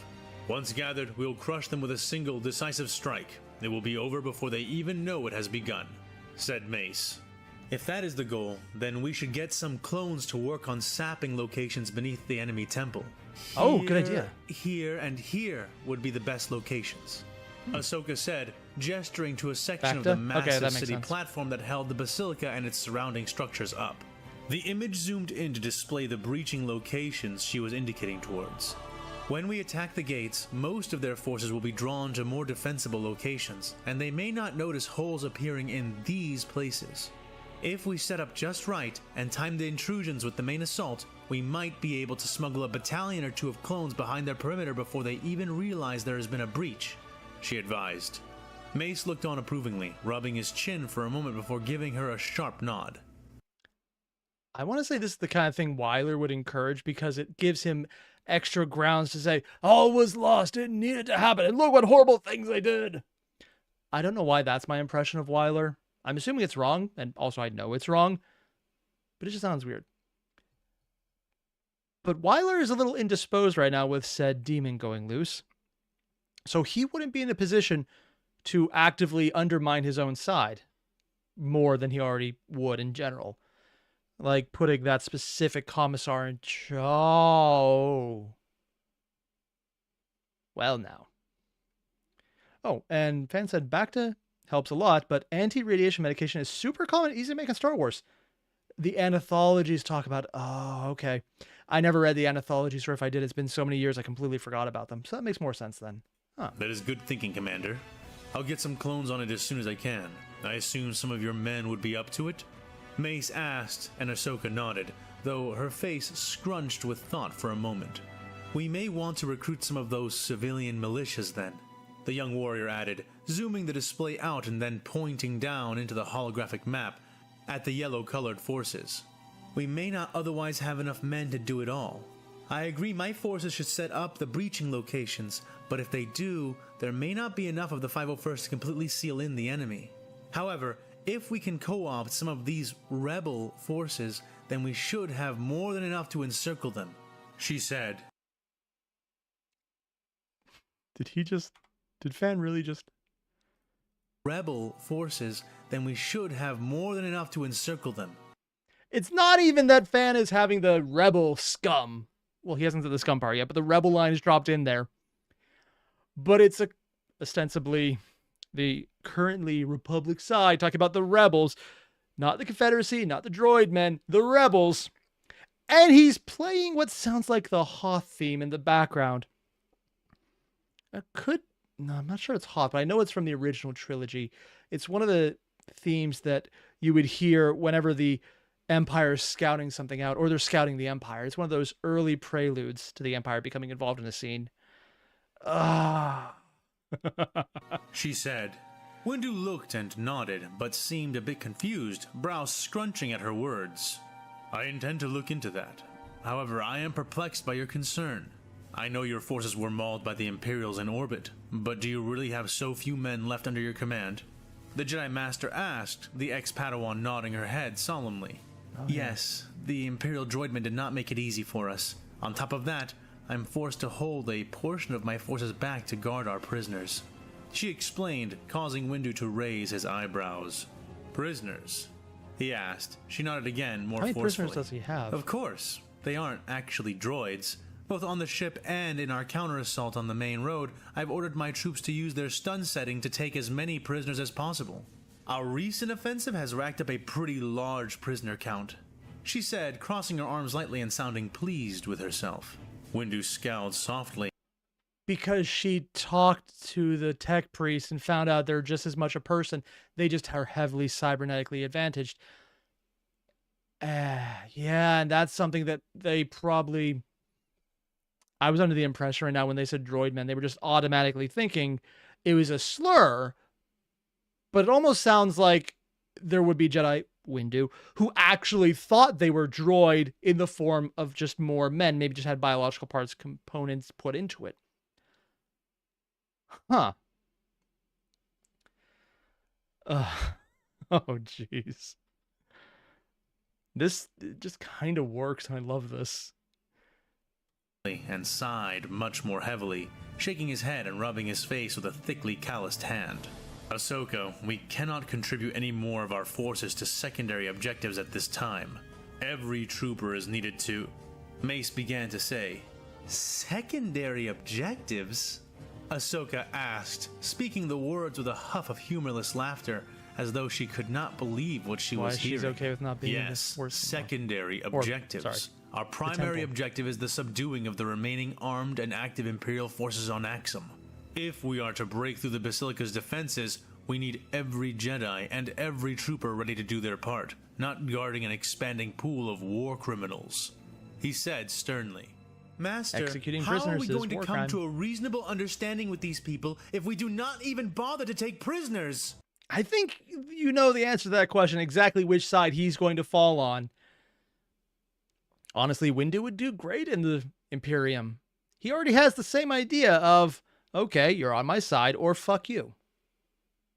C: Once gathered, we will crush them with a single decisive strike. It will be over before they even know it has begun, said Mace. If that is the goal, then we should get some clones to work on sapping locations beneath the enemy temple.
A: Oh, good idea.
C: Here and here would be the best locations. Ahsoka said, gesturing to a section of the massive city platform that held the basilica and its surrounding structures up. The image zoomed in to display the breaching locations she was indicating towards. When we attack the gates, most of their forces will be drawn to more defensible locations, and they may not notice holes appearing in these places. If we set up just right and time the intrusions with the main assault, we might be able to smuggle a battalion or two of clones behind their perimeter before they even realize there has been a breach, she advised. Mace looked on approvingly, rubbing his chin for a moment before giving her a sharp nod.
A: I want to say this is the kind of thing Weiler would encourage because it gives him extra grounds to say, all was lost, it needed to happen, and look what horrible things they did. I don't know why that's my impression of Weiler. I'm assuming it's wrong, and also I know it's wrong, but it just sounds weird. But Weiler is a little indisposed right now with said demon going loose, so he wouldn't be in a position to actively undermine his own side more than he already would in general. Like putting that specific commissar in charge. Oh. Well, now. Oh, and Fan said Bacta helps a lot, but anti-radiation medication is super common and easy to make in Star Wars. The anthologies talk about, oh, okay. I never read the anthologies, or if I did, it's been so many years I completely forgot about them. So that makes more sense then. Huh.
C: That is good thinking, Commander. I'll get some clones on it as soon as I can. I assume some of your men would be up to it? Mace asked, and Ahsoka nodded, though her face scrunched with thought for a moment. We may want to recruit some of those civilian militias then, the young warrior added, zooming the display out and then pointing down into the holographic map at the yellow-colored forces. We may not otherwise have enough men to do it all. I agree my forces should set up the breaching locations, but if they do, there may not be enough of the 501st to completely seal in the enemy. However, if we can co-opt some of these rebel forces, then we should have more than enough to encircle them, she said.
A: Did Fan really just...
C: Rebel forces, then we should have more than enough to encircle them.
A: It's not even that Fan is having the rebel scum. Well, he hasn't said the scum part yet, but the rebel line is dropped in there. But it's ostensibly the currently Republic side talking about the rebels, not the Confederacy, not the droid men, the rebels. And he's playing what sounds like the Hoth theme in the background. No, I'm not sure it's Hoth, but I know it's from the original trilogy. It's one of the themes that you would hear whenever the Empire is scouting something out, or they're scouting the Empire. It's one of those early preludes to the Empire becoming involved in a scene.
C: She said. Windu looked and nodded, but seemed a bit confused, brows scrunching at her words. I intend to look into that. However, I am perplexed by your concern. I know your forces were mauled by the Imperials in orbit, but do you really have so few men left under your command? The Jedi Master asked, the ex-Padawan nodding her head solemnly. Yes, the Imperial droidmen did not make it easy for us. On top of that, I'm forced to hold a portion of my forces back to guard our prisoners. She explained, causing Windu to raise his eyebrows. Prisoners? He asked. She nodded again, more
A: How many
C: forcefully.
A: prisoners does he have?
C: Of course. They aren't actually droids. Both on the ship and in our counter-assault on the main road, I've ordered my troops to use their stun setting to take as many prisoners as possible. Our recent offensive has racked up a pretty large prisoner count, she said, crossing her arms lightly and sounding pleased with herself. Windu scowled softly.
A: Because she talked to the tech priest and found out they're just as much a person. They just are heavily cybernetically advantaged. Yeah, and that's something that they probably... I was under the impression right now when they said droid men, they were just automatically thinking it was a slur. But it almost sounds like there would be Jedi Windu who actually thought they were droid in the form of just more men, maybe just had biological parts, components put into it. Huh. Oh, jeez. This just kind of works, and I love this.
C: And sighed much more heavily, shaking his head and rubbing his face with a thickly calloused hand. Ahsoka, we cannot contribute any more of our forces to secondary objectives at this time. Every trooper is needed to... Mace began to say, secondary objectives? Ahsoka asked, speaking the words with a huff of humorless laughter, as though she could not believe what she was hearing.
A: She's okay with not being in
C: Yes,
A: this worst
C: secondary objectives. Our primary objective is the subduing of the remaining armed and active Imperial forces on Axum. If we are to break through the Basilica's defenses, we need every Jedi and every trooper ready to do their part, not guarding an expanding pool of war criminals. He said sternly, Master,
A: Executing
C: how are
A: prisoners
C: we
A: is
C: going to
A: war
C: come
A: crime.
C: to a reasonable understanding with these people if we do not even bother to take prisoners?
A: I think you know the answer to that question, exactly which side he's going to fall on. Honestly, Windu would do great in the Imperium. He already has the same idea of, okay, you're on my side, or fuck you.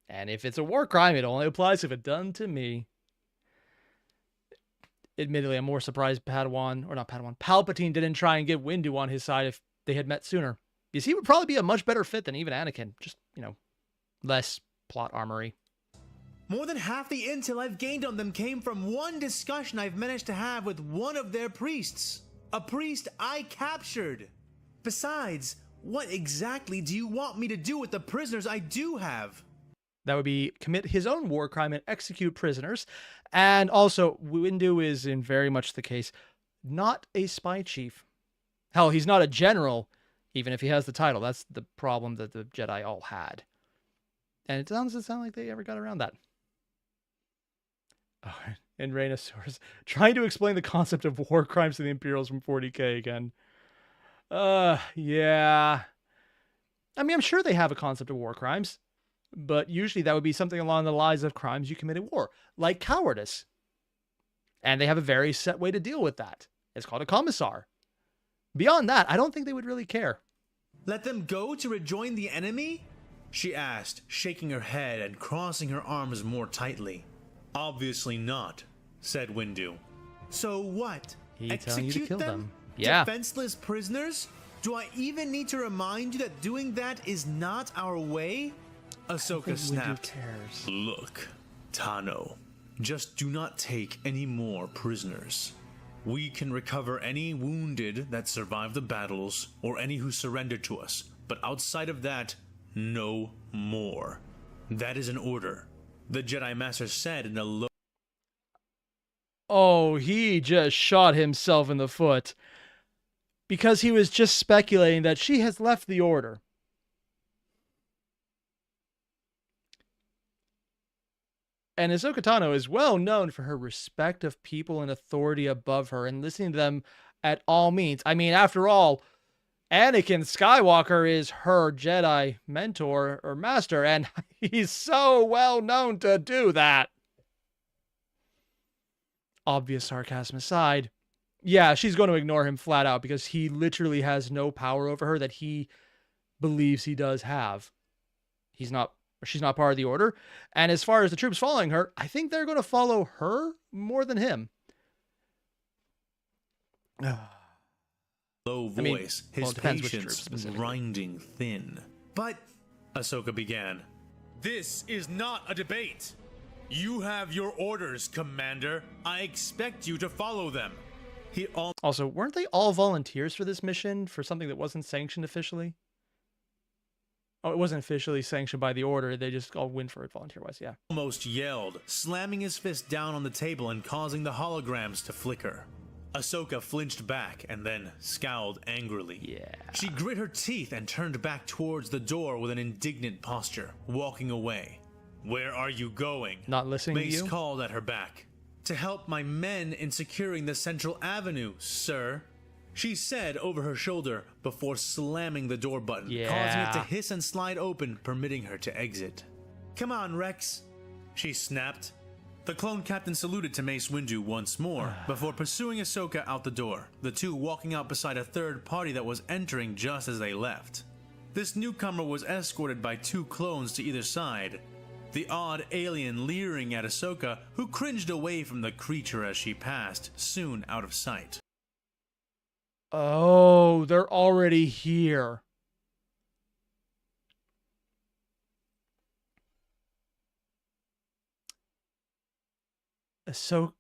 A: And if it's a war crime, it only applies if it's done to me. Admittedly, I'm more surprised Palpatine didn't try and get Windu on his side if they had met sooner. Because he would probably be a much better fit than even Anakin. Just, less plot armory.
C: More than half the intel I've gained on them came from one discussion I've managed to have with one of their priests. A priest I captured. Besides, what exactly do you want me to do with the prisoners I do have?
A: That would be commit his own war crime and execute prisoners. And also, Windu is in very much the case, not a spy chief. Hell, he's not a general, even if he has the title. That's the problem that the Jedi all had. And it doesn't sound like they ever got around that. Oh, and Rhinosaurus trying to explain the concept of war crimes to the Imperials from 40K again. Yeah. I mean, I'm sure they have a concept of war crimes, but usually that would be something along the lines of crimes you commit in war, like cowardice. And they have a very set way to deal with that. It's called a commissar. Beyond that, I don't think they would really care.
C: Let them go to rejoin the enemy? She asked, shaking her head and crossing her arms more tightly. Obviously not, said Windu. So what?
A: He's telling you to kill them.
C: Yeah. Defenseless prisoners? Do I even need to remind you that doing that is not our way? Ahsoka snapped. Look, Tano, just do not take any more prisoners. We can recover any wounded that survived the battles or any who surrendered to us, but outside of that, no more. That is an order, the Jedi Master said in a low...
A: Oh, he just shot himself in the foot. Because he was just speculating that she has left the order. And Ahsoka Tano is well known for her respect of people in authority above her and listening to them at all means. I mean, after all, Anakin Skywalker is her Jedi mentor or master, and he's so well known to do that. Obvious sarcasm aside, Yeah, she's going to ignore him flat out because he literally has no power over her that he believes he does have. She's not part of the order. And as far as the troops following her, I think they're going to follow her more than him.
C: Low voice, his patience grinding thin. But, Ahsoka began, "This is not a debate. You have your orders, Commander. I expect you to follow them."
A: Also, weren't they all volunteers for this mission for something that wasn't sanctioned officially? Oh, it wasn't officially sanctioned by the order. They just all went for it volunteer-wise, yeah.
C: Almost yelled, slamming his fist down on the table and causing the holograms to flicker. Ahsoka flinched back and then scowled angrily.
A: Yeah.
C: She grit her teeth and turned back towards the door with an indignant posture, walking away. "Where are you going?"
A: Not listening to
C: Mace
A: you?
C: called at her back. "To help my men in securing the Central Avenue, sir," she said over her shoulder before slamming the door button, causing it to hiss and slide open, permitting her to exit. "Come on, Rex," she snapped. The clone captain saluted to Mace Windu once more, before pursuing Ahsoka out the door, the two walking out beside a third party that was entering just as they left. This newcomer was escorted by two clones to either side, the odd alien leering at Ahsoka, who cringed away from the creature as she passed, soon out of sight.
A: Oh, they're already here. So,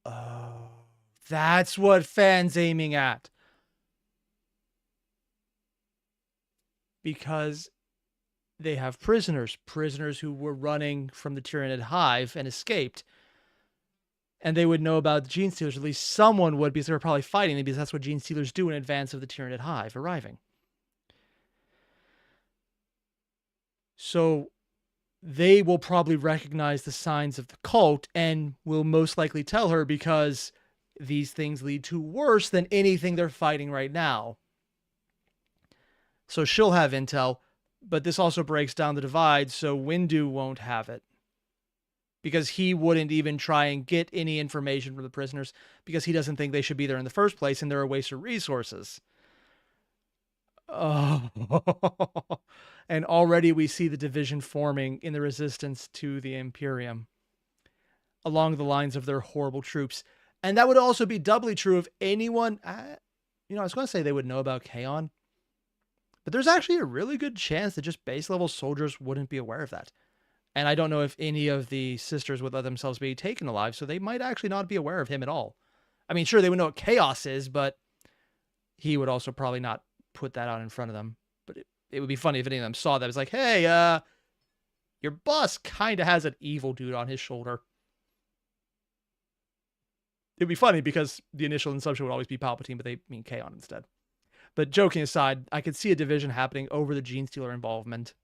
A: oh, that's what Fan's aiming at. Because they have prisoners who were running from the Tyranid hive and escaped. And they would know about the Gene Stealers, at least someone would, because they were probably fighting them, because that's what Gene Stealers do in advance of the Tyranid hive arriving. So they will probably recognize the signs of the cult and will most likely tell her, because these things lead to worse than anything they're fighting right now. So she'll have intel, but this also breaks down the divide, so Windu won't have it. Because he wouldn't even try and get any information from the prisoners, because he doesn't think they should be there in the first place, and they're a waste of resources. Oh. And already we see the division forming in the resistance to the Imperium, along the lines of their horrible troops. And that would also be doubly true of anyone... I was going to say they would know about Kaon, but there's actually a really good chance that just base-level soldiers wouldn't be aware of that. And I don't know if any of the sisters would let themselves be taken alive, so they might actually not be aware of him at all. I mean, sure, they would know what chaos is, but he would also probably not put that out in front of them. But it would be funny if any of them saw that. It's like, hey, your boss kind of has an evil dude on his shoulder. It'd be funny because the initial assumption would always be Palpatine, but they mean Kaon instead. But joking aside, I could see a division happening over the Gene Stealer involvement.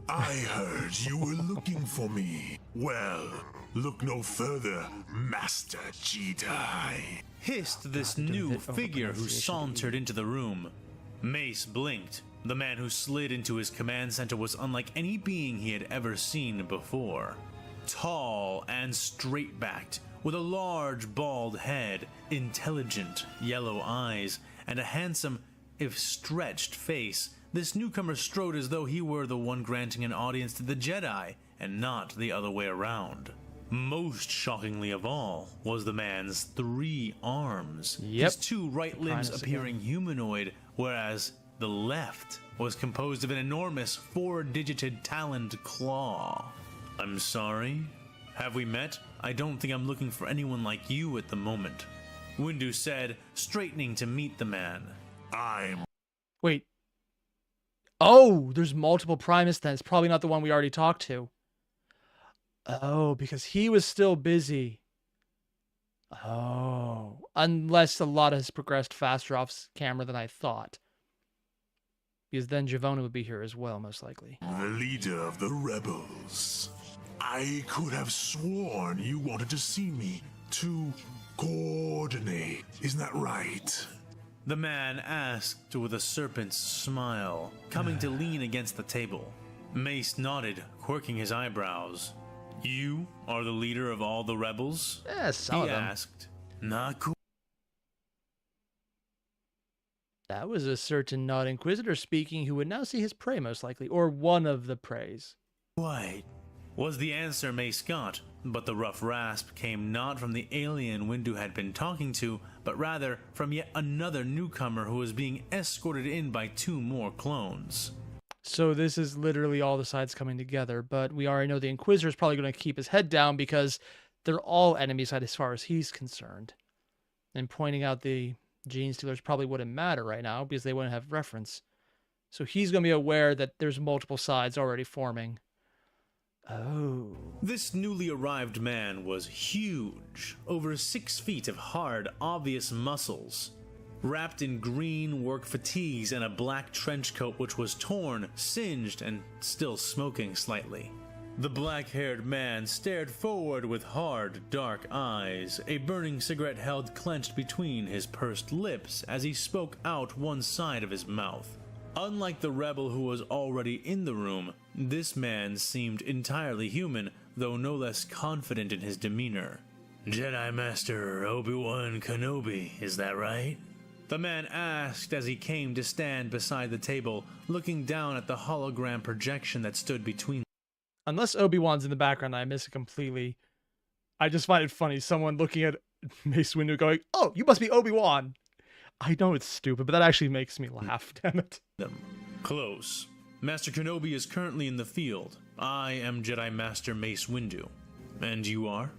D: I heard you were looking for me. Well, look no further, Master Jedi.
C: Hissed this new figure who sauntered into the room. Mace blinked. The man who slid into his command center was unlike any being he had ever seen before. Tall and straight-backed, with a large bald head, intelligent yellow eyes, and a handsome, if stretched, face, this newcomer strode as though he were the one granting an audience to the Jedi, and not the other way around. Most shockingly of all was the man's 3 arms, his 2 right limbs appearing humanoid, whereas the left was composed of an enormous 4-digited taloned claw. "I'm sorry? Have we met? I don't think I'm looking for anyone like you at the moment," Windu said, straightening to meet the man.
A: Wait. Oh, there's multiple Primus then. It's probably not the one we already talked to. Oh, because he was still busy. Oh. Unless a lot has progressed faster off camera than I thought. Because then Javona would be here as well, most likely.
D: The leader of the rebels. I could have sworn you wanted to see me to coordinate. Isn't that right?
C: The man asked with a serpent's smile, coming to lean against the table. Mace nodded, quirking his eyebrows. "You are the leader of all the rebels?"
A: Some
C: he
A: of them.
C: asked. "Not cool."
A: That was a certain not Inquisitor speaking who would now see his prey most likely, or one of the preys.
C: Quite, was the answer Mace got, but the rough rasp came not from the alien Windu had been talking to, but rather from yet another newcomer who was being escorted in by 2 more clones.
A: So this is literally all the sides coming together, but we already know the Inquisitor is probably going to keep his head down because they're all enemy side as far as he's concerned. And pointing out the gene stealers probably wouldn't matter right now because they wouldn't have reference. So he's going to be aware that there's multiple sides already forming. Oh.
C: This newly arrived man was huge, over 6 feet of hard, obvious muscles, wrapped in green work fatigues and a black trench coat which was torn, singed, and still smoking slightly. The black-haired man stared forward with hard, dark eyes, a burning cigarette held clenched between his pursed lips as he spoke out one side of his mouth. Unlike the rebel who was already in the room, this man seemed entirely human, though no less confident in his demeanor. "Jedi Master Obi-Wan Kenobi, is that right?" the man asked as he came to stand beside the table, looking down at the hologram projection that stood between.
A: Unless Obi-Wan's in the background, I miss it completely. I just find it funny, someone looking at Mace Windu going, "Oh, you must be Obi-Wan." I know it's stupid, but that actually makes me laugh, damn it.
C: Close. Master Kenobi is currently in the field. I am Jedi Master Mace Windu. And you are?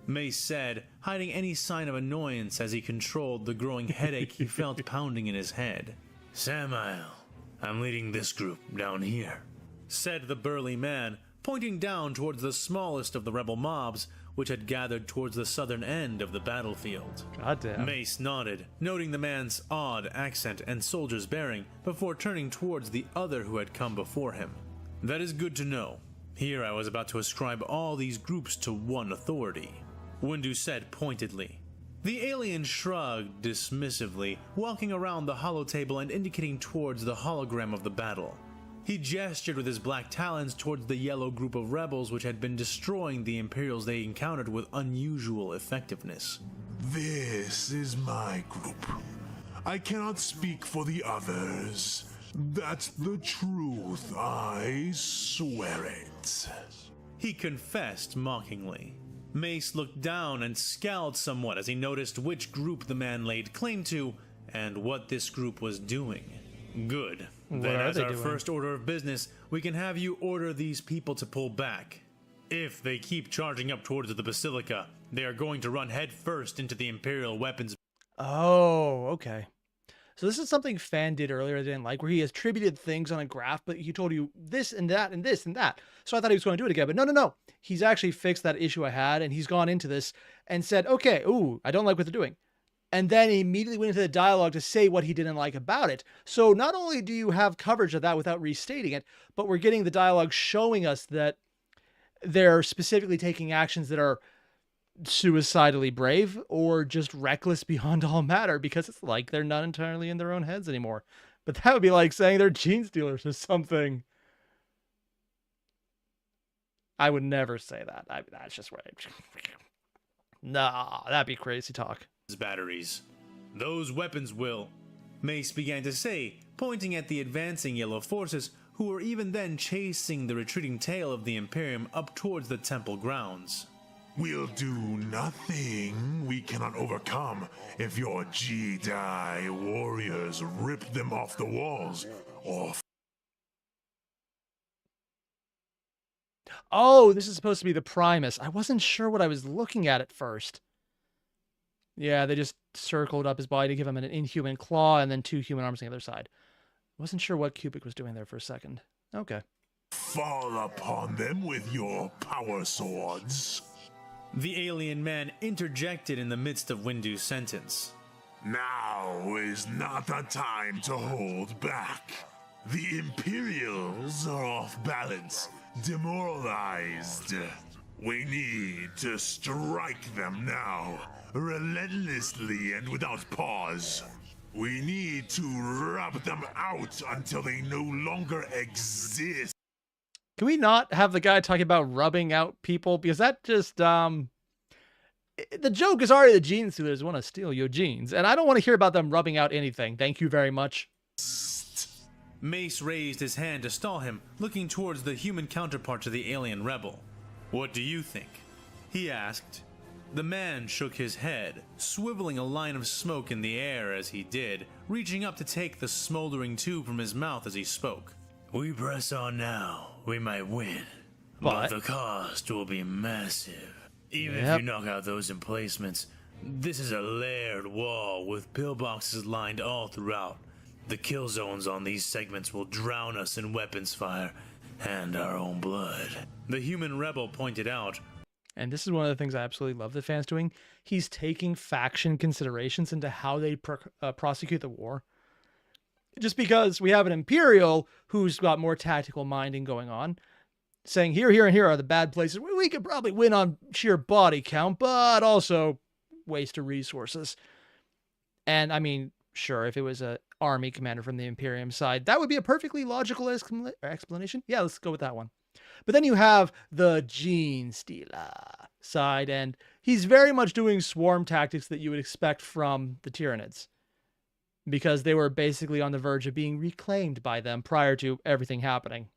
C: Mace said, hiding any sign of annoyance as he controlled the growing headache he felt pounding in his head. "Samel, I'm leading this group down here," said the burly man, pointing down towards the smallest of the rebel mobs, which had gathered towards the southern end of the battlefield.
A: Goddamn.
C: Mace nodded, noting the man's odd accent and soldier's bearing, before turning towards the other who had come before him. "That is good to know. Here I was about to ascribe all these groups to one authority," Windu said pointedly. The alien shrugged dismissively, walking around the holotable and indicating towards the hologram of the battle. He gestured with his black talons towards the yellow group of rebels which had been destroying the Imperials they encountered with unusual effectiveness.
D: This is my group. I cannot speak for the others. That's the truth, I swear it.
C: He confessed mockingly. Mace looked down and scowled somewhat as he noticed which group the man laid claim to and what this group was doing. Good. Then as our first order of business, we can have you order these people to pull back. If they keep charging up towards the Basilica, they are going to run head first into the Imperial weapons.
A: Oh, okay. So this is something Fan did earlier I didn't like, where he attributed things on a graph, but he told you this and that and this and that. So I thought he was going to do it again, but no. He's actually fixed that issue I had, and he's gone into this and said, okay, ooh, I don't like what they're doing. And then he immediately went into the dialogue to say what he didn't like about it. So not only do you have coverage of that without restating it, but we're getting the dialogue showing us that they're specifically taking actions that are suicidally brave or just reckless beyond all matter, because it's like they're not entirely in their own heads anymore. But that would be like saying they're gene stealers or something. I would never say that. That's just what Nah, that'd be crazy talk.
C: Batteries. Those weapons will, Mace began to say, pointing at the advancing yellow forces who were even then chasing the retreating tail of the Imperium up towards the temple grounds.
D: We'll do nothing we cannot overcome if your Jedi warriors rip them off the walls or...
A: Oh, this is supposed to be the Primus. I wasn't sure what I was looking at first. Yeah, they just circled up his body to give him an inhuman claw and then 2 human arms on the other side. Wasn't sure what Kubrick was doing there for a second. Okay.
D: Fall upon them with your power swords.
C: The alien man interjected in the midst of Windu's sentence.
D: Now is not the time to hold back. The Imperials are off balance, demoralized. We need to strike them now, relentlessly and without pause. We need to rub them out until they no longer exist.
A: Can we not have the guy talking about rubbing out people? Because that just, the joke is already the gene stealers want to steal your genes, and I don't want to hear about them rubbing out anything. Thank you very much.
C: Mace raised his hand to stall him, looking towards the human counterpart to the alien rebel. What do you think? He asked. The man shook his head, swiveling a line of smoke in the air as he did, reaching up to take the smoldering tube from his mouth as he spoke. We press on now, we might win, but the cost will be massive. Even if you knock out those emplacements, this is a layered wall with pillboxes lined all throughout. The kill zones on these segments will drown us in weapons fire and our own blood. The human rebel pointed out.
A: And this is one of the things I absolutely love the fans doing. He's taking faction considerations into how they prosecute the war. Just because we have an Imperial who's got more tactical minding going on, saying here, here, and here are the bad places. We could probably win on sheer body count, but also waste of resources. And I mean, sure, if it was a army commander from the Imperium side, that would be a perfectly logical explanation. Yeah, let's go with that one. But then you have the Gene Stealer side, and he's very much doing swarm tactics that you would expect from the Tyranids, because they were basically on the verge of being reclaimed by them prior to everything happening.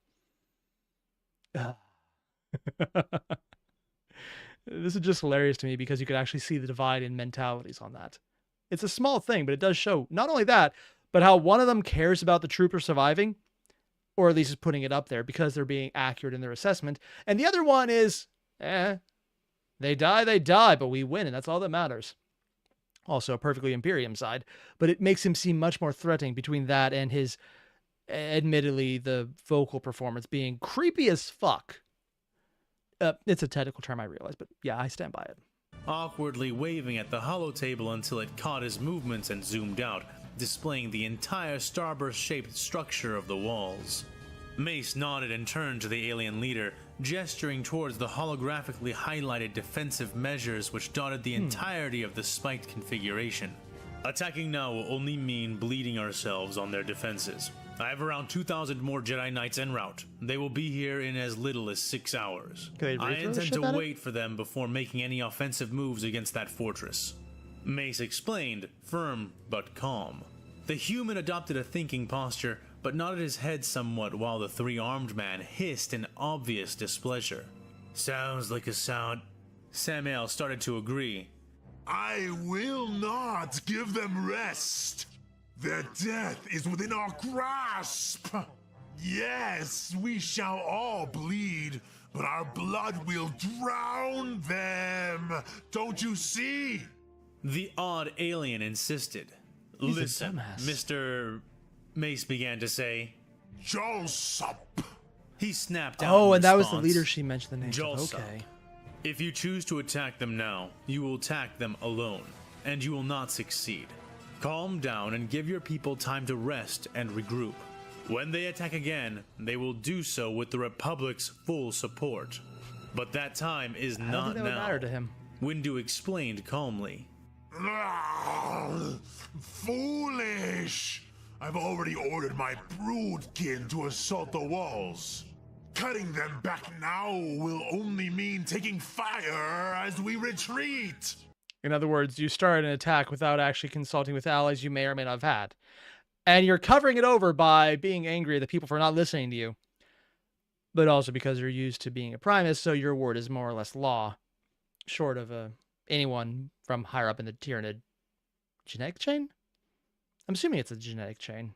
A: This is just hilarious to me because you could actually see the divide in mentalities on that. It's a small thing, but it does show not only that, but how one of them cares about the trooper surviving, or at least is putting it up there because they're being accurate in their assessment. And the other one is, they die, but we win, and that's all that matters. Also a perfectly Imperium side, but it makes him seem much more threatening between that and his, admittedly, the vocal performance being creepy as fuck. It's a technical term, I realize, but yeah, I stand by it.
C: Awkwardly waving at the holotable until it caught his movements and zoomed out, displaying the entire starburst-shaped structure of the walls. Mace nodded and turned to the alien leader, gesturing towards the holographically highlighted defensive measures which dotted the entirety of the spiked configuration. Attacking now will only mean bleeding ourselves on their defenses. I have around 2,000 more Jedi Knights en route. They will be here in as little as 6 hours. I intend to wait for them before making any offensive moves against that fortress. Mace explained, firm but calm. The human adopted a thinking posture, but nodded his head somewhat while the three-armed man hissed in obvious displeasure. Sounds like a sound. Samel started to agree.
D: I will not give them rest. Their death is within our grasp. Yes, we shall all bleed, but our blood will drown them. Don't you see?
C: The odd alien insisted. Listen, Mr. Mace began to say.
D: Joseph.
C: He snapped out.
A: Oh,
C: in
A: and that was the
C: response.
A: leader she mentioned the name of.
C: Joseph.
A: Okay.
C: If you choose to attack them now, you will attack them alone, and you will not succeed. Calm down and give your people time to rest and regroup. When they attack again, they will do so with the Republic's full support. But that time is not
A: I don't think that would
C: now.
A: matter to him.
C: Windu explained calmly.
D: Foolish! I've already ordered my broodkin to assault the walls. Cutting them back now will only mean taking fire as we retreat.
A: In other words, you start an attack without actually consulting with allies you may or may not have had. And you're covering it over by being angry at the people for not listening to you. But also because you're used to being a Primus, so your word is more or less law. Short of anyone from higher up in the Tyranid genetic chain? I'm assuming it's a genetic chain.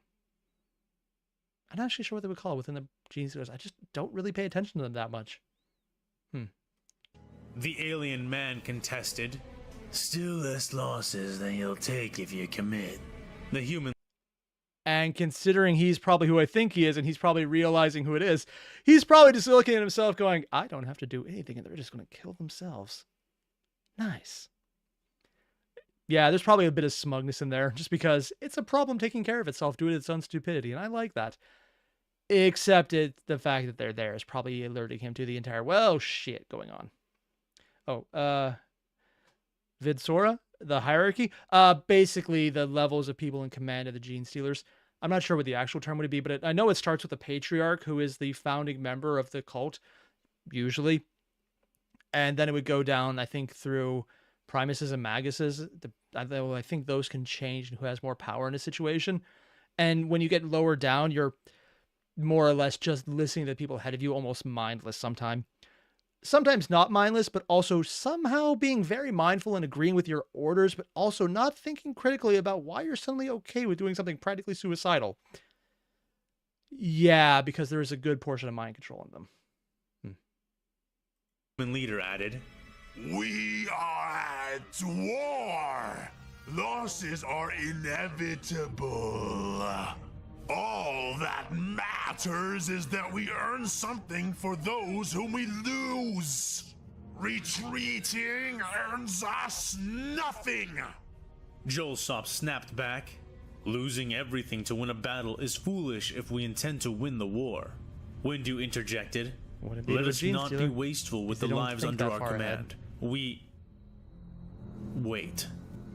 A: I'm not actually sure what they would call it within the gene series. I just don't really pay attention to them that much.
C: The alien man contested. Still less losses than you'll take if you commit. The human.
A: And considering he's probably who I think he is, and he's probably realizing who it is, he's probably just looking at himself going, I don't have to do anything, and they're just going to kill themselves. Nice. Yeah, there's probably a bit of smugness in there, just because it's a problem taking care of itself due to its own stupidity, and I like that. Except the fact that they're there is probably alerting him to the entire, well, shit going on. Oh, Vidsora, the hierarchy, basically the levels of people in command of the Gene Stealers. I'm not sure what the actual term would be, but I know it starts with the Patriarch, who is the founding member of the cult, usually. And then it would go down, I think, through Primuses and Maguses. Although I think those can change and who has more power in a situation. And when you get lower down, you're more or less just listening to the people ahead of you, almost mindless sometimes. Sometimes not mindless, but also somehow being very mindful and agreeing with your orders, but also not thinking critically about why you're suddenly okay with doing something practically suicidal. Yeah, because there is a good portion of mind control in them.
C: Leader added,
D: We are at war. Losses are inevitable. All that matters is that we earn something for those whom we lose. Retreating earns us nothing.
C: Jolsop snapped back. Losing everything to win a battle is foolish if we intend to win the war. Windu interjected. Let us not be wasteful with the lives under our command. Wait,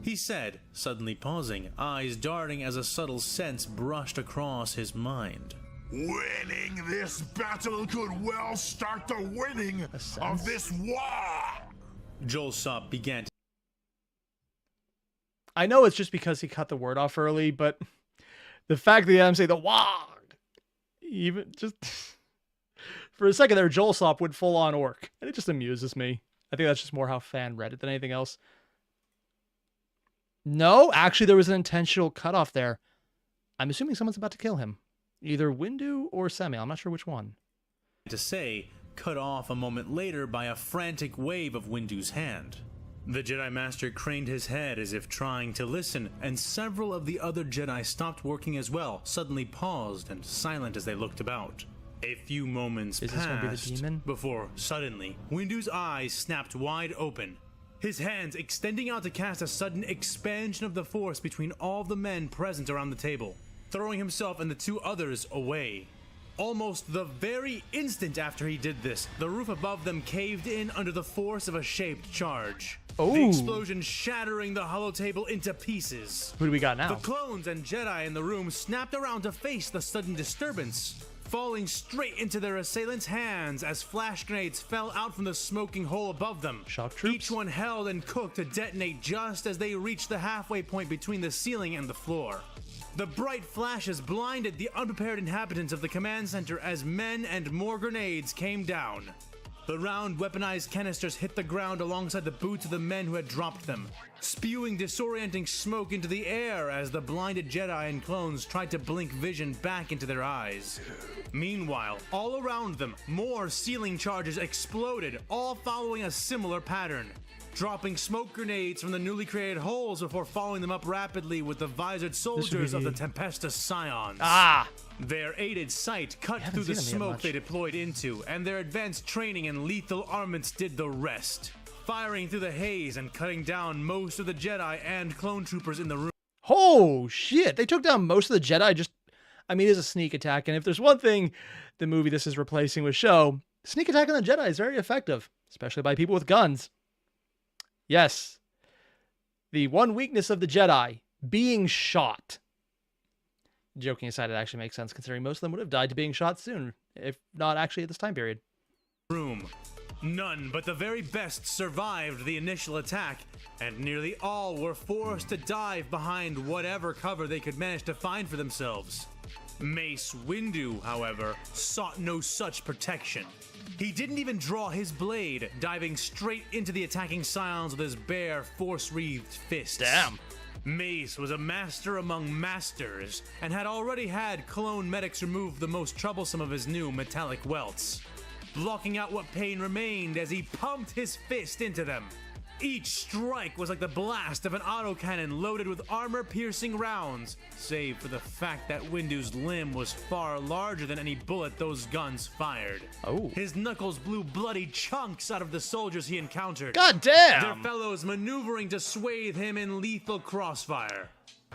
C: he said, suddenly pausing, eyes darting as a subtle sense brushed across his mind.
D: Winning this battle could well start the winning of this war.
C: Jolsop began.
A: I know it's just because he cut the word off early, but the fact that I'm saying the wog, even just for a second there, Jolsop went full on orc, and it just amuses me. I think that's just more how fan read it than anything else. No, actually, there was an intentional cutoff there. I'm assuming someone's about to kill him, either Windu or Samel. I'm not sure which one.
C: To say, cut off a moment later by a frantic wave of Windu's hand. The Jedi Master craned his head as if trying to listen, and several of the other Jedi stopped working as well, suddenly paused and silent as they looked about. A few moments passed before, suddenly, Windu's eyes snapped wide open, his hands extending out to cast a sudden expansion of the Force between all the men present around the table, throwing himself and the two others away. Almost the very instant after he did this, the roof above them caved in under the force of a shaped charge.
A: Oh.
C: The explosion shattering the hollow table into pieces.
A: Who do we got now?
C: The clones and Jedi in the room snapped around to face the sudden disturbance, falling straight into their assailants' hands as flash grenades fell out from the smoking hole above them.
A: Shock troops?
C: Each one held and cooked to detonate just as they reached the halfway point between the ceiling and the floor. The bright flashes blinded the unprepared inhabitants of the command center as men and more grenades came down. The round weaponized canisters hit the ground alongside the boots of the men who had dropped them, spewing disorienting smoke into the air as the blinded Jedi and clones tried to blink vision back into their eyes. Meanwhile, all around them, more ceiling charges exploded, all following a similar pattern, dropping smoke grenades from the newly created holes before following them up rapidly with the visored soldiers of the Tempestus Scions. Their aided sight cut through the smoke they deployed into, and their advanced training and lethal armaments did the rest, firing through the haze and cutting down most of the Jedi and clone troopers in the room.
A: Oh, shit. They took down most of the Jedi just... I mean, it is a sneak attack, and if there's one thing the movie this is replacing with show, sneak attack on the Jedi is very effective, especially by people with guns. Yes. The one weakness of the Jedi, being shot. Joking aside, it actually makes sense considering most of them would have died to being shot soon, if not actually at this time period.
C: None but the very best survived the initial attack, and nearly all were forced to dive behind whatever cover they could manage to find for themselves. Mace Windu, however, sought no such protection. He didn't even draw his blade, diving straight into the attacking Scions with his bare, force-wreathed fists.
A: Damn.
C: Mace was a master among masters, and had already had clone medics remove the most troublesome of his new metallic welts, blocking out what pain remained as he pumped his fist into them. Each strike was like the blast of an autocannon loaded with armor-piercing rounds, save for the fact that Windu's limb was far larger than any bullet those guns fired.
A: Oh.
C: His knuckles blew bloody chunks out of the soldiers he encountered.
A: God damn!
C: Their fellows maneuvering to swathe him in lethal crossfire,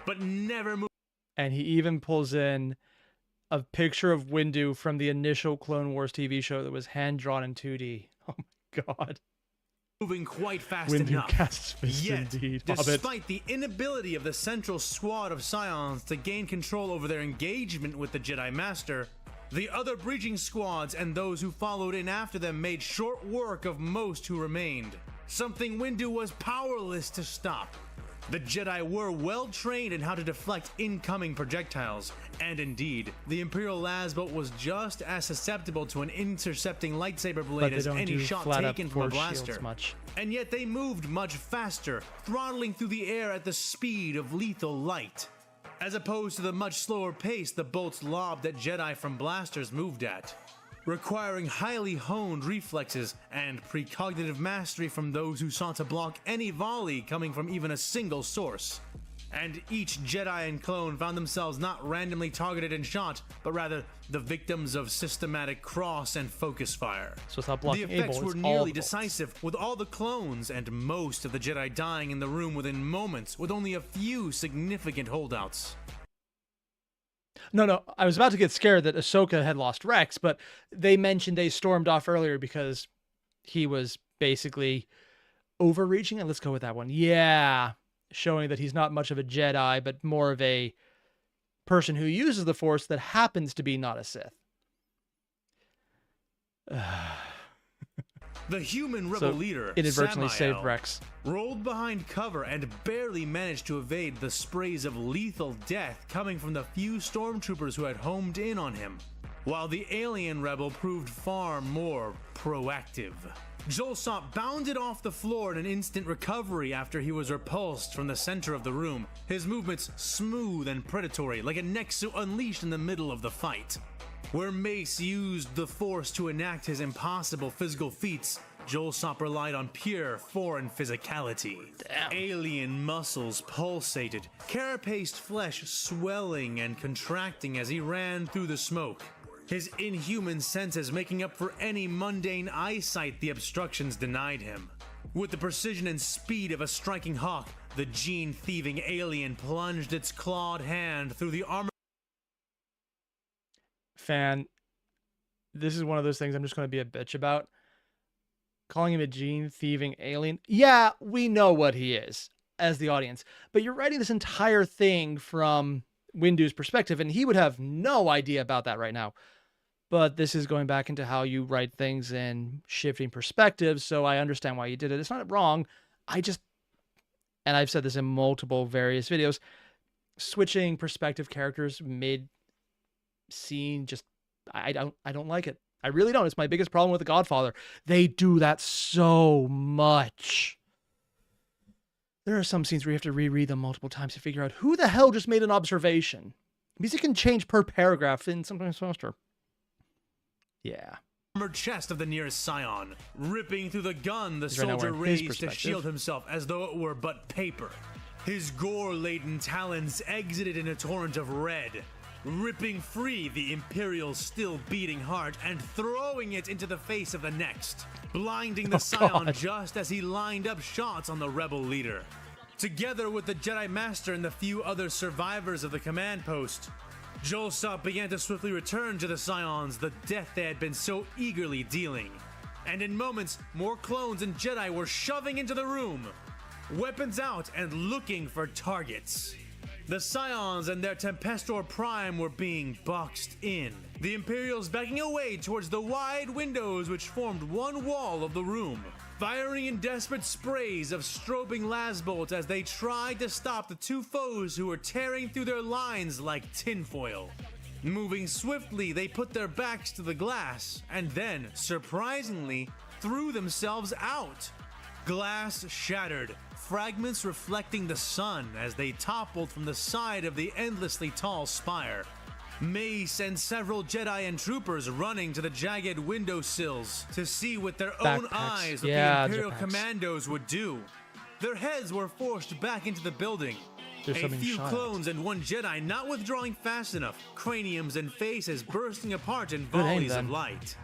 C: but never moved.
A: And he even pulls in a picture of Windu from the initial Clone Wars TV show that was hand-drawn in 2D. Oh my god.
C: Moving quite fast
A: Windu
C: enough.
A: casts fists
C: Yet,
A: indeed.
C: despite the inability of the central squad of Scions to gain control over their engagement with the Jedi Master, the other breaching squads and those who followed in after them made short work of most who remained. something Windu was powerless to stop. The Jedi were well trained in how to deflect incoming projectiles, and indeed, the Imperial Lasboat was just as susceptible to an intercepting lightsaber blade as any shot taken from a blaster. And yet they moved much faster, throttling through the air at the speed of lethal light, as opposed to the much slower pace the bolts lobbed at Jedi from blasters moved at, requiring highly honed reflexes and precognitive mastery from those who sought to block any volley coming from even a single source. And each Jedi and clone found themselves not randomly targeted and shot, but rather the victims of systematic cross and focus fire.
A: So it's not blocking
C: the effects
A: able,
C: were
A: it's
C: nearly
A: all
C: decisive, with all the clones and most of the Jedi dying in the room within moments, with only a few significant holdouts.
A: No, I was about to get scared that Ahsoka had lost Rex, but they mentioned they stormed off earlier because he was basically overreaching, and let's go with that one. Yeah, showing that he's not much of a Jedi, but more of a person who uses the Force that happens to be not a Sith.
C: The human rebel leader,
A: inadvertently
C: Samel,
A: saved Rex,
C: rolled behind cover and barely managed to evade the sprays of lethal death coming from the few stormtroopers who had homed in on him, while the alien rebel proved far more proactive. Jolsop bounded off the floor in an instant recovery after he was repulsed from the center of the room, his movements smooth and predatory like a Nexu unleashed in the middle of the fight. Where Mace used the Force to enact his impossible physical feats, Jolsop relied on pure foreign physicality.
A: Damn.
C: Alien muscles pulsated, carapaced flesh swelling and contracting as he ran through the smoke, his inhuman senses making up for any mundane eyesight the obstructions denied him. With the precision and speed of a striking hawk, the gene-thieving alien plunged its clawed hand through the armor.
A: Fan, this is one of those things I'm just going to be a bitch about. Calling him a gene-thieving alien. Yeah, we know what he is as the audience, but you're writing this entire thing from Windu's perspective, and he would have no idea about that right now. But this is going back into how you write things and shifting perspectives, so I understand why you did it. It's not wrong. And I've said this in multiple various videos, switching perspective characters mid-scene, I don't like it. I really don't. It's my biggest problem with The Godfather. They do that so much. There are some scenes where you have to reread them multiple times to figure out who the hell just made an observation. Because it can change per paragraph and sometimes faster. Yeah.
C: Armored chest of the nearest Scion, ripping through the gun the soldier raised to shield himself as though it were but paper. His gore-laden talons exited in a torrent of red, ripping free the Imperial's still beating heart and throwing it into the face of the next, blinding the Scion just as he lined up shots on the rebel leader. Together with the Jedi Master and the few other survivors of the command post, Jolsop began to swiftly return to the Scions the death they had been so eagerly dealing. And in moments, more clones and Jedi were shoving into the room, weapons out and looking for targets. The Scions and their Tempestor Prime were being boxed in, the Imperials backing away towards the wide windows which formed one wall of the room, firing in desperate sprays of strobing lasbolts as they tried to stop the two foes who were tearing through their lines like tinfoil. Moving swiftly, they put their backs to the glass and then, surprisingly, threw themselves out. Glass shattered, fragments reflecting the sun as they toppled from the side of the endlessly tall spire. Mace and several Jedi and troopers running to the jagged windowsills to see with their own eyes what the Imperial commandos would do. Their heads were forced back into the building. A few clones and one Jedi not withdrawing fast enough, craniums and faces bursting apart in volleys of light.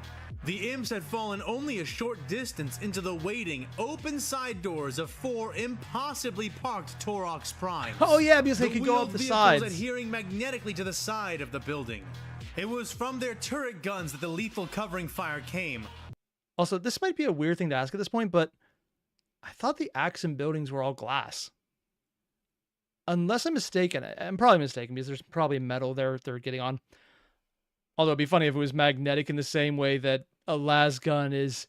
C: The imps had fallen only a short distance into the waiting, open side doors of 4 impossibly parked Torox Primes.
A: Oh yeah, because they could go up the sides.
C: Adhering magnetically to the side of the building. It was from their turret guns that the lethal covering fire came.
A: Also, this might be a weird thing to ask at this point, but I thought the Axum buildings were all glass. Unless I'm mistaken, I'm probably mistaken because there's probably metal they're getting on. Although it'd be funny if it was magnetic in the same way that a las gun is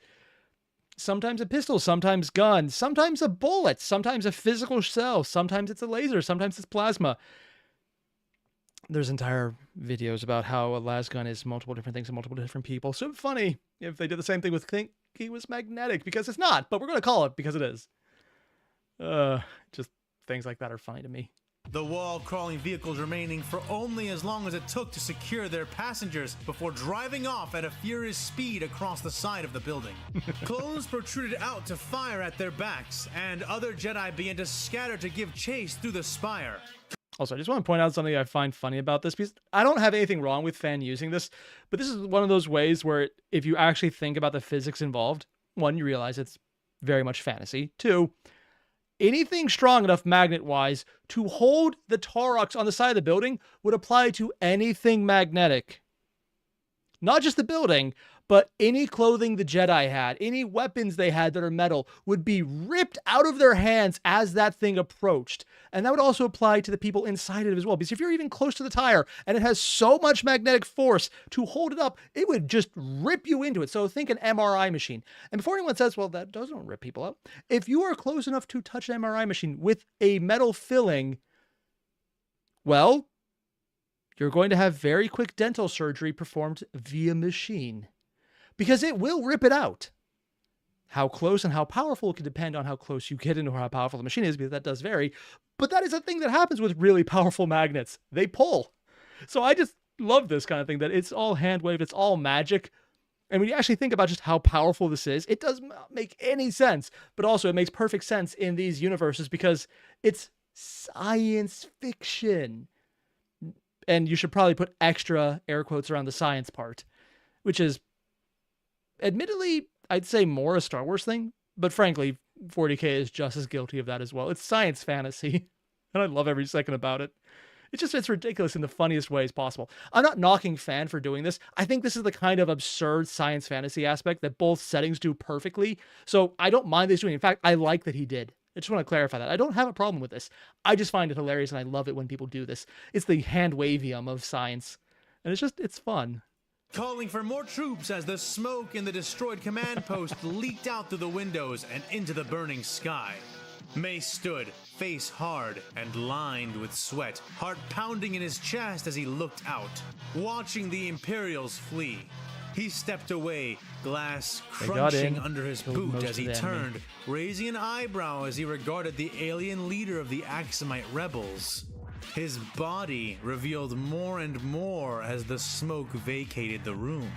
A: Sometimes a pistol, sometimes gun, sometimes a bullet, sometimes a physical shell, sometimes it's a laser, sometimes it's plasma. There's entire videos about how a lasgun is multiple different things to multiple different people. So funny if they did the same thing with think he was magnetic, because it's not, but we're going to call it because it is. Just things like that are funny to me.
C: The wall-crawling vehicles remaining for only as long as it took to secure their passengers before driving off at a furious speed across the side of the building. Clones protruded out to fire at their backs, and other Jedi began to scatter to give chase through the spire.
A: Also, I just want to point out something I find funny about this, because I don't have anything wrong with fan using this, but this is one of those ways where if you actually think about the physics involved, one, you realize it's very much fantasy. Two, anything strong enough magnet-wise to hold the Taurox on the side of the building would apply to anything magnetic. Not just the building, but any clothing the Jedi had, any weapons they had that are metal would be ripped out of their hands as that thing approached. And that would also apply to the people inside it as well. Because if you're even close to the tire and it has so much magnetic force to hold it up, it would just rip you into it. So think an MRI machine. And before anyone says, well, that doesn't rip people up. If you are close enough to touch an MRI machine with a metal filling, well, you're going to have very quick dental surgery performed via machine. Because it will rip it out. How close and how powerful can depend on how close you get into how powerful the machine is, because that does vary. But that is a thing that happens with really powerful magnets. They pull. So I just love this kind of thing, that it's all hand-waved, it's all magic. And when you actually think about just how powerful this is, it does not make any sense. But also it makes perfect sense in these universes because it's science fiction. And you should probably put extra air quotes around the science part, which is admittedly, I'd say more a Star Wars thing, but frankly, 40K is just as guilty of that as well. It's science fantasy, and I love every second about it. It's ridiculous in the funniest ways possible. I'm not knocking Fan for doing this. I think this is the kind of absurd science fantasy aspect that both settings do perfectly, so I don't mind this doing. In fact, I like that he did. I just want to clarify that. I don't have a problem with this. I just find it hilarious, and I love it when people do this. It's the hand-wavium of science, and it's fun.
C: Calling for more troops as the smoke in the destroyed command post leaked out through the windows and into the burning sky. Mace stood, face hard and lined with sweat, heart pounding in his chest as he looked out, watching the Imperials flee. He stepped away, glass crunching under his boot as he turned, raising an eyebrow as he regarded the alien leader of the Axumite rebels. His body revealed more and more as the smoke vacated the room.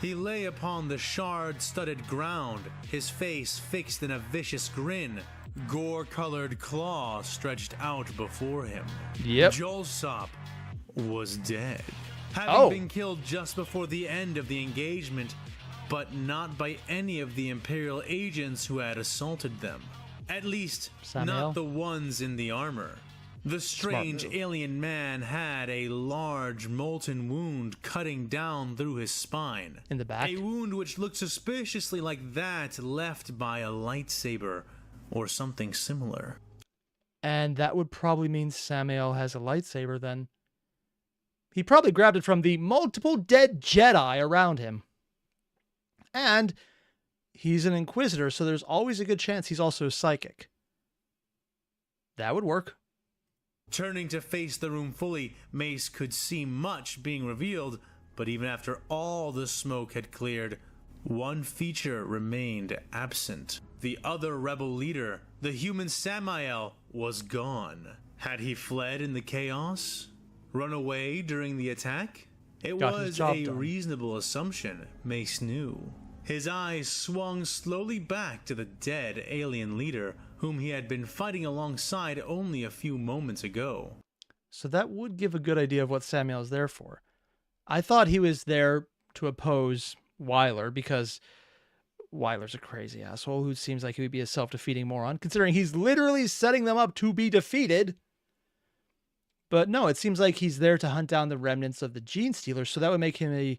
C: He lay upon the shard-studded ground, his face fixed in a vicious grin, gore-colored claw stretched out before him.
A: Yep.
C: Jolsop was dead, having been killed just before the end of the engagement, but not by any of the Imperial agents who had assaulted them. At least,
A: Samel?
C: not the ones in the armor. The strange alien man had a large molten wound cutting down through his spine.
A: In the back?
C: A wound which looked suspiciously like that left by a lightsaber or something similar.
A: And that would probably mean Samel has a lightsaber then. He probably grabbed it from the multiple dead Jedi around him. And he's an Inquisitor, so there's always a good chance he's also psychic. That would work.
C: Turning to face the room fully, Mace could see much being revealed, but even after all the smoke had cleared, one feature remained absent. The other rebel leader, the human Samael, was gone. Had he fled in the chaos? Run away during the attack? It was a reasonable assumption, Mace knew. His eyes swung slowly back to the dead alien leader, whom he had been fighting alongside only a few moments ago.
A: So that would give a good idea of what Samel is there for. I thought he was there to oppose Wyler, because Wyler's a crazy asshole who seems like he would be a self-defeating moron, considering he's literally setting them up to be defeated. But no, it seems like he's there to hunt down the remnants of the Gene Stealers, so that would make him a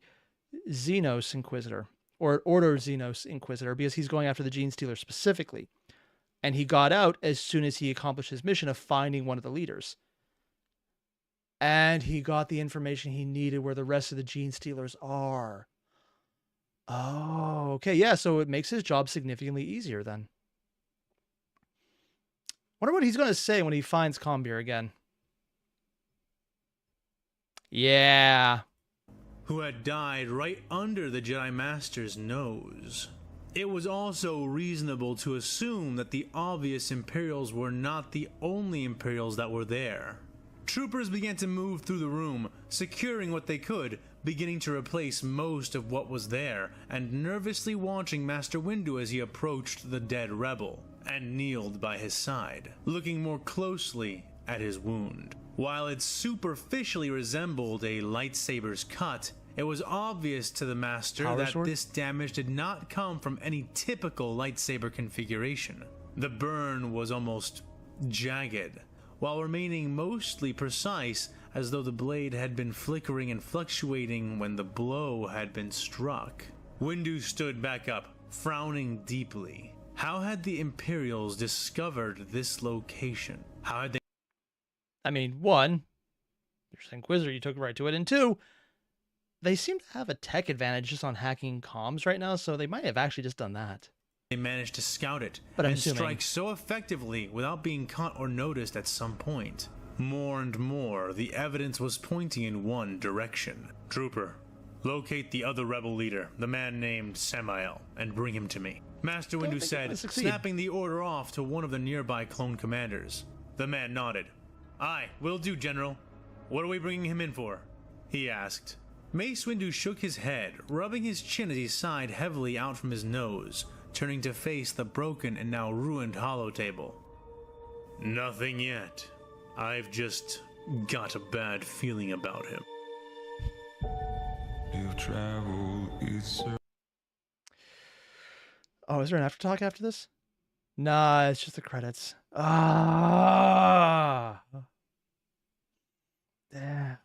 A: Xenos Inquisitor, or Order Xenos Inquisitor, because he's going after the Gene Stealer specifically. And he got out as soon as he accomplished his mission of finding one of the leaders. And he got the information he needed where the rest of the Gene Stealers are. Oh, okay. Yeah, so it makes his job significantly easier then. Wonder what he's going to say when he finds Combeer again. Yeah.
C: Who had died right under the Jedi Master's nose. It was also reasonable to assume that the obvious Imperials were not the only Imperials that were there. Troopers began to move through the room, securing what they could, beginning to replace most of what was there, and nervously watching Master Windu as he approached the dead rebel, and kneeled by his side, looking more closely at his wound. While it superficially resembled a lightsaber's cut, it was obvious to the Master that this damage did not come from any typical lightsaber configuration. The burn was almost jagged, while remaining mostly precise, as though the blade had been flickering and fluctuating when the blow had been struck. Windu stood back up, frowning deeply. How had the Imperials discovered this location? How had they...
A: I mean, one, there's Inquisitor, you took right to it, and two, they seem to have a tech advantage just on hacking comms right now, so they might have actually just done that.
C: They managed to scout it
A: and
C: strike so effectively without being caught or noticed at some point. More and more, the evidence was pointing in one direction. Trooper, locate the other rebel leader, the man named Samel, and bring him to me. Master Windu said, snapping the order off to one of the nearby clone commanders. The man nodded. Aye, will do, General. What are we bringing him in for? He asked. Mace Windu shook his head, rubbing his chin as he sighed heavily out from his nose, turning to face the broken and now ruined holotable. Nothing yet. I've just got a bad feeling about him.
A: Oh, is there an aftertalk after this? Nah, it's just the credits. Ah. Damn.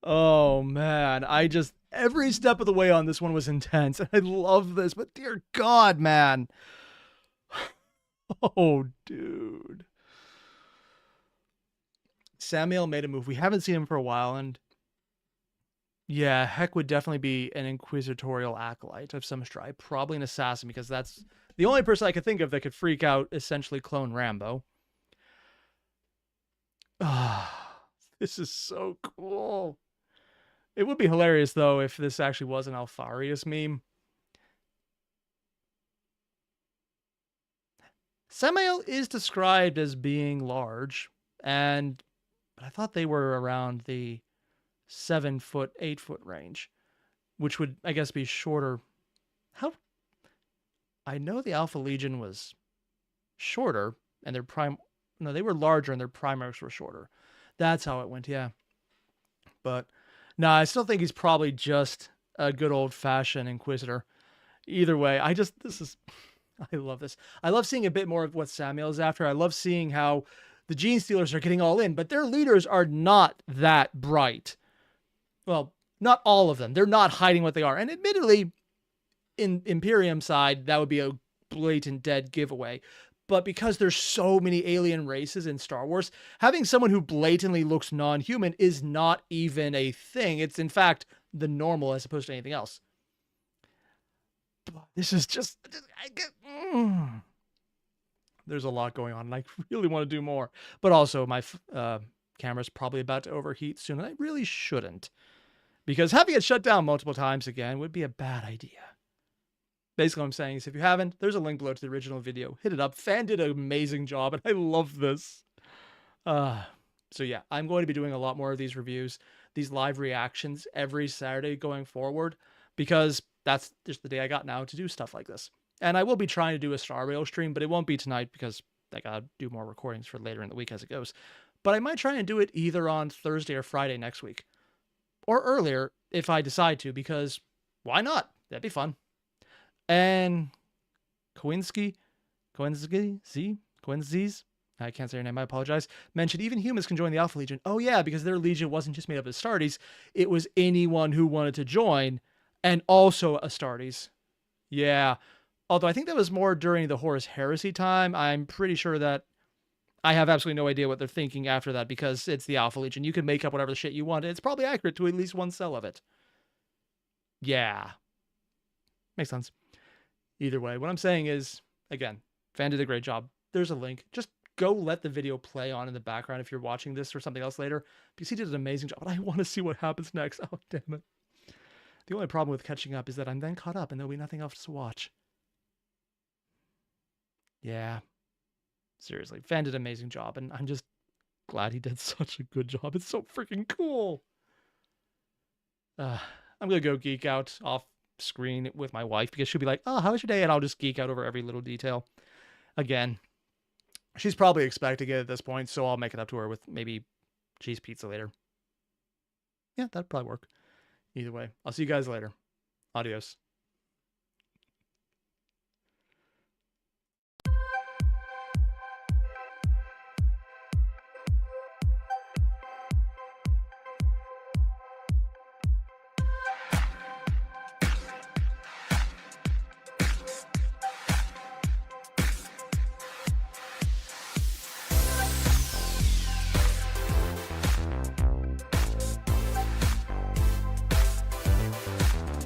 A: Oh man, every step of the way on this one was intense. I love this, but dear God, man. Oh, dude. Samel made a move. We haven't seen him for a while, and yeah, Heck would definitely be an inquisitorial acolyte of some stripe, probably an assassin, because that's the only person I could think of that could freak out, essentially clone Rambo. Ah, this is so cool. It would be hilarious, though, if this actually was an Alfarius meme. Samel is described as being large, but I thought they were around the 7 foot, 8 foot range, which would, I guess, be shorter. I know the Alpha Legion was shorter, and they were larger, and their primaries were shorter. That's how it went, yeah. But no, I still think he's probably just a good old-fashioned Inquisitor. Either way, I love this. I love seeing a bit more of what Samel is after. I love seeing how the Gene Stealers are getting all in, but their leaders are not that bright. Well, not all of them. They're not hiding what they are. And admittedly, in Imperium side, that would be a blatant dead giveaway. But because there's so many alien races in Star Wars, having someone who blatantly looks non-human is not even a thing. It's, in fact, the normal as opposed to anything else. This is just... There's a lot going on, and I really want to do more. But also, my camera's probably about to overheat soon, and I really shouldn't. Because having it shut down multiple times again would be a bad idea. Basically, what I'm saying is, if you haven't, there's a link below to the original video. Hit it up. Fan did an amazing job, and I love this. So yeah, I'm going to be doing a lot more of these reviews, these live reactions every Saturday going forward, because that's just the day I got now to do stuff like this. And I will be trying to do a Star Rail stream, but it won't be tonight because I gotta do more recordings for later in the week as it goes. But I might try and do it either on Thursday or Friday next week. Or earlier, if I decide to, because why not? That'd be fun. And Kowinski's, I can't say your name, I apologize, mentioned even humans can join the Alpha Legion. Oh yeah, because their Legion wasn't just made up of Astartes, it was anyone who wanted to join, and also Astartes. Yeah, although I think that was more during the Horus Heresy time. I'm pretty sure that I have absolutely no idea what they're thinking after that because it's the Alpha Legion. You can make up whatever the shit you want. It's probably accurate to at least one cell of it. Yeah. Makes sense. Either way, what I'm saying is, again, Fan did a great job. There's a link. Just go let the video play on in the background if you're watching this or something else later, because he did an amazing job. But I want to see what happens next. Oh, damn it. The only problem with catching up is that I'm then caught up and there'll be nothing else to watch. Yeah. Seriously, Fan did an amazing job, and I'm just glad he did such a good job. It's so freaking cool. I'm going to go geek out off screen with my wife because she'll be like, oh, how was your day? And I'll just geek out over every little detail. Again, she's probably expecting it at this point, so I'll make it up to her with maybe cheese pizza later. Yeah, that'd probably work. Either way, I'll see you guys later. Adios.